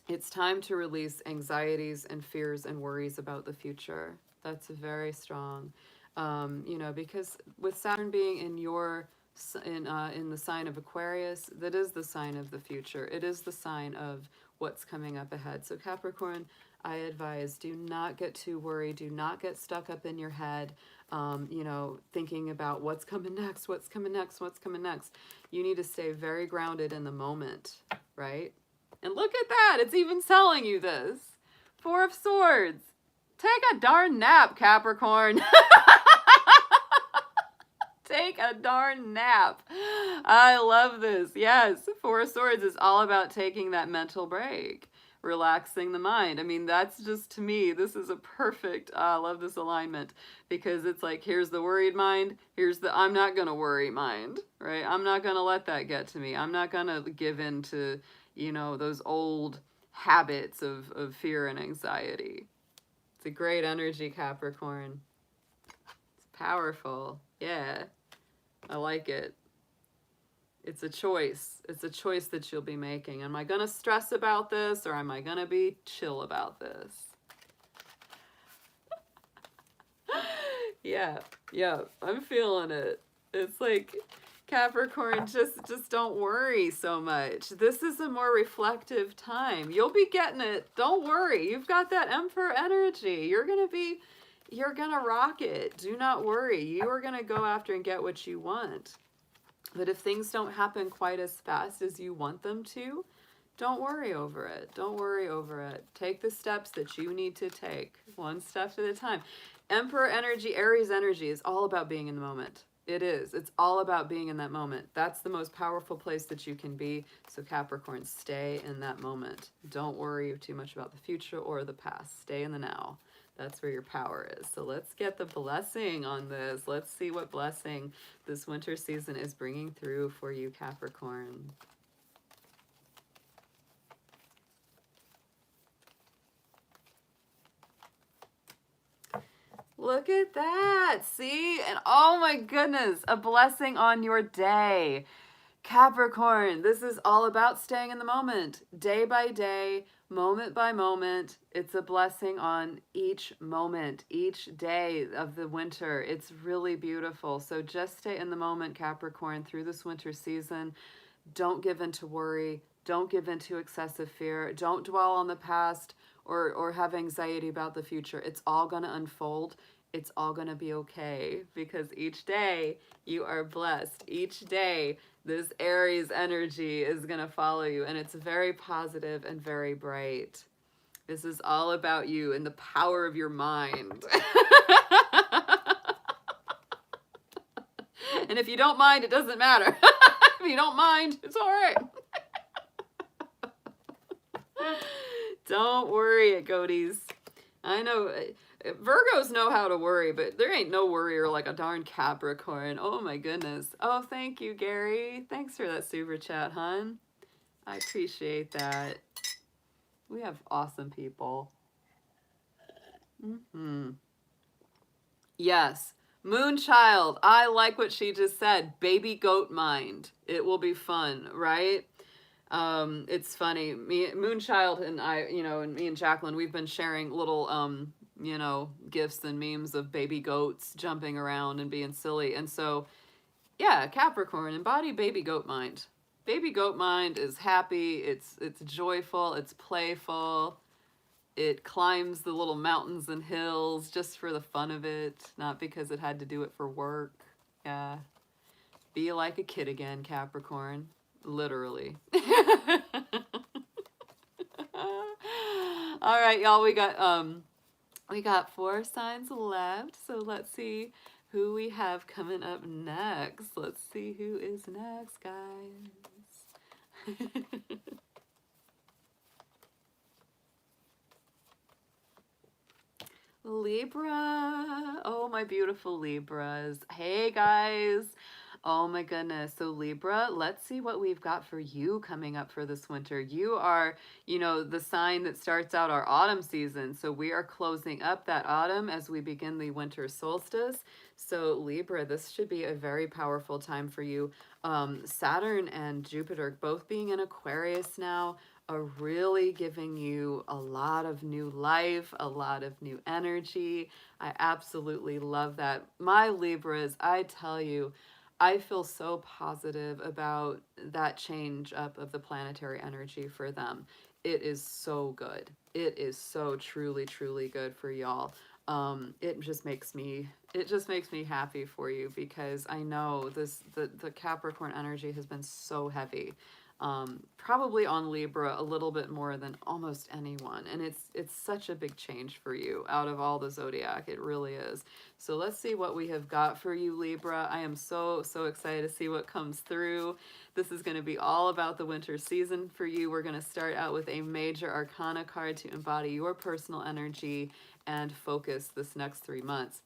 [SPEAKER 1] it's time to release anxieties and fears and worries about the future. That's very strong. You know, because with Saturn being in your in the sign of Aquarius, that is the sign of the future. It is the sign of what's coming up ahead. So Capricorn, I advise, do not get too worried. Do not get stuck up in your head, you know, thinking about what's coming next, what's coming next, what's coming next. You need to stay very grounded in the moment, right? And look at that. It's even telling you this. 4 of Swords. Take a darn nap, Capricorn. Take take a darn nap. I love this. Yes, Four of Swords is all about taking that mental break, relaxing the mind. I mean, that's just, to me, this is a perfect, I love this alignment, because it's like, here's the worried mind, here's the I'm not going to worry mind, right? I'm not going to let that get to me. I'm not going to give in to, you know, those old habits of fear and anxiety. It's a great energy, Capricorn. It's powerful. Yeah, I like it. It's a choice. It's a choice that you'll be making. Am I going to stress about this, or am I going to be chill about this? Yeah, I'm feeling it. It's like, Capricorn, just don't worry so much. This is a more reflective time. You'll be getting it. Don't worry. You've got that Emperor energy. You're going to rock it. Do not worry. You are going to go after and get what you want. But if things don't happen quite as fast as you want them to, don't worry over it. Don't worry over it. Take the steps that you need to take, one step at a time. Emperor energy, Aries energy is all about being in the moment. It is. It's all about being in that moment. That's the most powerful place that you can be. So Capricorn, stay in that moment. Don't worry too much about the future or the past. Stay in the now. That's where your power is. So let's get the blessing on this. Let's see what blessing this winter season is bringing through for you, Capricorn. Look at that. See? And oh my goodness, a blessing on your day. Capricorn, this is all about staying in the moment, day by day, moment by moment. It's a blessing on each moment, each day of the winter. It's really beautiful. So just stay in the moment, Capricorn, through this winter season. Don't give in to worry. Don't give in to excessive fear. Don't dwell on the past or have anxiety about the future. It's all going to unfold. It's all going to be okay, because each day you are blessed. Each day this Aries energy is going to follow you, and it's very positive and very bright. This is all about you and the power of your mind. And if you don't mind, it doesn't matter. If you don't mind, it's all right. Don't worry, goaties. I know Virgos know how to worry, but there ain't no worrier like a darn Capricorn. Oh my goodness. Oh, thank you, Gary. Thanks for that super chat, hon. I appreciate that. We have awesome people. Yes. Moonchild. I like what she just said. Baby goat mind. It will be fun, right? It's funny. Moonchild and I, you know, and me and Jacqueline, we've been sharing little, you know, gifs and memes of baby goats jumping around and being silly. And so, yeah, Capricorn, embody baby goat mind. Baby goat mind is happy. It's joyful. It's playful. It climbs the little mountains and hills just for the fun of it, not because it had to do it for work. Yeah. Be like a kid again, Capricorn. Literally. All right, y'all, we got 4 signs left, so let's see who we have coming up next. Let's see who is next, guys. Libra. Oh, my beautiful Libras. Hey, guys. Oh my goodness. So Libra, let's see what we've got for you coming up for this winter. You are, you know, the sign that starts out our autumn season. So we are closing up that autumn as we begin the winter solstice. So Libra, this should be a very powerful time for you. Saturn and Jupiter both being in Aquarius now are really giving you a lot of new life, a lot of new energy. I absolutely love that. My Libras, I tell you, I feel so positive about that change up of the planetary energy for them. It is so good. It is so truly, truly good for y'all. It just makes me happy for you, because I know the Capricorn energy has been so heavy. probably on Libra a little bit more than almost anyone. And it's such a big change for you out of all the zodiac. It really is. So let's see what we have got for you, Libra. I am so excited to see what comes through. This is going to be all about the winter season for you. We're going to start out with a major arcana card to embody your personal energy and focus this next 3 months.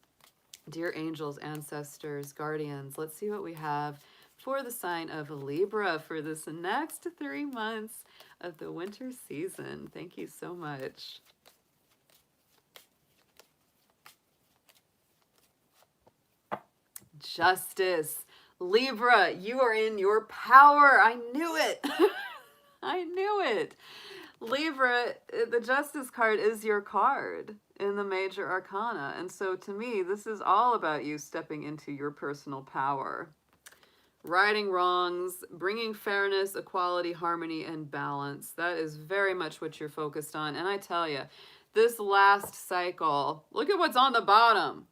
[SPEAKER 1] Dear angels, ancestors, guardians, let's see what we have for the sign of Libra for this next 3 months of the winter season. Thank you so much. Justice. Libra, you are in your power. I knew it. I knew it. Libra, the Justice card is your card in the major arcana. And so to me, this is all about you stepping into your personal power. Righting wrongs, bringing fairness, equality, harmony, and balance. That is very much what you're focused on. And I tell you, this last cycle, look at what's on the bottom.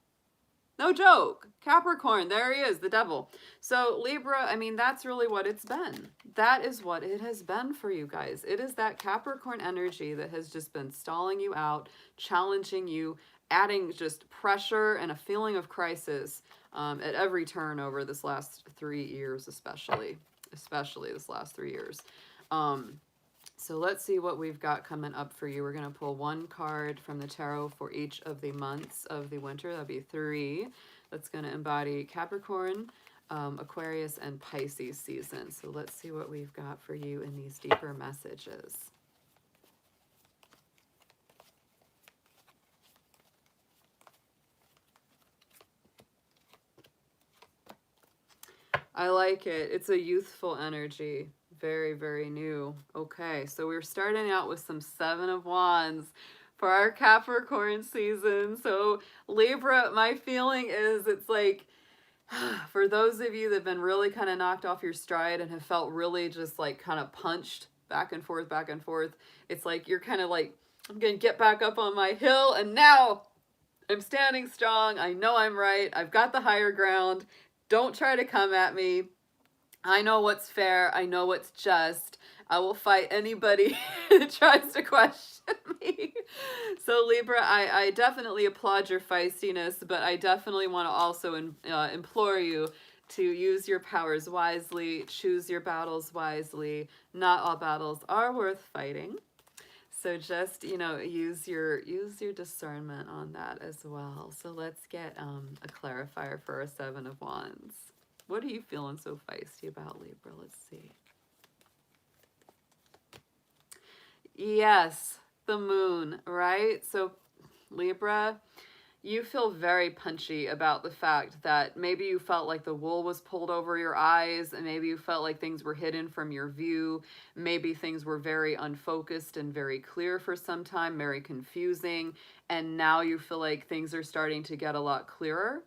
[SPEAKER 1] No joke. Capricorn, there he is, the devil. So Libra, I mean, that's really what it's been. That is what it has been for you guys. It is that Capricorn energy that has just been stalling you out, challenging you, adding just pressure and a feeling of crisis at every turn over this last 3 years, especially this last 3 years. So let's see what we've got coming up for you. We're going to pull 1 card from the tarot for each of the months of the winter. That'll be 3. That's going to embody Capricorn, Aquarius, and Pisces season. So let's see what we've got for you in these deeper messages. I like it. It's a youthful energy. Very, very new. Okay, so we're starting out with some 7 of Wands for our Capricorn season. So Libra, my feeling is it's like, for those of you that have been really kind of knocked off your stride and have felt really just like kind of punched back and forth, it's like you're kind of like, I'm going to get back up on my hill and now I'm standing strong. I know I'm right. I've got the higher ground. Don't try to come at me. I know what's fair. I know what's just. I will fight anybody that tries to question me. So Libra, I definitely applaud your feistiness, but I definitely want to also implore you to use your powers wisely, choose your battles wisely. Not all battles are worth fighting. So just, you know, use your discernment on that as well. So let's get a clarifier for our 7 of Wands. What are you feeling so feisty about, Libra? Let's see. Yes, the moon, right? So Libra, you feel very punchy about the fact that maybe you felt like the wool was pulled over your eyes, and maybe you felt like things were hidden from your view. Maybe things were very unfocused and very clear for some time, very confusing. And now you feel like things are starting to get a lot clearer,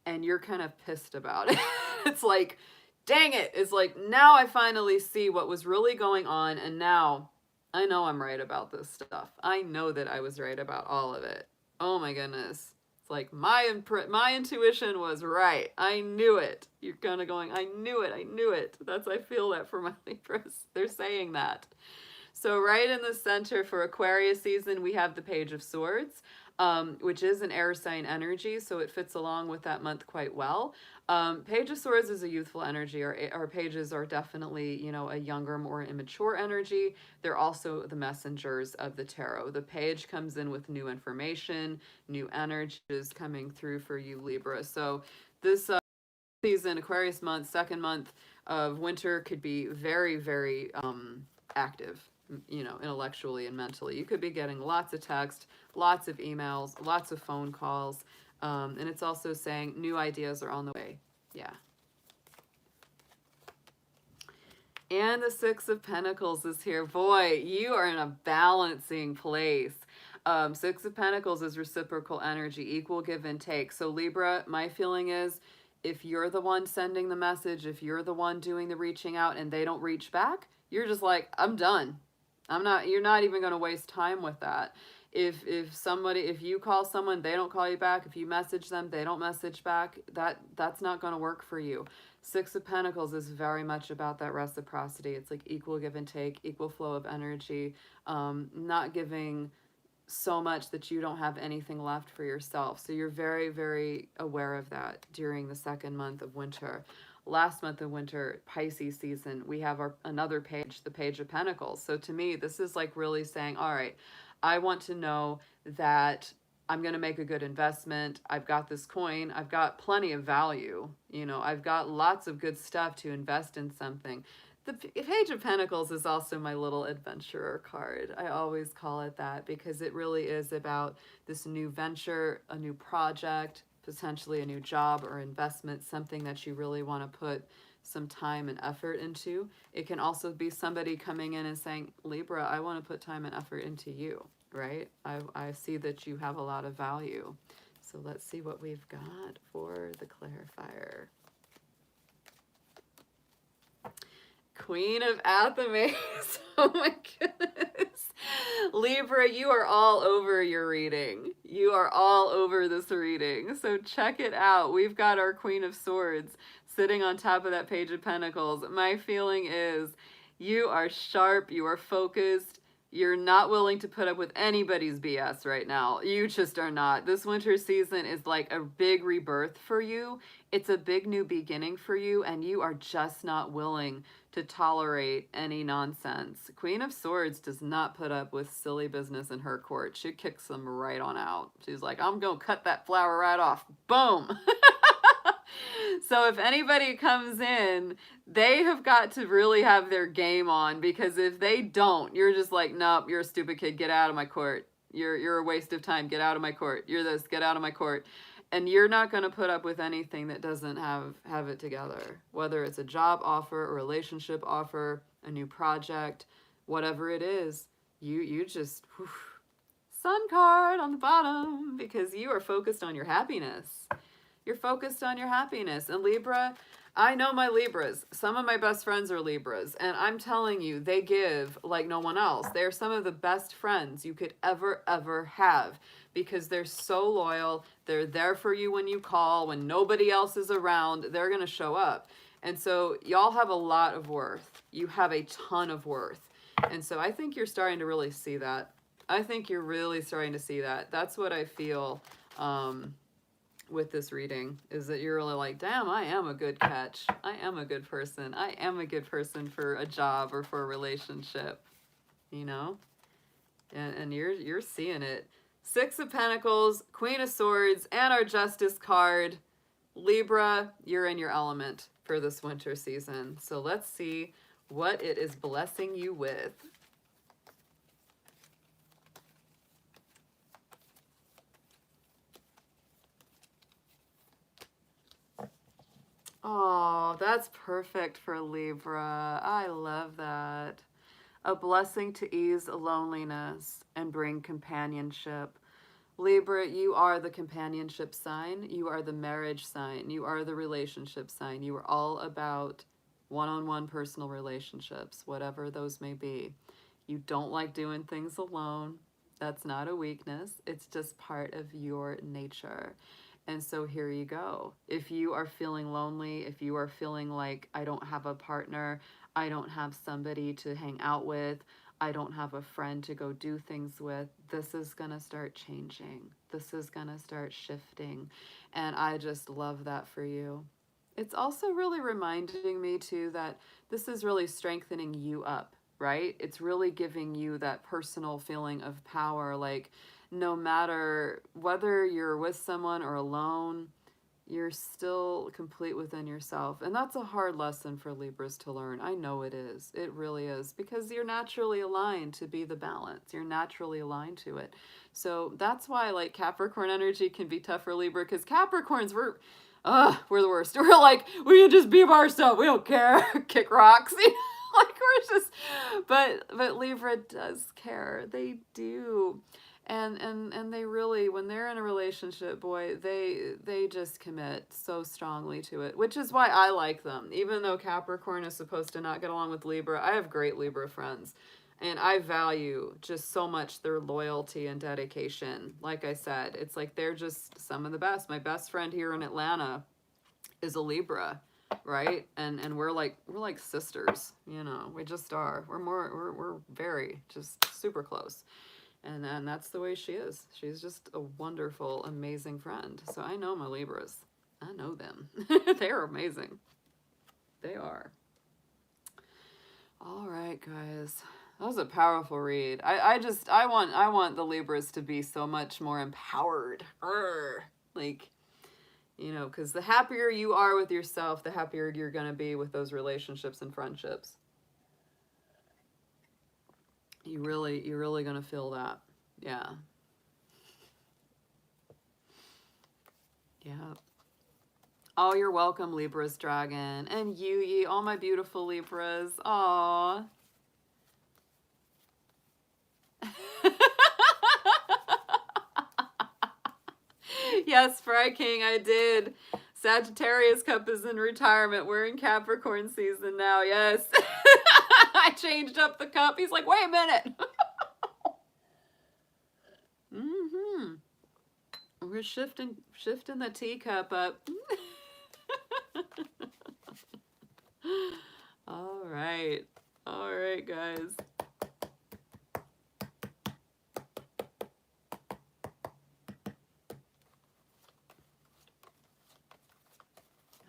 [SPEAKER 1] and you're kind of pissed about it. It's like, dang it. It's like, now I finally see what was really going on, and now I know I'm right about this stuff. I know that I was right about all of it. Oh my goodness. It's like my intuition was right. I knew it. You're kind of going, I knew it. I feel that for my Libras. They're saying that. So right in the center for Aquarius season, we have the Page of Swords, which is an air sign energy, so it fits along with that month quite well. Page of Swords is a youthful energy. Our pages are definitely, you know, a younger, more immature energy. They're also the messengers of the tarot. The page comes in with new information, new energies coming through for you, Libra. So this season, Aquarius month, 2nd month of winter, could be very, very active, you know, intellectually and mentally. You could be getting lots of text, lots of emails, lots of phone calls. And it's also saying new ideas are on the way. Yeah. And the 6 of Pentacles is here. Boy, you are in a balancing place. 6 of Pentacles is reciprocal energy, equal give and take. So Libra, my feeling is if you're the one sending the message, if you're the one doing the reaching out and they don't reach back, you're just like, I'm done. You're not even going to waste time with that. If you call someone, they don't call you back. If you message them, they don't message back. That's not going to work for you. Six of Pentacles is very much about that reciprocity. It's like equal give and take, equal flow of energy, not giving so much that you don't have anything left for yourself. So you're very, very aware of that during the second month of winter. Last month of winter, Pisces season, we have another page, the Page of Pentacles. So to me, this is like really saying, all right, I want to know that I'm going to make a good investment. I've got this coin. I've got plenty of value. You know, I've got lots of good stuff to invest in something. The Page of Pentacles is also my little adventurer card. I always call it that because it really is about this new venture, a new project, potentially a new job or investment, something that you really want to put some time and effort into. It can also be somebody coming in and saying, Libra, I want to put time and effort into you, right? I see that you have a lot of value. So let's see what we've got for the clarifier. Queen of Athames. Oh my goodness. Libra, you are all over your reading. You are all over this reading. So check it out. We've got our Queen of Swords sitting on top of that Page of Pentacles. My feeling is you are sharp, you are focused, you're not willing to put up with anybody's BS right now. You just are not. This winter season is like a big rebirth for you. It's a big new beginning for you, and you are just not willing to tolerate any nonsense. Queen of Swords does not put up with silly business in her court. She kicks them right on out. She's like, I'm going to cut that flower right off. Boom. So if anybody comes in, they have got to really have their game on, because if they don't, you're just like, nope, you're a stupid kid. Get out of my court. You're a waste of time. Get out of my court. You're this. Get out of my court. And you're not going to put up with anything that doesn't have it together. Whether it's a job offer, a relationship offer, a new project, whatever it is, you just, whew, sun card on the bottom, because you are focused on your happiness. You're focused on your happiness. And Libra, I know my Libras. Some of my best friends are Libras. And I'm telling you, they give like no one else. They're some of the best friends you could ever have, because they're so loyal. They're there for you when you call. When nobody else is around, they're going to show up. And so y'all have a lot of worth. You have a ton of worth. And so I think you're starting to really see that. I think you're really starting to see that. That's what I feel with this reading, is that you're really like, damn, I am a good catch. I am a good person. I am a good person for a job or for a relationship, you know? And you're seeing it. Six of Pentacles, Queen of Swords, and our Justice card. Libra, you're in your element for this winter season. So let's see what it is blessing you with. Oh, that's perfect for Libra. I love that. A blessing to ease loneliness and bring companionship. Libra, you are the companionship sign. You are the marriage sign. You are the relationship sign. You are all about one-on-one personal relationships, whatever those may be. You don't like doing things alone. That's not a weakness. It's just part of your nature. And so here you go. If you are feeling lonely, if you are feeling like, I don't have a partner, I don't have somebody to hang out with, I don't have a friend to go do things with, this is going to start changing. This is going to start shifting. And I just love that for you. It's also really reminding me too that this is really strengthening you up, right? It's really giving you that personal feeling of power, like, no matter whether you're with someone or alone, you're still complete within yourself. And that's a hard lesson for Libras to learn. I know it is. It really is. Because you're naturally aligned to be the balance. You're naturally aligned to it. So that's why like Capricorn energy can be tough for Libra, because Capricorns, we're the worst. We're like, we can just be by ourselves. We don't care. Kick rocks. Like we're just, but Libra does care. They do. And they really, when they're in a relationship, boy, they just commit so strongly to it, which is why I like them. Even though Capricorn is supposed to not get along with Libra, I have great Libra friends. And I value just so much their loyalty and dedication. Like I said, it's like they're just some of the best. My best friend here in Atlanta is a Libra, right? And we're like sisters, you know. We just are. We're very just super close. And then that's the way she is. She's just a wonderful, amazing friend. So I know my Libras. I know them. They're amazing. They are. All right, guys. That was a powerful read. I want the Libras to be so much more empowered. Like, you know, because the happier you are with yourself, the happier you're gonna be with those relationships and friendships. You're really gonna feel that. Yeah. Yeah. Oh, you're welcome, Libra's dragon. And Yui, all my beautiful Libras. Aw. Yes, Fry King, I did. Sagittarius cup is in retirement. We're in Capricorn season now. Yes. I changed up the cup. He's like, wait a minute. Mm-hmm. We're shifting the teacup up. All right. All right, guys.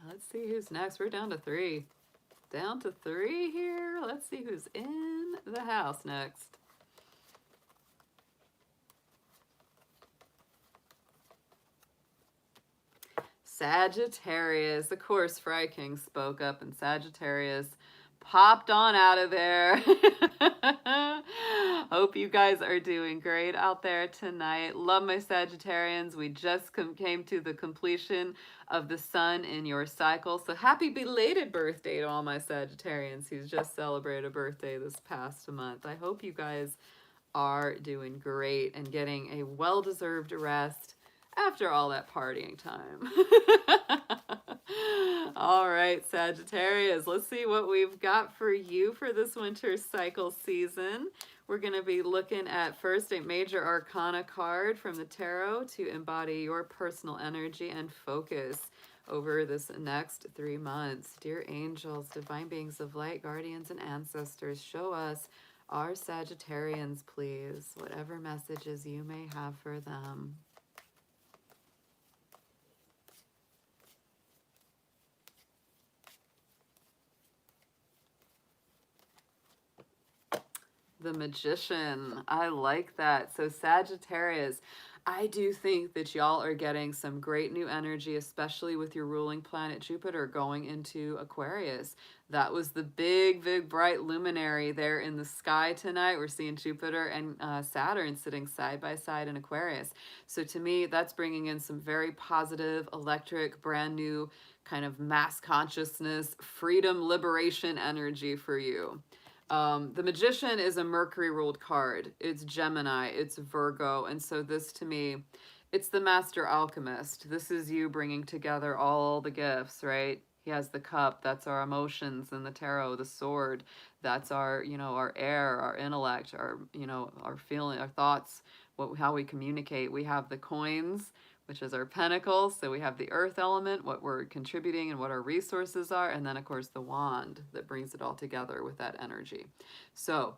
[SPEAKER 1] Let's see who's next. We're down to 3. Down to 3 here. Let's see who's in the house next. Sagittarius. Of course, Fry King spoke up and Sagittarius popped on out of there. Hope you guys are doing great out there tonight. Love my Sagittarians. We just came to the completion of the sun in your cycle. So happy belated birthday to all my Sagittarians who's just celebrated a birthday this past month. I hope you guys are doing great and getting a well-deserved rest after all that partying time. All right, Sagittarius, let's see what we've got for you for this winter cycle season. We're going to be looking at first a major arcana card from the tarot to embody your personal energy and focus over this next 3 months. Dear angels, divine beings of light, guardians, and ancestors, show us our Sagittarians, please, whatever messages you may have for them. The Magician. I like that. So Sagittarius, I do think that y'all are getting some great new energy, especially with your ruling planet Jupiter going into Aquarius. That was the big, big, bright luminary there in the sky tonight. We're seeing Jupiter and Saturn sitting side by side in Aquarius. So to me, that's bringing in some very positive, electric, brand new kind of mass consciousness, freedom, liberation energy for you. The Magician is a Mercury ruled card. It's Gemini, it's Virgo. And so this to me, it's the Master Alchemist. This is you bringing together all the gifts, right? He has the cup, that's our emotions, and the tarot, the sword, that's our, you know, our air, our intellect, our, you know, our feeling, our thoughts, how we communicate. We have the coins, which is our pentacles. So we have the earth element, what we're contributing and what our resources are. And then, of course, the wand that brings it all together with that energy. So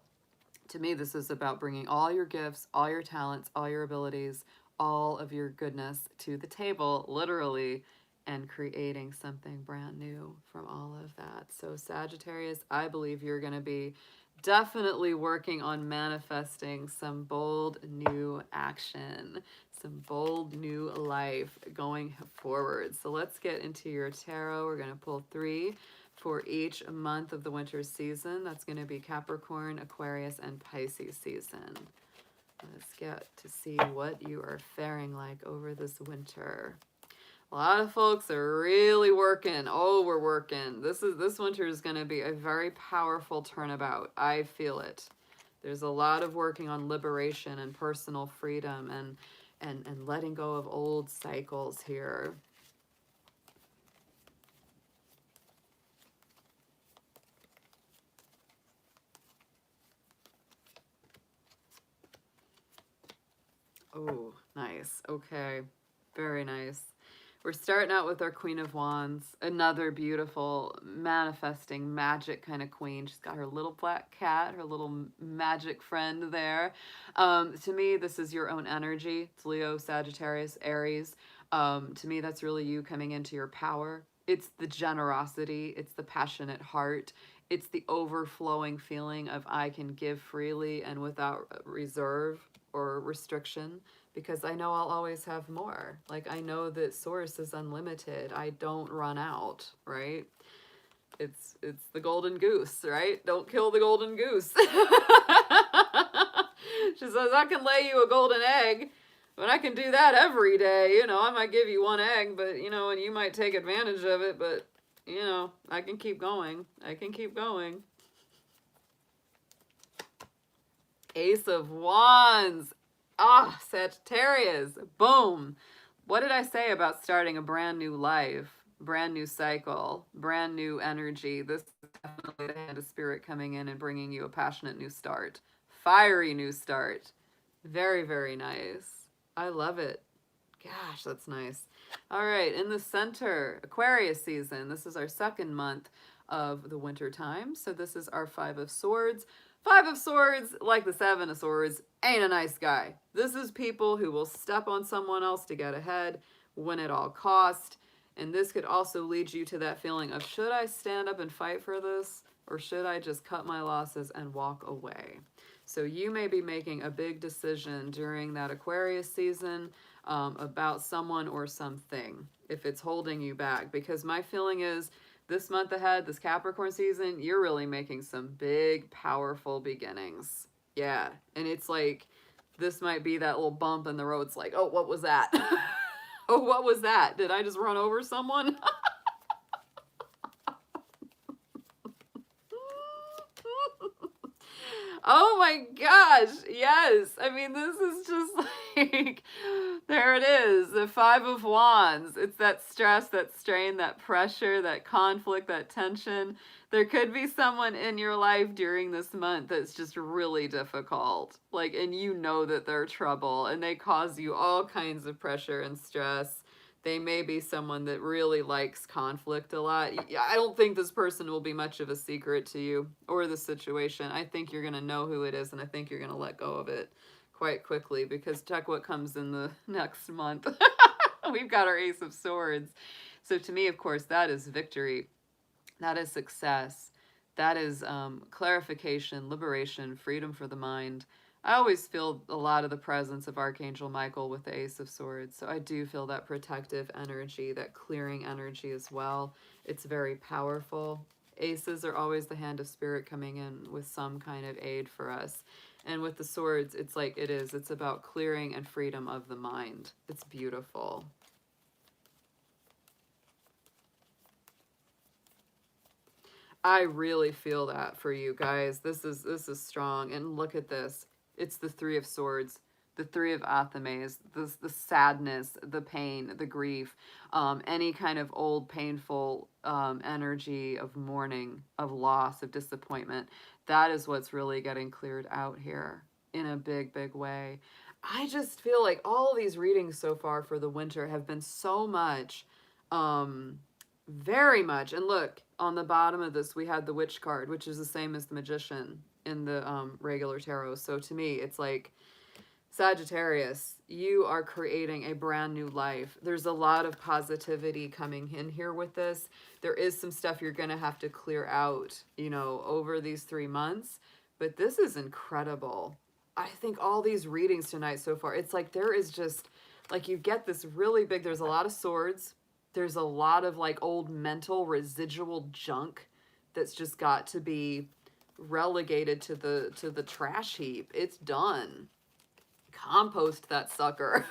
[SPEAKER 1] to me, this is about bringing all your gifts, all your talents, all your abilities, all of your goodness to the table, literally, and creating something brand new from all of that. So Sagittarius, I believe you're going to be definitely working on manifesting some bold new action, some bold new life going forward. So let's get into your tarot. We're going to pull 3 for each month of the winter season. That's going to be Capricorn, Aquarius, and Pisces season. Let's get to see what you are faring like over this winter. A lot of folks are really working. Oh, we're working. This winter is going to be a very powerful turnabout. I feel it. There's a lot of working on liberation and personal freedom and letting go of old cycles here. Oh, nice. Okay. Very nice. We're starting out with our Queen of Wands, another beautiful manifesting magic kind of queen. She's got her little black cat, her little magic friend there. To me, this is your own energy. It's Leo, Sagittarius, Aries. To me, that's really you coming into your power. It's the generosity, it's the passionate heart, it's the overflowing feeling of I can give freely and without reserve or restriction, because I know I'll always have more. Like, I know that source is unlimited. I don't run out, right? It's the golden goose, right? Don't kill the golden goose. She says, I can lay you a golden egg, but I can do that every day. You know, I might give you one egg, but, you know, and you might take advantage of it, but, you know, I can keep going. I can keep going. Ace of Wands. Ah, Sagittarius. Boom. What did I say about starting a brand new life, brand new cycle, brand new energy? This is definitely the hand of spirit coming in and bringing you a passionate new start. Fiery new start. Very, very nice. I love it. Gosh, that's nice. All right, in the center, Aquarius season. This is our second month of the winter time. So this is our Five of Swords. Five of Swords, like the Seven of Swords, ain't a nice guy. This is people who will step on someone else to get ahead, win at all cost. And this could also lead you to that feeling of, should I stand up and fight for this? Or should I just cut my losses and walk away? So you may be making a big decision during that Aquarius season about someone or something, if it's holding you back. Because my feeling is, this month ahead, this Capricorn season, you're really making some big, powerful beginnings. Yeah. And it's like, this might be that little bump in the road. It's like, oh, what was that? Oh, what was that? Did I just run over someone? Oh my gosh, yes. I mean, this is just like, there it is, the Five of Wands. It's that stress, that strain, that pressure, that conflict, that tension. There could be someone in your life during this month that's just really difficult. Like, and you know that they're trouble and they cause you all kinds of pressure and stress. They may be someone that really likes conflict a lot. I don't think this person will be much of a secret to you or the situation. I think you're going to know who it is, and I think you're going to let go of it quite quickly, because check what comes in the next month. We've got our Ace of Swords. So to me, of course, that is victory. That is success. That is clarification, liberation, freedom for the mind. I always feel a lot of the presence of Archangel Michael with the Ace of Swords. So I do feel that protective energy, that clearing energy as well. It's very powerful. Aces are always the hand of spirit coming in with some kind of aid for us. And with the swords, it's like it is. It's about clearing and freedom of the mind. It's beautiful. I really feel that for you guys. This is strong. And look at this. It's the Three of Swords, the Three of Athames, the sadness, the pain, the grief, any kind of old painful energy of mourning, of loss, of disappointment. That is what's really getting cleared out here in a big, big way. I just feel like all these readings so far for the winter have been so much, very much. And look, on the bottom of this, we had the Witch card, which is the same as the Magician in the regular tarot. So to me, it's like, Sagittarius, you are creating a brand new life. There's a lot of positivity coming in here with this. There is some stuff you're going to have to clear out, you know, over these 3 months. But this is incredible. I think all these readings tonight so far, it's like there is just, like, you get this really big, there's a lot of swords. There's a lot of, like, old mental residual junk that's just got to be relegated to the trash heap. It's done. Compost that sucker.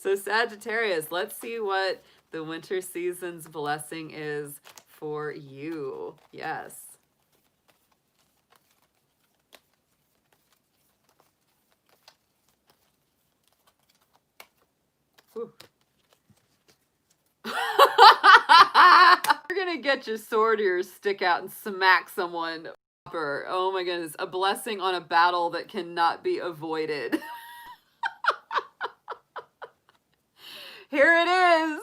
[SPEAKER 1] So Sagittarius, let's see what the winter season's blessing is for you. Yes. Whew. You're gonna get your sword or your stick out and smack someone Oh my goodness, a blessing on a battle that cannot be avoided. Here it is.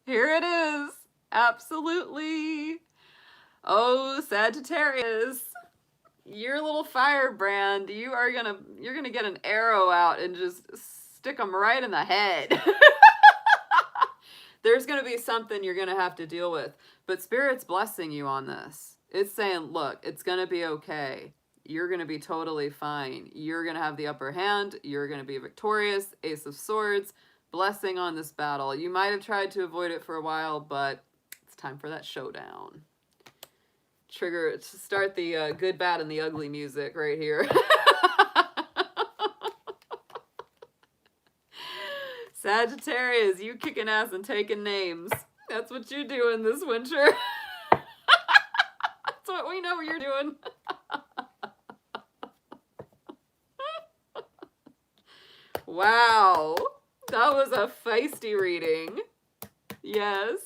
[SPEAKER 1] Here it is. Absolutely. Oh, Sagittarius, your little firebrand, you're gonna get an arrow out and just stick them right in the head. There's gonna be something you're gonna have to deal with, but Spirit's blessing you on this. It's saying, look, it's gonna be okay. You're gonna be totally fine. You're gonna have the upper hand. You're gonna be victorious. Ace of Swords, blessing on this battle. You might have tried to avoid it for a while, but it's time for that showdown. Trigger to start the good, bad, and the ugly music right here. Sagittarius, you kicking ass and taking names. That's what you're doing this winter. That's what we know you're doing. Wow, that was a feisty reading. Yes.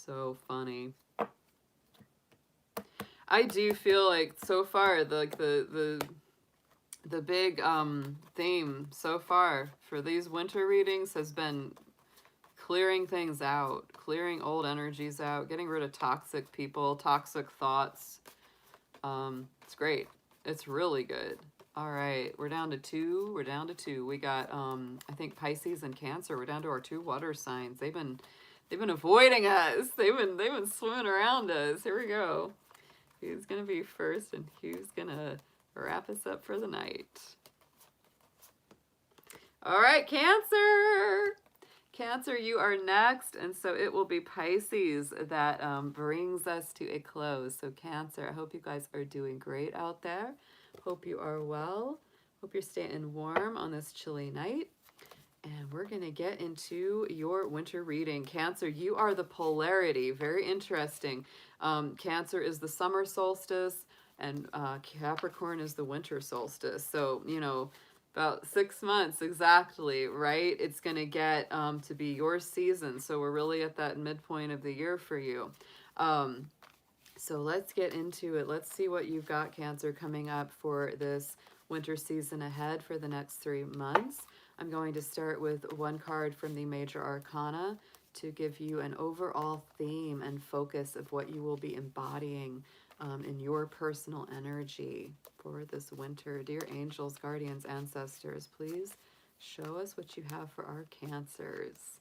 [SPEAKER 1] So funny. I do feel like so far the big theme so far for these winter readings has been clearing things out, clearing old energies out, getting rid of toxic people, toxic thoughts. It's great. It's really good. All right, we're down to two. We're down to two. We got I think Pisces and Cancer. We're down to our two water signs. They've been avoiding us. They've been swimming around us. Here we go. Who's gonna be first and who's gonna wrap us up for the night? All right, Cancer. Cancer, you are next, and so it will be Pisces that brings us to a close. So Cancer, I hope you guys are doing great out there. Hope you are well. Hope you're staying warm on this chilly night. And we're going to get into your winter reading. Cancer, you are the polarity. Very interesting. Cancer is the summer solstice, and Capricorn is the winter solstice. So, you know, about 6 months exactly, right? It's going to get to be your season. So we're really at that midpoint of the year for you. So let's get into it. Let's see what you've got, Cancer, coming up for this winter season ahead for the next 3 months. I'm going to start with one card from the Major Arcana to give you an overall theme and focus of what you will be embodying in your personal energy for this winter. Dear angels, guardians, ancestors, please show us what you have for our Cancers.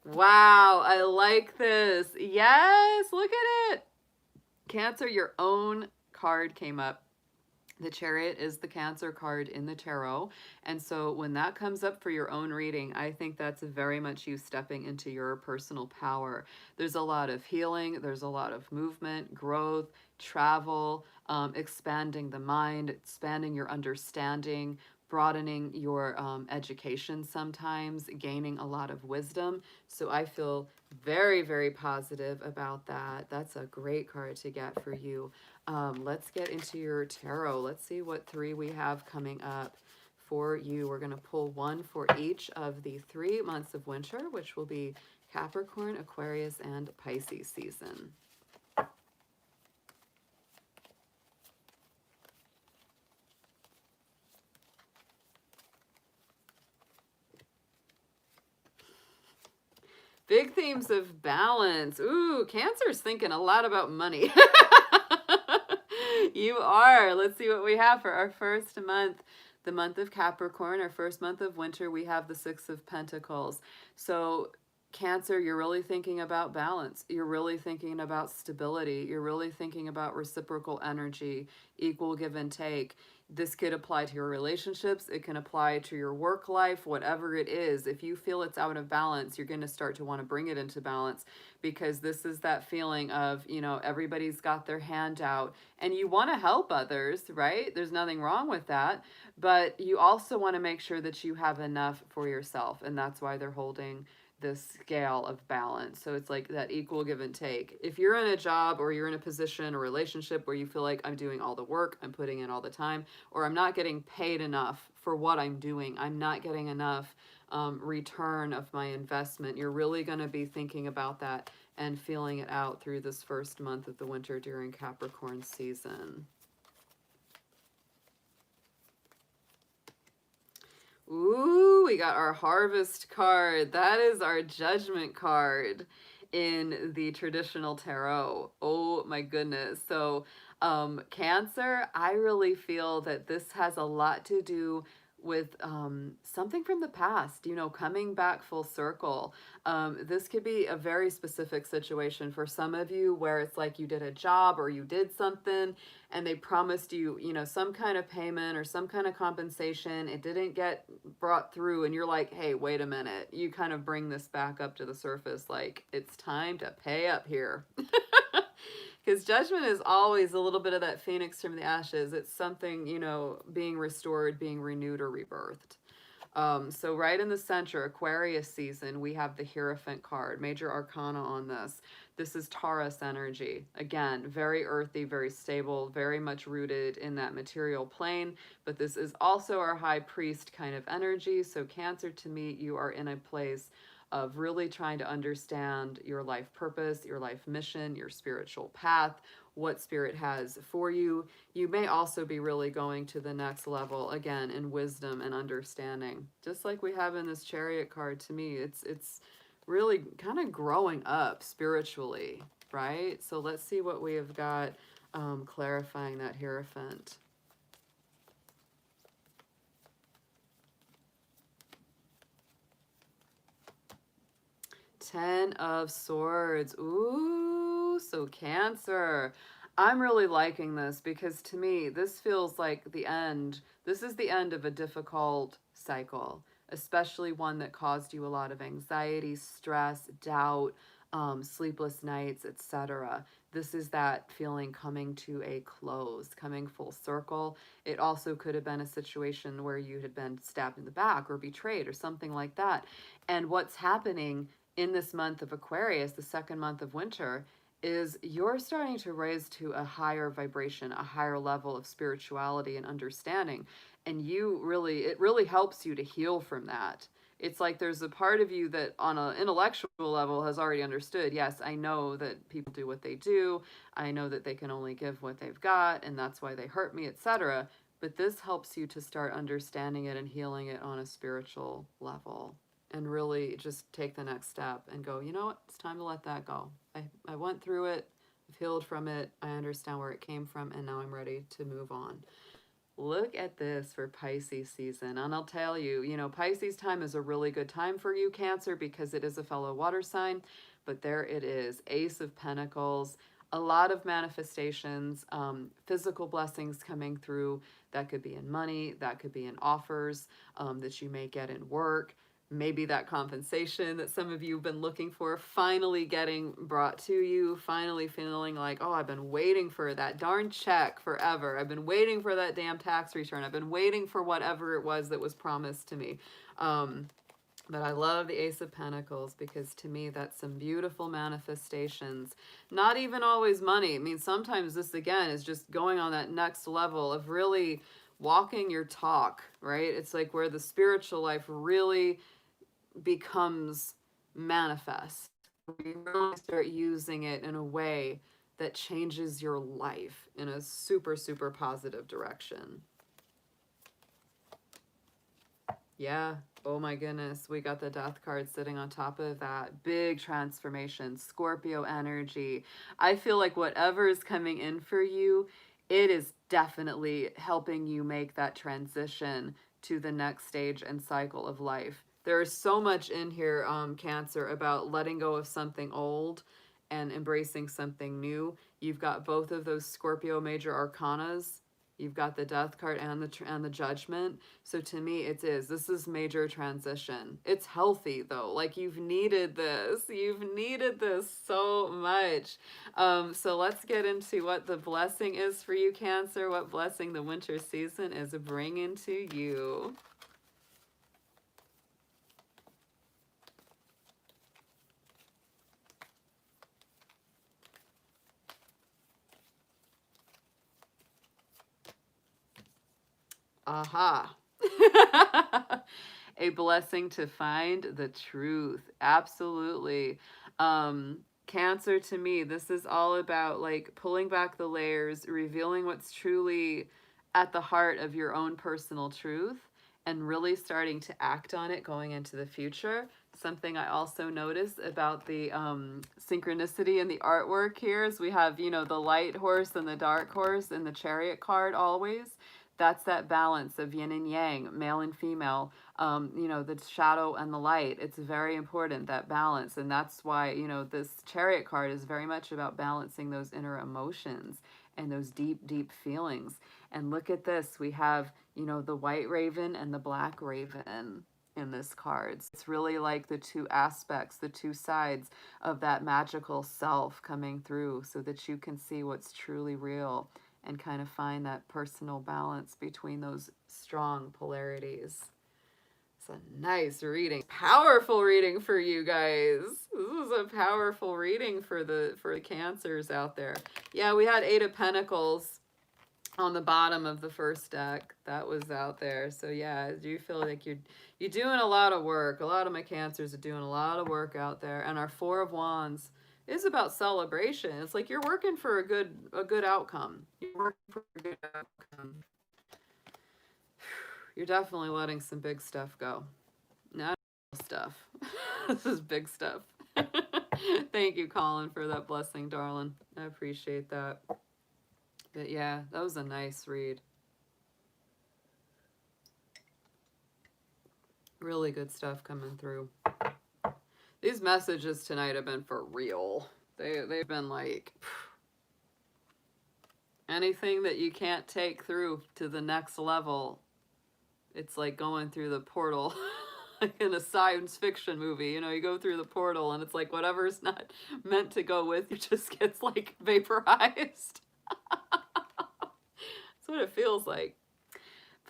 [SPEAKER 1] Wow, I like this. Yes, look at it. Cancer, your own card came up. The Chariot is the Cancer card in the tarot. And so when that comes up for your own reading, I think that's very much you stepping into your personal power. There's a lot of healing. There's a lot of movement, growth, travel, expanding the mind, expanding your understanding, broadening your education sometimes, gaining a lot of wisdom. So I feel very, very positive about that. That's a great card to get for you. Let's get into your tarot. Let's see what 3 we have coming up for you. We're going to pull one for each of the 3 months of winter, which will be Capricorn, Aquarius, and Pisces season. Big themes of balance. Ooh, Cancer's thinking a lot about money. You are. Let's see what we have for our first month. The month of Capricorn, our first month of winter, we have the 6 of Pentacles. So Cancer, you're really thinking about balance. You're really thinking about stability. You're really thinking about reciprocal energy, equal give and take. This could apply to your relationships. It can apply to your work life, whatever it is. If you feel it's out of balance, you're going to start to want to bring it into balance, because this is that feeling of, you know, everybody's got their hand out and you want to help others, right? There's nothing wrong with that. But you also want to make sure that you have enough for yourself. And that's why they're holding this scale of balance. So it's like that equal give and take. If you're in a job or you're in a position or relationship where you feel like I'm doing all the work, I'm putting in all the time, or I'm not getting paid enough for what I'm doing, I'm not getting enough return of my investment, you're really going to be thinking about that and feeling it out through this first month of the winter during Capricorn season. Ooh, we got our Harvest card. That is our Judgment card in the traditional tarot. Oh my goodness. So, Cancer, I really feel that this has a lot to do with something from the past, you know, coming back full circle. This could be a very specific situation for some of you where it's like you did a job or you did something and they promised you, you know, some kind of payment or some kind of compensation. It didn't get brought through and you're like, hey, wait a minute. You kind of bring this back up to the surface like it's time to pay up here. Because Judgment is always a little bit of that phoenix from the ashes. It's something, you know, being restored, being renewed or rebirthed. So right in the center, Aquarius season, we have the Hierophant card, major arcana on this. This is Taurus energy. Again, very earthy, very stable, very much rooted in that material plane. But this is also our high priest kind of energy. So Cancer, to me, you are in a place of really trying to understand your life purpose, your life mission, your spiritual path, what spirit has for you. You may also be really going to the next level again in wisdom and understanding. Just like we have in this Chariot card, to me, it's really kind of growing up spiritually, right? So let's see what we have got clarifying that Hierophant. Ten of Swords. Ooh, so Cancer. I'm really liking this because to me, this feels like the end. This is the end of a difficult cycle, especially one that caused you a lot of anxiety, stress, doubt, sleepless nights, etc. This is that feeling coming to a close, coming full circle. It also could have been a situation where you had been stabbed in the back or betrayed or something like that. And what's happening in this month of Aquarius, the second month of winter, is you're starting to raise to a higher vibration, a higher level of spirituality and understanding. And it really helps you to heal from that. It's like there's a part of you that on an intellectual level has already understood, yes, I know that people do what they do. I know that they can only give what they've got, and that's why they hurt me, etc. But this helps you to start understanding it and healing it on a spiritual level. And really just take the next step and go, you know what, it's time to let that go. I went through it, I've healed from it, I understand where it came from, and now I'm ready to move on. Look at this for Pisces season. And I'll tell you, you know, Pisces time is a really good time for you, Cancer, because it is a fellow water sign. But there it is, Ace of Pentacles, a lot of manifestations, physical blessings coming through. That could be in money, that could be in offers that you may get in work. Maybe that compensation that some of you have been looking for finally getting brought to you, finally feeling like, oh, I've been waiting for that darn check forever. I've been waiting for that damn tax return. I've been waiting for whatever it was that was promised to me. But I love the Ace of Pentacles because to me, that's some beautiful manifestations. Not even always money. I mean, sometimes this, again, is just going on that next level of really walking your talk, right? It's like where the spiritual life really becomes manifest. You really start using it in a way that changes your life in a super, super positive direction. Yeah. Oh my goodness. We got the Death card sitting on top of that. Big transformation. Scorpio energy. I feel like whatever is coming in for you, it is definitely helping you make that transition to the next stage and cycle of life. There is so much in here, Cancer, about letting go of something old and embracing something new. You've got both of those Scorpio major arcanas. You've got the Death card and the Judgment. So to me, this is major transition. It's healthy though. Like you've needed this. You've needed this so much. So let's get into what the blessing is for you, Cancer. What blessing the winter season is bringing to you. Aha. A blessing to find the truth. Absolutely. Cancer, to me, this is all about like pulling back the layers, revealing what's truly at the heart of your own personal truth, and really starting to act on it going into the future. Something I also noticed about the synchronicity in the artwork here is we have, you know, the light horse and the dark horse in the chariot card always. That's that balance of yin and yang, male and female, you know, the shadow and the light. It's very important, that balance. And that's why, you know, this chariot card is very much about balancing those inner emotions and those deep, deep feelings. And look at this. We have, you know, the white raven and the black raven in this card. It's really like the two aspects, the two sides of that magical self coming through so that you can see what's truly real and kind of find that personal balance between those strong polarities. It's a nice reading. Powerful reading for you guys. This is a powerful reading for the Cancers out there. Yeah, we had Eight of Pentacles on the bottom of the first deck. That was out there. So yeah, I do feel like you're doing a lot of work. A lot of my Cancers are doing a lot of work out there. And our Four of Wands is about celebration. It's like you're working for a good outcome. You're working for a good outcome. You're definitely letting some big stuff go. Not stuff. This is big stuff. Thank you, Colin, for that blessing, darling. I appreciate that. But yeah, that was a nice read. Really good stuff coming through. These messages tonight have been for real. They've been like anything that you can't take through to the next level. It's like going through the portal. Like in a science fiction movie, you know, you go through the portal and it's like whatever's not meant to go with you just gets like vaporized. That's what it feels like.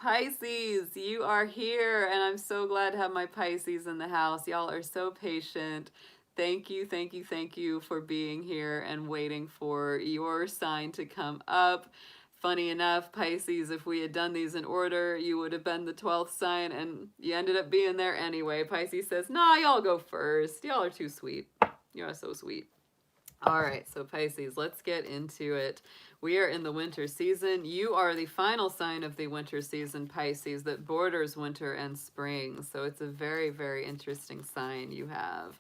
[SPEAKER 1] Pisces, you are here, and I'm so glad to have my Pisces in the house. Y'all are so patient. Thank you, thank you, thank you for being here and waiting for your sign to come up. Funny enough, Pisces, if we had done these in order, you would have been the 12th sign, and you ended up being there anyway. Pisces says, nah, y'all go first. Y'all are too sweet. You are so sweet. All right, so Pisces, let's get into it. We are in the winter season. You are the final sign of the winter season, Pisces, that borders winter and spring. So it's a very, very interesting sign you have.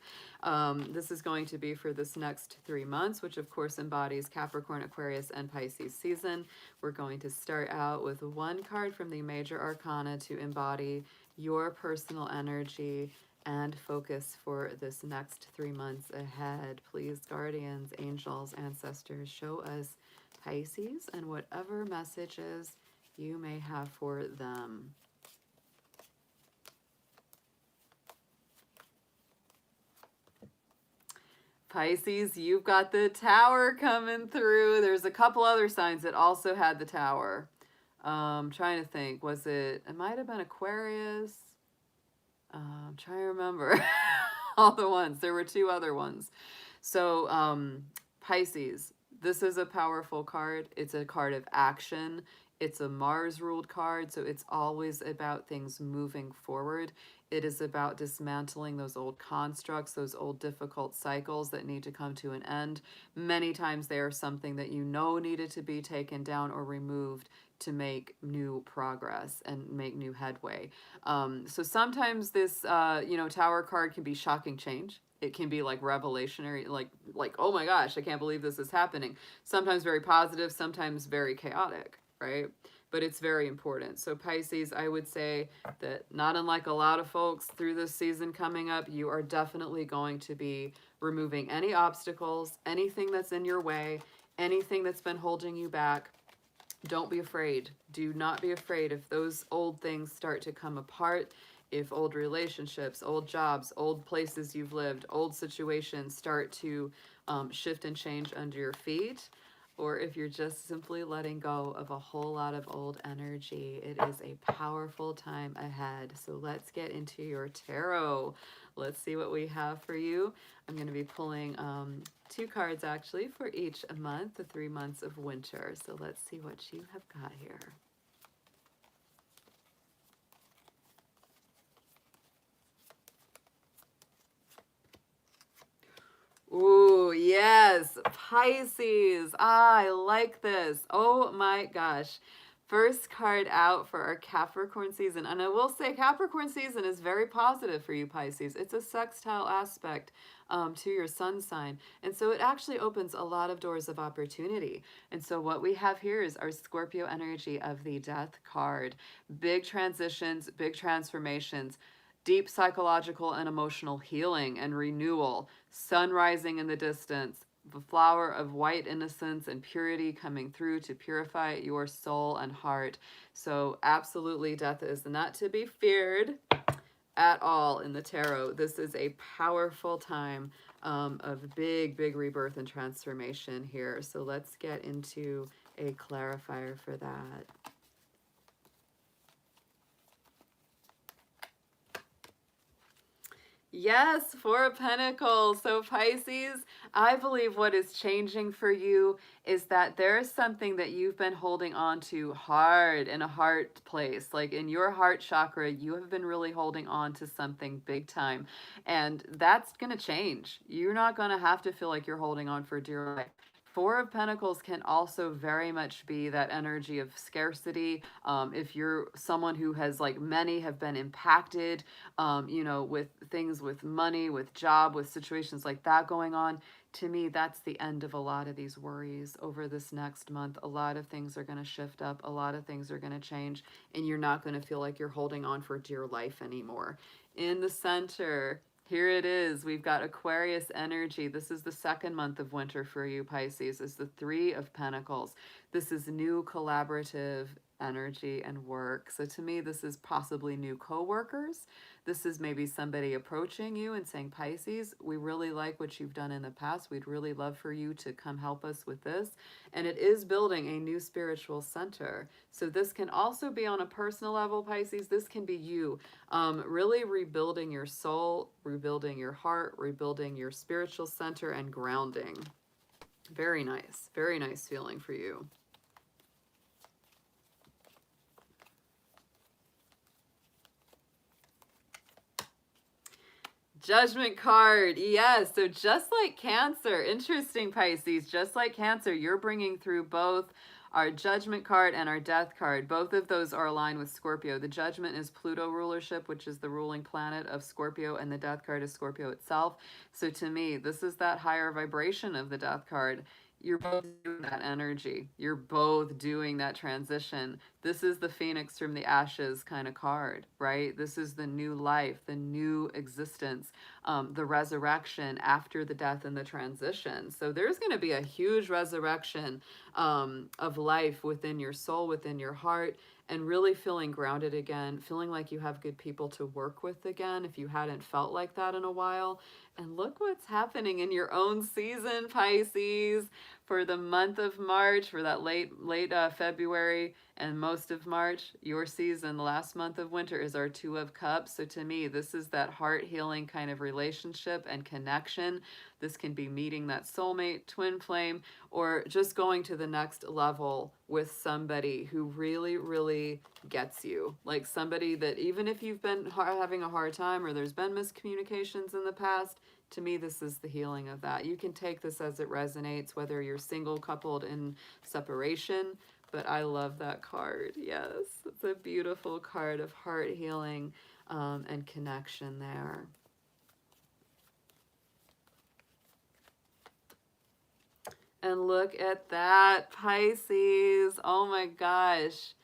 [SPEAKER 1] This is going to be for this next 3 months, which of course embodies Capricorn, Aquarius, and Pisces season. We're going to start out with one card from the major arcana to embody your personal energy and focus for this next 3 months ahead. Please, guardians, angels, ancestors, show us Pisces and whatever messages you may have for them. Pisces, you've got the Tower coming through. There's a couple other signs that also had the Tower. Trying to think, it might have been Aquarius. I'm trying to remember all the ones. There were 2 other ones. So Pisces, this is a powerful card. It's a card of action. It's a Mars ruled card, so it's always about things moving forward. It is about dismantling those old constructs, those old difficult cycles that need to come to an end. Many times they are something that you know needed to be taken down or removed to make new progress and make new headway. So sometimes this, Tower card can be shocking change. It can be like revelationary, like, oh my gosh, I can't believe this is happening. Sometimes very positive, sometimes very chaotic, right? But it's very important. So Pisces, I would say that not unlike a lot of folks through this season coming up, you are definitely going to be removing any obstacles, anything that's in your way, anything that's been holding you back. Don't be afraid. Do not be afraid if those old things start to come apart. If old relationships, old jobs, old places you've lived, old situations start to shift and change under your feet, or if you're just simply letting go of a whole lot of old energy, it is a powerful time ahead. So let's get into your tarot. Let's see what we have for you. I'm going to be pulling 2 cards actually for each month, the 3 months of winter. So let's see what you have got here. Yes, Pisces. Ah, I like this. Oh my gosh. First card out for our Capricorn season. And I will say Capricorn season is very positive for you, Pisces. It's a sextile aspect to your sun sign. And so it actually opens a lot of doors of opportunity. And so what we have here is our Scorpio energy of the Death card. Big transitions, big transformations, deep psychological and emotional healing and renewal, sun rising in the distance, the flower of white innocence and purity coming through to purify your soul and heart. So absolutely, death is not to be feared at all in the tarot. This is a powerful time of big, big rebirth and transformation here. So let's get into a clarifier for that. Yes, Four of Pentacles. So Pisces, I believe what is changing for you is that there is something that you've been holding on to hard in a heart place. Like in your heart chakra, you have been really holding on to something big time. And that's going to change. You're not going to have to feel like you're holding on for dear life. Four of Pentacles can also very much be that energy of scarcity. If you're someone who has, like many have been impacted, you know, with things with money, with job, with situations like that going on, to me, that's the end of a lot of these worries over this next month. A lot of things are going to shift up. A lot of things are going to change, and you're not going to feel like you're holding on for dear life anymore. In the center, here it is. We've got Aquarius energy. This is the second month of winter for you, Pisces. It's the Three of Pentacles. This is new collaborative energy and work. So to me, this is possibly new co-workers. This is maybe somebody approaching you and saying, Pisces, we really like what you've done in the past. We'd really love for you to come help us with this. And it is building a new spiritual center. So this can also be on a personal level, Pisces. This can be you really rebuilding your soul, rebuilding your heart, rebuilding your spiritual center and grounding. Very nice feeling for you. Judgment card. Yes. So just like Cancer, interesting, Pisces, just like Cancer, you're bringing through both our Judgment card and our Death card. Both of those are aligned with Scorpio. The Judgment is Pluto rulership, which is the ruling planet of Scorpio, and the Death card is Scorpio itself. So to me, this is that higher vibration of the Death card. You're both doing that energy. You're both doing that transition. This is the phoenix from the ashes kind of card, right? This is the new life, the new existence, the resurrection after the death and the transition. So there's going to be a huge resurrection of life within your soul, within your heart, and really feeling grounded again, feeling like you have good people to work with again if you hadn't felt like that in a while. And look what's happening in your own season, Pisces, for the month of March, for that late February and most of March. Your season, the last month of winter, is our Two of Cups. So to me, this is that heart healing kind of relationship and connection. This can be meeting that soulmate, twin flame, or just going to the next level with somebody who really, really gets you. Like somebody that even if you've been having a hard time or there's been miscommunications in the past, to me, this is the healing of that. You can take this as it resonates, whether you're single, coupled, in separation, but I love that card. Yes, it's a beautiful card of heart healing and connection there. And look at that, Pisces. Oh my gosh.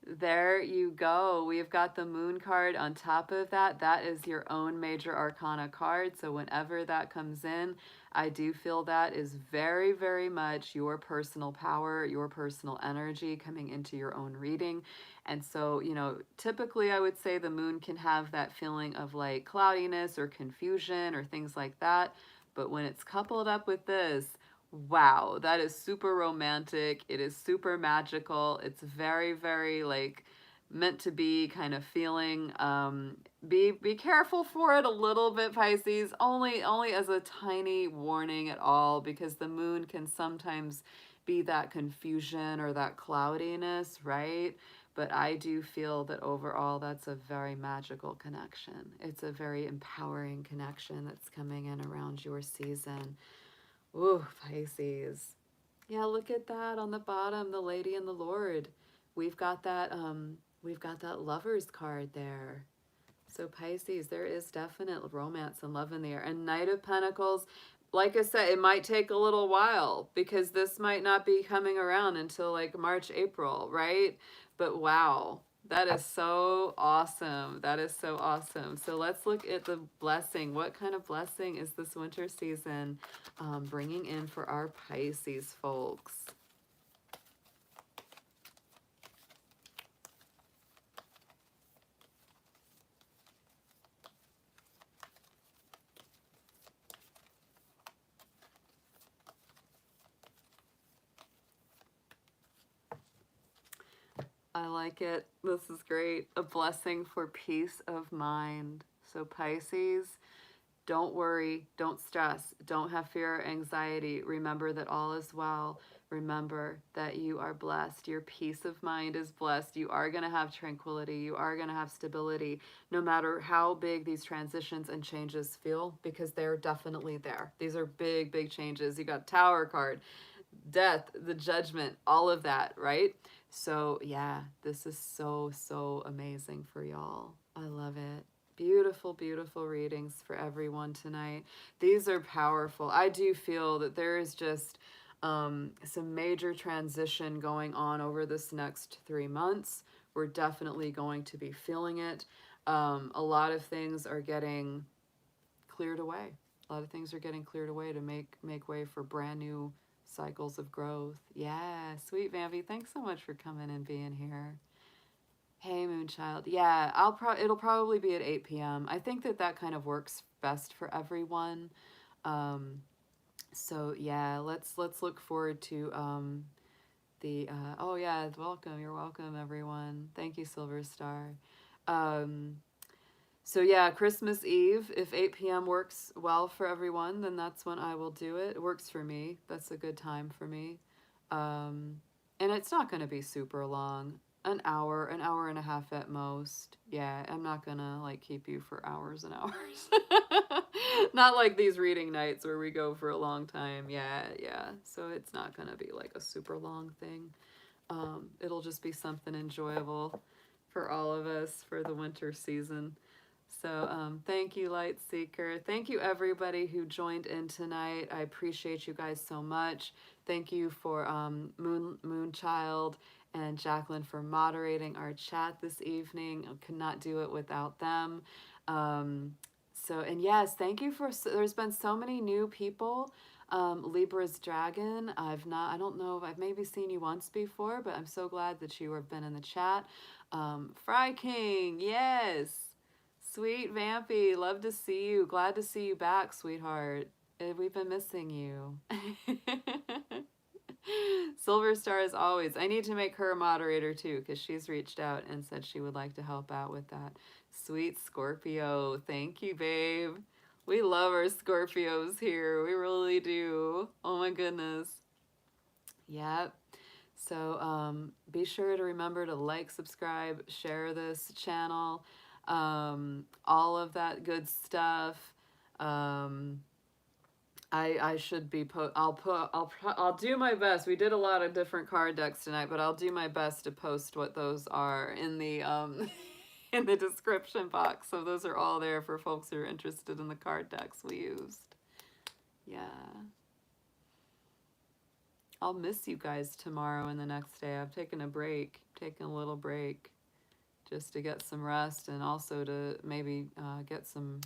[SPEAKER 1] There you go. We've got the Moon card on top of that. That is your own major arcana card. So whenever that comes in, I do feel that is very, very much your personal power, your personal energy coming into your own reading. And so, you know, typically I would say the Moon can have that feeling of like cloudiness or confusion or things like that. But when it's coupled up with this, wow, that is super romantic. It is super magical. It's very, very like meant to be kind of feeling. Be careful for it a little bit, Pisces. Only as a tiny warning at all, because the Moon can sometimes be that confusion or that cloudiness, right? But I do feel that overall that's a very magical connection. It's a very empowering connection that's coming in around your season. Ooh, Pisces. Yeah, look at that on the bottom, the Lady and the Lord. We've got that Lovers card there. So Pisces, there is definite romance and love in the air. And Knight of Pentacles, like I said, it might take a little while because this might not be coming around until like March, April, right? But wow, that is so awesome. That is so awesome. So let's look at the blessing. What kind of blessing is this winter season bringing in for our Pisces folks? I like it. This is great. A blessing for peace of mind. So Pisces, don't worry, don't stress, don't have fear or anxiety. Remember that all is well. Remember that you are blessed. Your peace of mind is blessed. You are going to have tranquility. You are going to have stability, no matter how big these transitions and changes feel, because they're definitely there. These are big, big changes. You got Tower card, death, the judgment, all of that, right? So yeah, this is so, so amazing for y'all. I love it. Beautiful, beautiful readings for everyone tonight. These are powerful. I do feel that there is just some major transition going on over this next 3 months. We're definitely going to be feeling it. A lot of things are getting cleared away. A lot of things are getting cleared away to make way for brand new cycles of growth. Yeah, sweet Vampy, thanks so much for coming and being here. Hey, Moonchild. Yeah, it'll probably be at 8 p.m. I think that kind of works best for everyone. So yeah, let's look forward to oh yeah, welcome. You're welcome, everyone. Thank you, Silver Star. So yeah, Christmas Eve, if 8 p.m. works well for everyone, then that's when I will do it. It works for me. That's a good time for me. And it's not going to be super long. An hour and a half at most. Yeah, I'm not going to like keep you for hours and hours. Not like these reading nights where we go for a long time. Yeah, yeah. So it's not going to be like a super long thing. It'll just be something enjoyable for all of us for the winter season. So thank you, Light Seeker. Thank you, everybody who joined in tonight. I appreciate you guys so much. Thank you for Moonchild and Jacqueline for moderating our chat this evening. I could not do it without them. And yes, thank you for, there's been so many new people. Libra's Dragon, I don't know if I've maybe seen you once before, but I'm so glad that you have been in the chat. Fry King, yes. Sweet Vampy, love to see you. Glad to see you back, sweetheart. We've been missing you. Silver Star as always. I need to make her a moderator too, because she's reached out and said she would like to help out with that. Sweet Scorpio. Thank you, babe. We love our Scorpios here. We really do. Oh my goodness. Yep. So be sure to remember to like, subscribe, share this channel, all of that good stuff. I should be I'll do my best. We did a lot of different card decks tonight, but I'll do my best to post what those are in the in the description box. So those are all there for folks who are interested in the card decks we used. Yeah. I'll miss you guys tomorrow and the next day. I've taken a break, taken a little break just to get some rest and also to maybe get some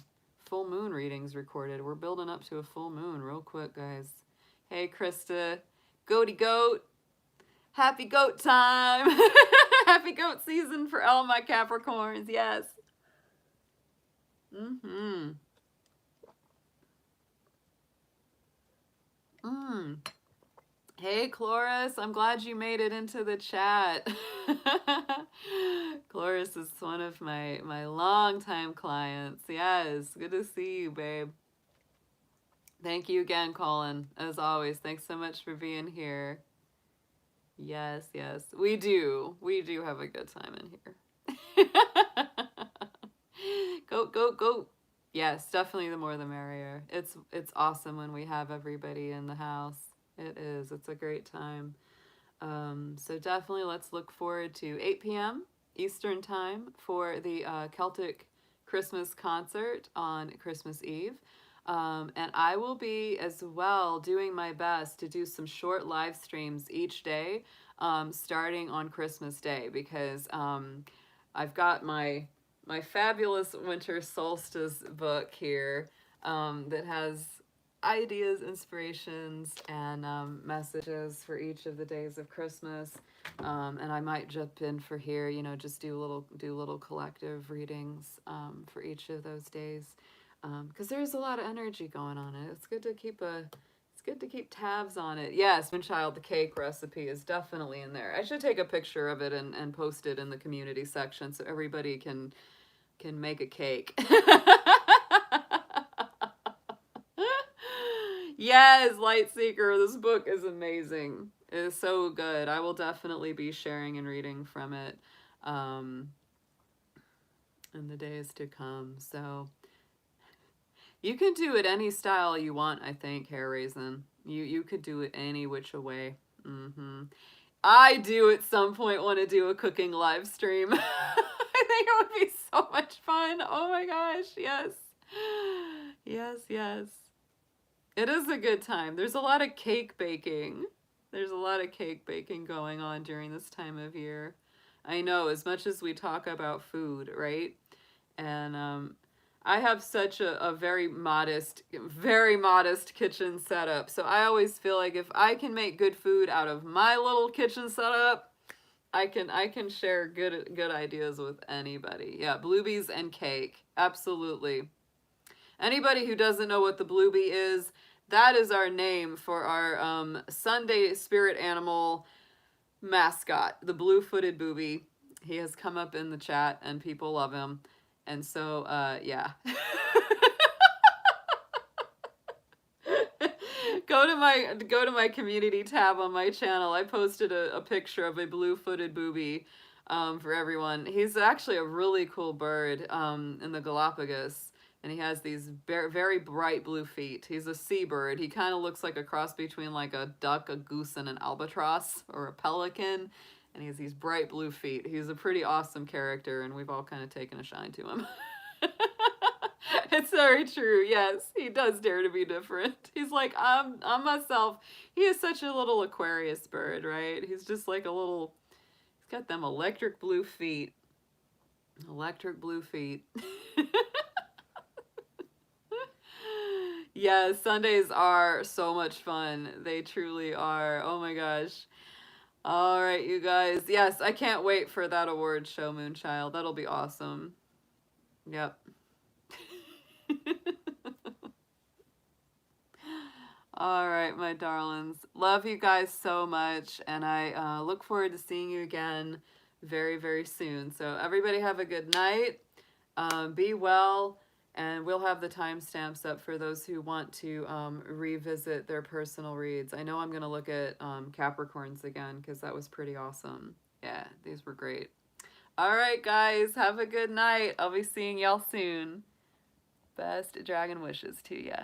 [SPEAKER 1] full moon readings recorded. We're building up to a full moon real quick, guys. Hey, Krista. Goaty goat. Happy goat time. Happy goat season for all my Capricorns. Yes. Mm-hmm. Hey, Chloris, I'm glad you made it into the chat. Chloris is one of my longtime clients. Yes, good to see you, babe. Thank you again, Colin. As always, thanks so much for being here. Yes, yes, we do. We do have a good time in here. Goat, goat, goat. Yes, definitely the more the merrier. It's awesome when we have everybody in the house. It is. It's a great time. So definitely let's look forward to 8 p.m. Eastern Time for the Celtic Christmas concert on Christmas Eve. And I will be as well doing my best to do some short live streams each day, starting on Christmas Day, because I've got my fabulous winter solstice book here that has ideas, inspirations, and messages for each of the days of Christmas. And I might jump in for here, you know, just do little collective readings for each of those days, because there's a lot of energy going on. It's good to keep tabs on it. Yes, Moonchild, the cake recipe is definitely in there. I should take a picture of it and post it in the community section so everybody can make a cake. Yes, Lightseeker, this book is amazing. It is so good. I will definitely be sharing and reading from it in the days to come. So you can do it any style you want, I think, Hair Raisin. You could do it any which way. I do at some point want to do a cooking live stream. I think it would be so much fun. Oh my gosh, yes. Yes, yes. It is a good time. There's a lot of cake baking. There's a lot of cake baking going on during this time of year. I know, as much as we talk about food, right? And I have such a very modest kitchen setup. So I always feel like if I can make good food out of my little kitchen setup, I can share good ideas with anybody. Yeah, bluebies and cake. Absolutely. Anybody who doesn't know what the bluebie is, that is our name for our Sunday spirit animal mascot, the blue-footed booby. He has come up in the chat and people love him. And so, yeah. Go to my community tab on my channel. I posted a picture of a blue-footed booby for everyone. He's actually a really cool bird in the Galapagos. And he has these very bright blue feet. He's a seabird. He kind of looks like a cross between like a duck, a goose, and an albatross, or a pelican. And he has these bright blue feet. He's a pretty awesome character, and we've all kind of taken a shine to him. It's very true. Yes, he does dare to be different. He's like, I'm myself. He is such a little Aquarius bird, right? He's just like a little, he's got them electric blue feet. Electric blue feet. Yes, Sundays are so much fun. They truly are. Oh my gosh. All right, you guys. Yes, I can't wait for that award show, Moonchild. That'll be awesome. Yep. All right, my darlings. Love you guys so much, and I look forward to seeing you again very, very soon. So everybody have a good night. Be well. And we'll have the timestamps up for those who want to revisit their personal reads. I know I'm going to look at Capricorns again because that was pretty awesome. Yeah, these were great. All right, guys, have a good night. I'll be seeing y'all soon. Best dragon wishes to ya.